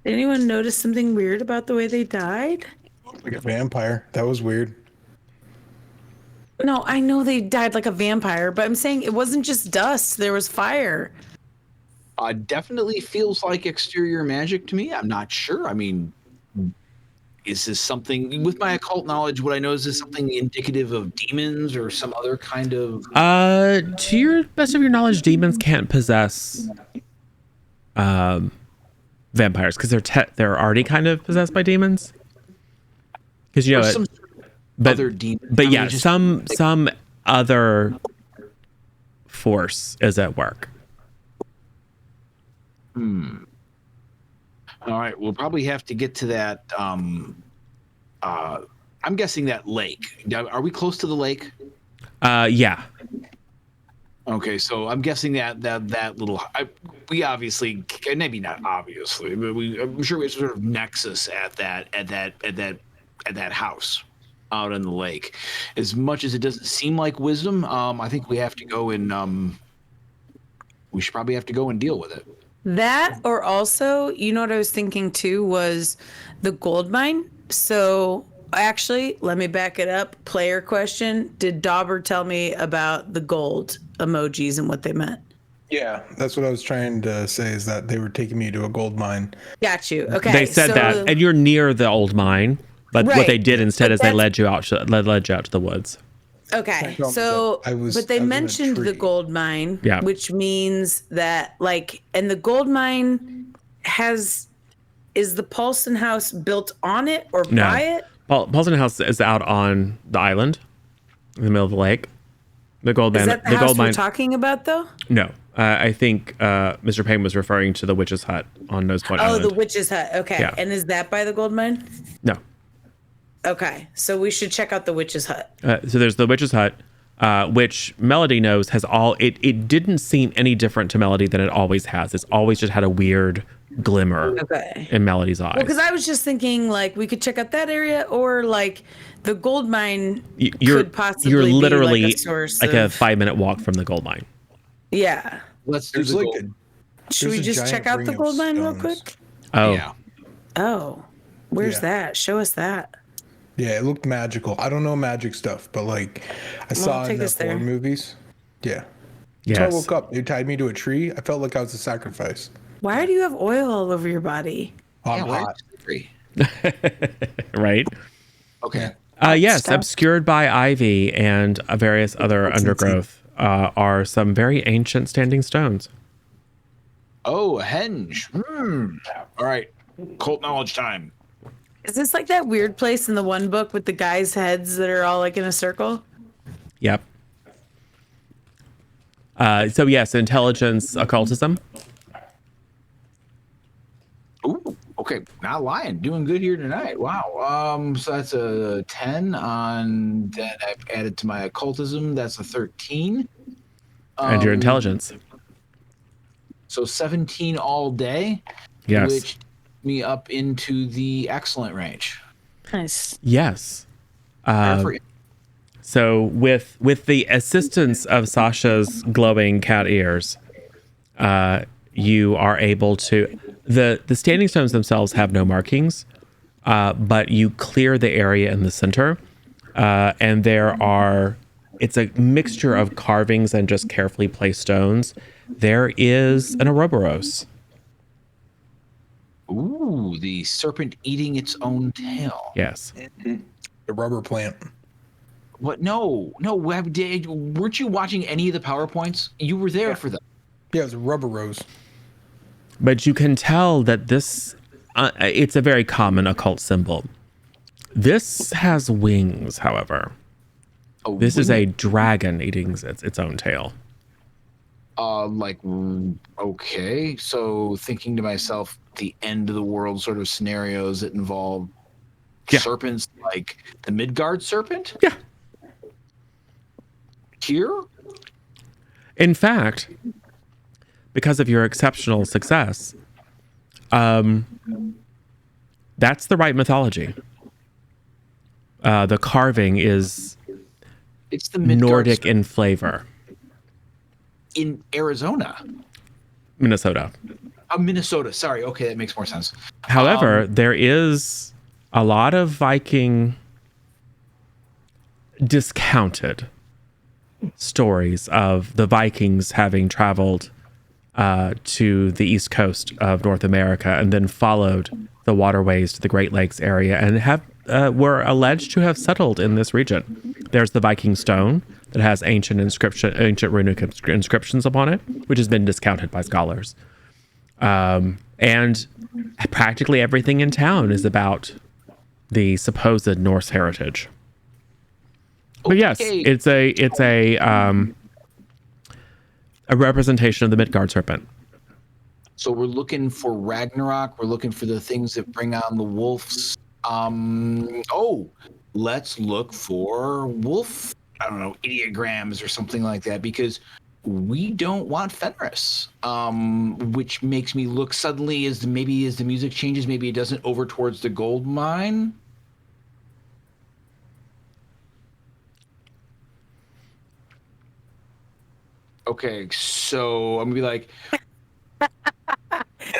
Did anyone notice something weird about the way they died? Like a vampire. That was weird. No, I know they died like a vampire, but I'm saying it wasn't just dust. There was fire. Definitely feels like exterior magic to me. I'm not sure. I mean, is this something with my occult knowledge? What I know is this something indicative of demons or some other kind of? To your best of your knowledge, demons can't possess vampires because they're already kind of possessed by demons. Because other demons. But yeah, some other force is at work. All right, we'll probably have to get to that. I'm guessing that lake. Are we close to the lake? Yeah. Okay, so I'm guessing that little. We obviously, maybe not obviously, but I'm sure we have sort of nexus at that house out on the lake. As much as it doesn't seem like wisdom, I think we have to go and we should probably have to go and deal with it. That, or also, what I was thinking too was the gold mine. So actually, let me back it up. Player question: did Dauber tell me about the gold emojis and what they meant? Yeah, that's what I was trying to say. Is that they were taking me to a gold mine? Got you. Okay. They said that, and you're near the old mine. But what they did instead is they led you out to the woods. Okay, so but they mentioned the gold mine, which means that and the gold mine is the Paulson house built on it or by it? Paulson house is out on the island in the middle of the lake. The gold mine. Is that the house we're talking about though? No, I think Mr. Payne was referring to the witch's hut on Nose Point Island. the witch's hut. Okay. Yeah. And is that by the gold mine? No. Okay. So we should check out the witch's hut. So there's the witch's hut, which Melody knows has all. It didn't seem any different to Melody than it always has. It's always just had a weird glimmer in Melody's eyes. Well, because I was just thinking like we could check out that area, or like the gold mine could possibly you're literally be like a source like of... a 5-minute walk from the gold mine. Yeah. Let's do There's the like gold. Should we just check out the gold mine real quick? Oh, Yeah. Oh, where's Yeah. that? Show us that. Yeah, it looked magical. I don't know magic stuff, but like I saw it take in the us there. horror movies. Yeah. yes. So I woke up. They tied me to a tree. I felt like I was a sacrifice. Why do you have oil all over your body? I'm why hot. is it free? Right. Okay. Yes, stuff. obscured by ivy and various other undergrowth are some very ancient standing stones. Oh, a henge. All right. Cult knowledge time. Is this like that weird place in the one book with the guys' heads that are all like in a circle? Yep. So yes, intelligence occultism. Ooh, okay. Not lying. Doing good here tonight. Wow. So that's a 10 on that I've added to my occultism. That's a 13. And your intelligence. So 17 all day. Yes. Which me up into the excellent range. Nice. Yes. Perfect. So with the assistance of Sasha's glowing cat ears, you are able to. The standing stones themselves have no markings, but you clear the area in the center, and there are. It's a mixture of carvings and just carefully placed stones. There is an Ouroboros. Ooh, the serpent eating its own tail. Yes. The rubber plant. What? No. Weren't you watching any of the PowerPoints? You were there for them. Yeah, it was a rubber rose. But you can tell that this, it's a very common occult symbol. This has wings, however. Oh, This is a dragon eating its own tail. Okay. So thinking to myself, the end of the world sort of scenarios that involve serpents, like the Midgard serpent. Yeah. Here. In fact, because of your exceptional success, that's the right mythology. The carving is It's the Midgard Nordic serpent in flavor. in Arizona. Minnesota. Minnesota. Sorry. Okay, that makes more sense. However, there is a lot of Viking discounted stories of the Vikings having traveled to the east coast of North America and then followed the waterways to the Great Lakes area and were alleged to have settled in this region. There's the Viking stone that has ancient runic inscriptions upon it, which has been discounted by scholars. And practically everything in town is about the supposed Norse heritage. But yes, it's a representation of the Midgard serpent. So we're looking for Ragnarok. We're looking for the things that bring on the wolves. Let's look for wolf. I don't know, ideograms or something like that, because we don't want Fenris. Which makes me look suddenly as the music changes, maybe it doesn't over towards the gold mine. Okay, so I'm gonna be like,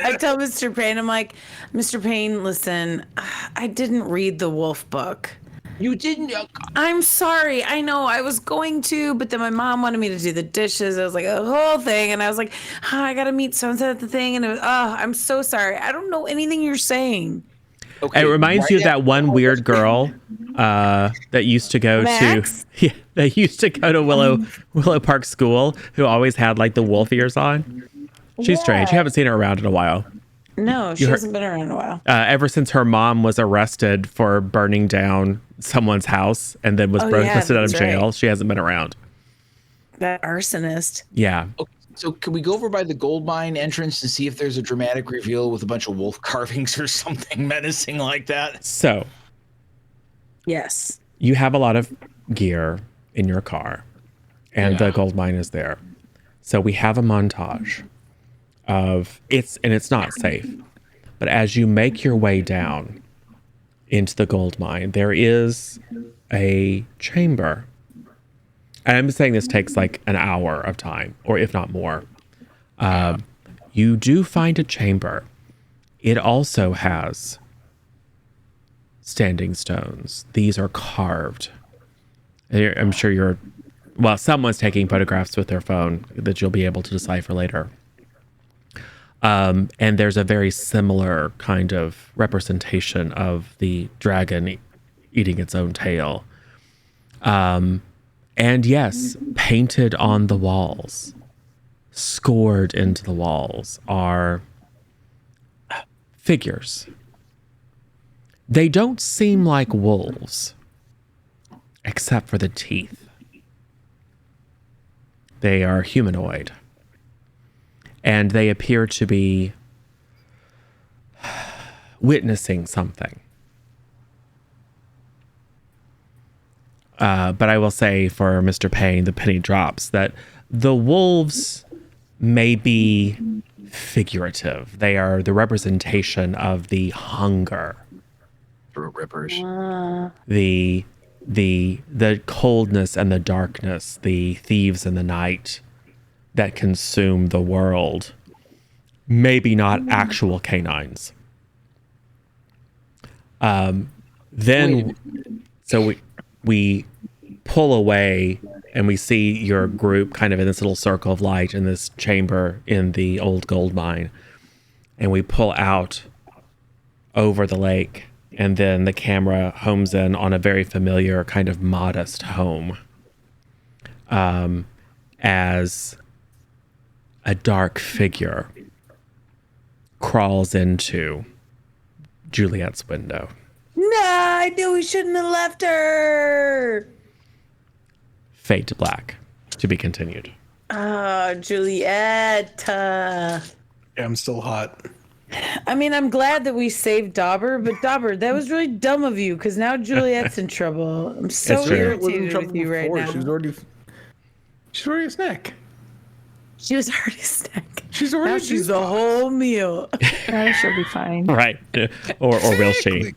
I tell Mr. Payne, I'm like, Mr. Payne, listen, I didn't read the wolf book. you didn't. I'm sorry. I know I was going to, but then my mom wanted me to do the dishes. I was like a whole thing. And I was like, I got to meet so-and-so at the thing. And it was, I'm so sorry. I don't know anything you're saying. Okay, It reminds you of that one weird girl that used to go Max? to Willow Park School, who always had like the wolf ears on. She's strange. You haven't seen her around in a while. No, she hasn't been around in a while. Ever since her mom was arrested for burning down someone's house and then was busted out of that's jail, right. she hasn't been around. That arsonist. Yeah. Okay, So can we go over by the gold mine entrance and see if there's a dramatic reveal with a bunch of wolf carvings or something menacing like that? So Yes. you have a lot of gear in your car, and the gold mine is there. So we have a montage of it's not safe, but as you make your way down into the gold mine, there is a chamber. And I'm saying this takes like an hour of time, or if not more. You do find a chamber. It also has standing stones. These are carved. I'm sure someone's taking photographs with their phone that you'll be able to decipher later. And there's a very similar kind of representation of the dragon eating its own tail. And yes, painted on the walls, scored into the walls, are figures. They don't seem like wolves, except for the teeth. They are humanoid. And they appear to be witnessing something. But I will say for Mr. Payne, the penny drops, that the wolves may be figurative. They are the representation of the hunger, Throat rippers. the coldness and the darkness, the thieves in the night that consume the world. Maybe not actual canines. So we pull away and we see your group kind of in this little circle of light in this chamber in the old gold mine. And we pull out over the lake, and then the camera homes in on a very familiar kind of modest home. As a dark figure crawls into Juliet's window. No, I knew we shouldn't have left her. Fade to black. To be continued. Oh, Juliet. Yeah, I'm still hot. I mean, I'm glad that we saved Dauber, but Dauber, that was really dumb of you because now Juliet's in trouble. I'm so It's true. irritated with you right now. She was already a snack. She was already a snack. She's already Now she's a whole meal. She'll be fine. Right. Or will she?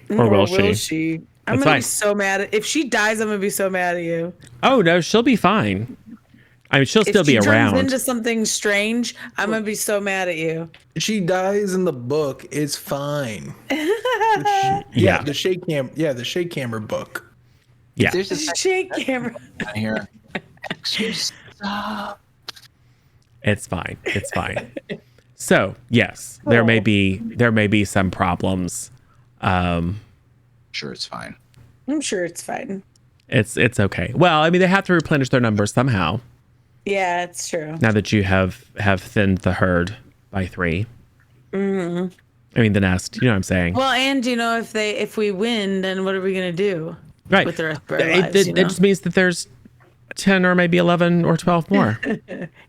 Or will she? I'm That's gonna fine. be so mad. If she dies, I'm gonna be so mad at you. Oh, no, she'll be fine. I mean, she'll still be If she around. turns into something strange, I'm gonna be so mad at you. She dies in the book. It's fine. Yeah. The shake cam. Yeah, the shake camera book. Yeah. There's a Shake camera. second here. Stop. It's fine. It's fine. So, yes, there may be some problems. Sure, it's fine. I'm sure it's fine. It's okay. Well, I mean, they have to replenish their numbers somehow. Yeah, it's true. Now that you have thinned the herd by 3. Mm-hmm. I mean, the nest. You know what I'm saying? Well, and if we win, then what are we gonna do? Right. With the rest of our It lives, just means that there's 10 or maybe 11 or 12 more.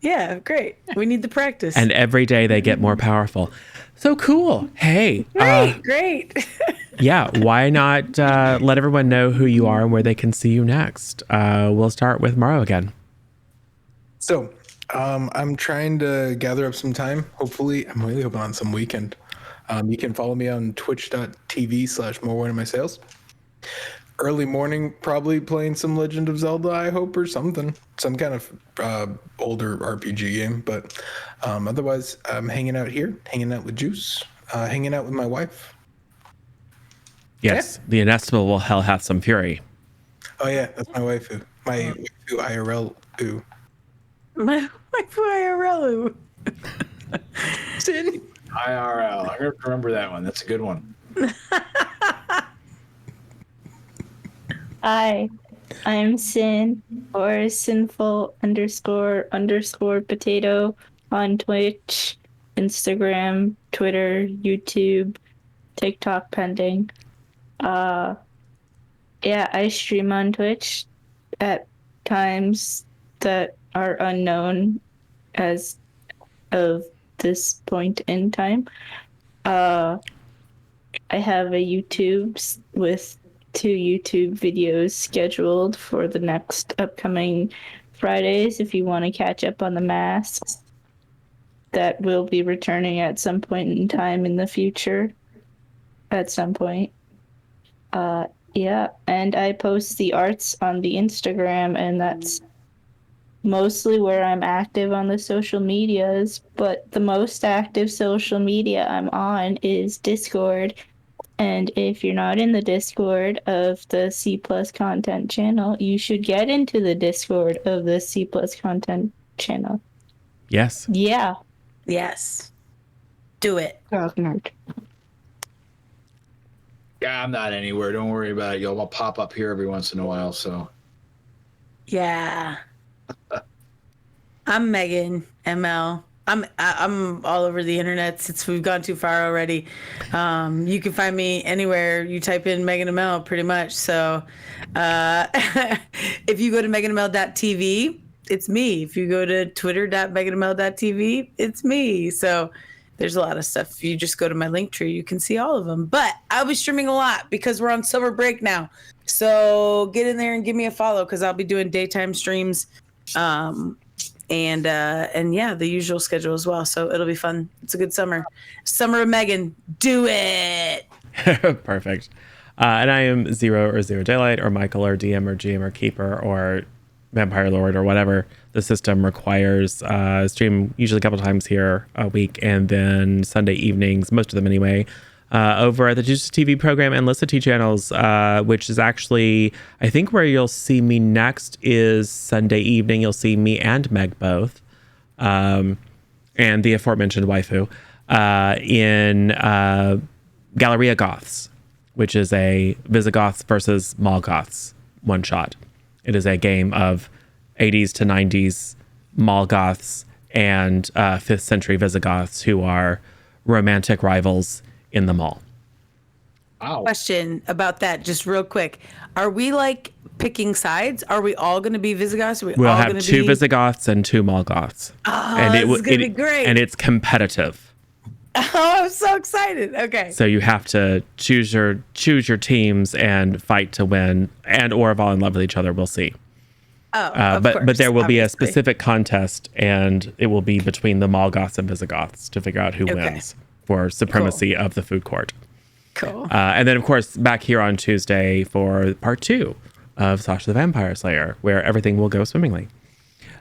Yeah, great. We need the practice. And every day they get more powerful. So cool. Hey. Great. Yeah. Why not let everyone know who you are and where they can see you next? We'll start with Morrow again. So, I'm trying to gather up some time. Hopefully, I'm really hoping on some weekend. You can follow me on twitch.tv/morewinmysales. Early morning, probably playing some Legend of Zelda, I hope, or something. Some kind of older RPG game. But otherwise, I'm hanging out here, hanging out with Juice, hanging out with my wife. Yes. The inestimable will hell hath some fury. Oh, yeah, that's my waifu. My waifu IRL. Ooh. My IRL. Sin. IRL. I remember that one. That's a good one. Hi, I'm Sin or sinful__potato on Twitch, Instagram, Twitter, YouTube, TikTok pending. Yeah, I stream on Twitch at times that are unknown as of this point in time. I have a YouTube with 2 YouTube videos scheduled for the next upcoming Fridays if you want to catch up on the masks that will be returning at some point in time in the future. At some point. Yeah, and I post the arts on the Instagram, and that's mostly where I'm active on the social medias, but the most active social media I'm on is Discord. And if you're not in the Discord of the C Plus content channel, you should get into the Discord of the C Plus content channel. Yes. Yeah. Yes. Do it. Nerd. Yeah, I'm not anywhere. Don't worry about it. I'll pop up here every once in a while. So Yeah. I'm Megan ML. I'm all over the internet since we've gone too far already. You can find me anywhere you type in Megan ML, pretty much. So if you go to meganml.tv, it's me. If you go to twitter.meganml.tv, it's me. So there's a lot of stuff. If you just go to my link tree, you can see all of them. But I'll be streaming a lot because we're on summer break now. So get in there and give me a follow because I'll be doing daytime streams. And yeah, the usual schedule as well. So it'll be fun. It's a good summer. Summer of Megan. Do it. Perfect. And I am Zero or Zero Daylight or Michael or DM or GM or Keeper or Vampire Lord or whatever the system requires. Stream usually a couple times here a week, and then Sunday evenings, most of them anyway, over at the Juice TV program and Lissa T channels, which is actually, I think where you'll see me next is Sunday evening. You'll see me and Meg both, and the aforementioned waifu in Galleria Goths, which is a Visigoths versus Mall Goths one shot. It is a game of 80s to 90s Mall Goths and 5th century Visigoths who are romantic rivals in the mall. wow. Question about that, just real quick. Are we like picking sides? Are we all going to be Visigoths? We'll have 2 Visigoths and 2 Mall Goths. Oh, and this is going to be great. And it's competitive. Oh, I'm so excited. Okay. So you have to choose your teams and fight to win, and or fall in love with each other. We'll see. Oh, of course, but there will be a obviously. specific contest, and it will be between the Mall Goths and Visigoths to figure out who wins for supremacy of the food court. Cool. And then, of course, back here on Tuesday for part 2 of Sasha the Vampire Slayer, where everything will go swimmingly.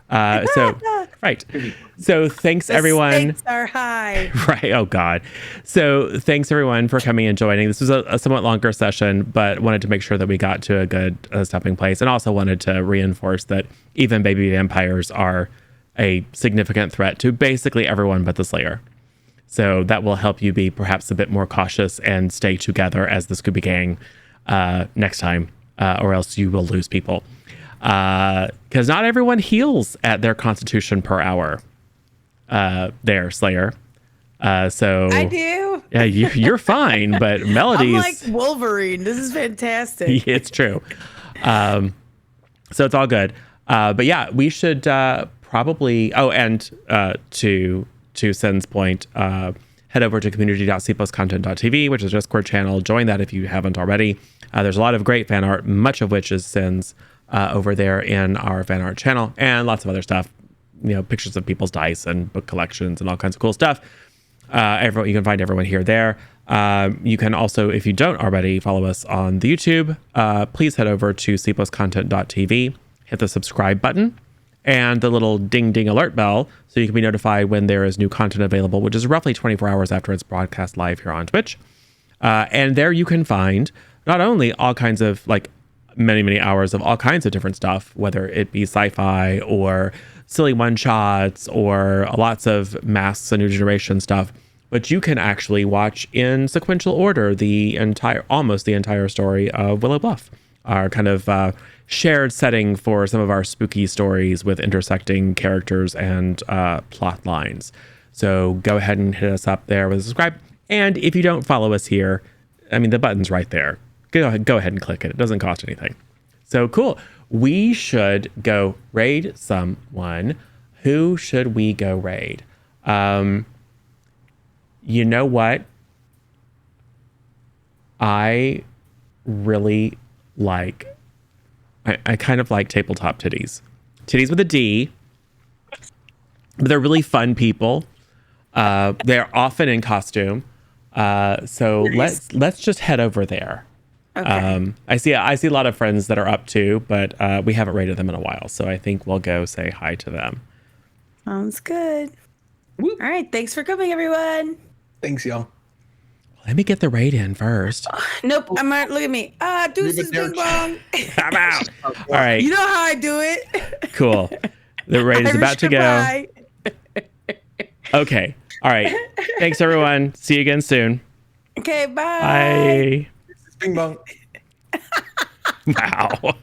Right. So thanks, everyone. Stakes are high. Right. Oh, God. So thanks, everyone, for coming and joining. This was a somewhat longer session, but wanted to make sure that we got to a good stopping place, and also wanted to reinforce that even baby vampires are a significant threat to basically everyone but the Slayer. So that will help you be perhaps a bit more cautious and stay together as the Scooby Gang next time, or else you will lose people. Because not everyone heals at their constitution per hour. There, Slayer. So I do. Yeah, you're fine, but Melody's I'm like Wolverine. This is fantastic. It's true. So it's all good. But yeah, we should probably. Oh, and to Sen's point, head over to community.cpluscontent.tv, which is a Discord channel. Join that if you haven't already. There's a lot of great fan art, much of which is Sen's over there in our fan art channel, and lots of other stuff. Pictures of people's dice and book collections and all kinds of cool stuff. You can find everyone here there. You can also, if you don't already, follow us on the YouTube. Please head over to cpluscontent.tv, hit the subscribe button and the little ding ding alert bell so you can be notified when there is new content available, which is roughly 24 hours after it's broadcast live here on Twitch. And there you can find not only all kinds of many hours of all kinds of different stuff, whether it be sci-fi or silly one-shots or lots of masks and New Generation stuff, but you can actually watch in sequential order almost the entire story of Willow Bluff, our kind of shared setting for some of our spooky stories with intersecting characters and plot lines. So go ahead and hit us up there with a subscribe. And if you don't follow us here, the button's right there. Go ahead and click it. It doesn't cost anything. So cool. We should go raid someone Who should we go raid? You know what? I really like... I kind of like tabletop titties. Titties with a D. But they're really fun people. They're often in costume. So Nice. let's just head over there. Okay. I see a lot of friends that are up too, but we haven't raided them in a while. So I think we'll go say hi to them. Sounds good. All right. Thanks for coming, everyone. Thanks, y'all. Let me get the raid in first. Nope. I'm not. Look at me. Deuces Leave bing it bong. I'm out. All right. You know how I do it. Cool. The raid is about to go. Goodbye. Okay. All right. Thanks, everyone. See you again soon. Okay. Bye. Bye. Bing bong. Wow.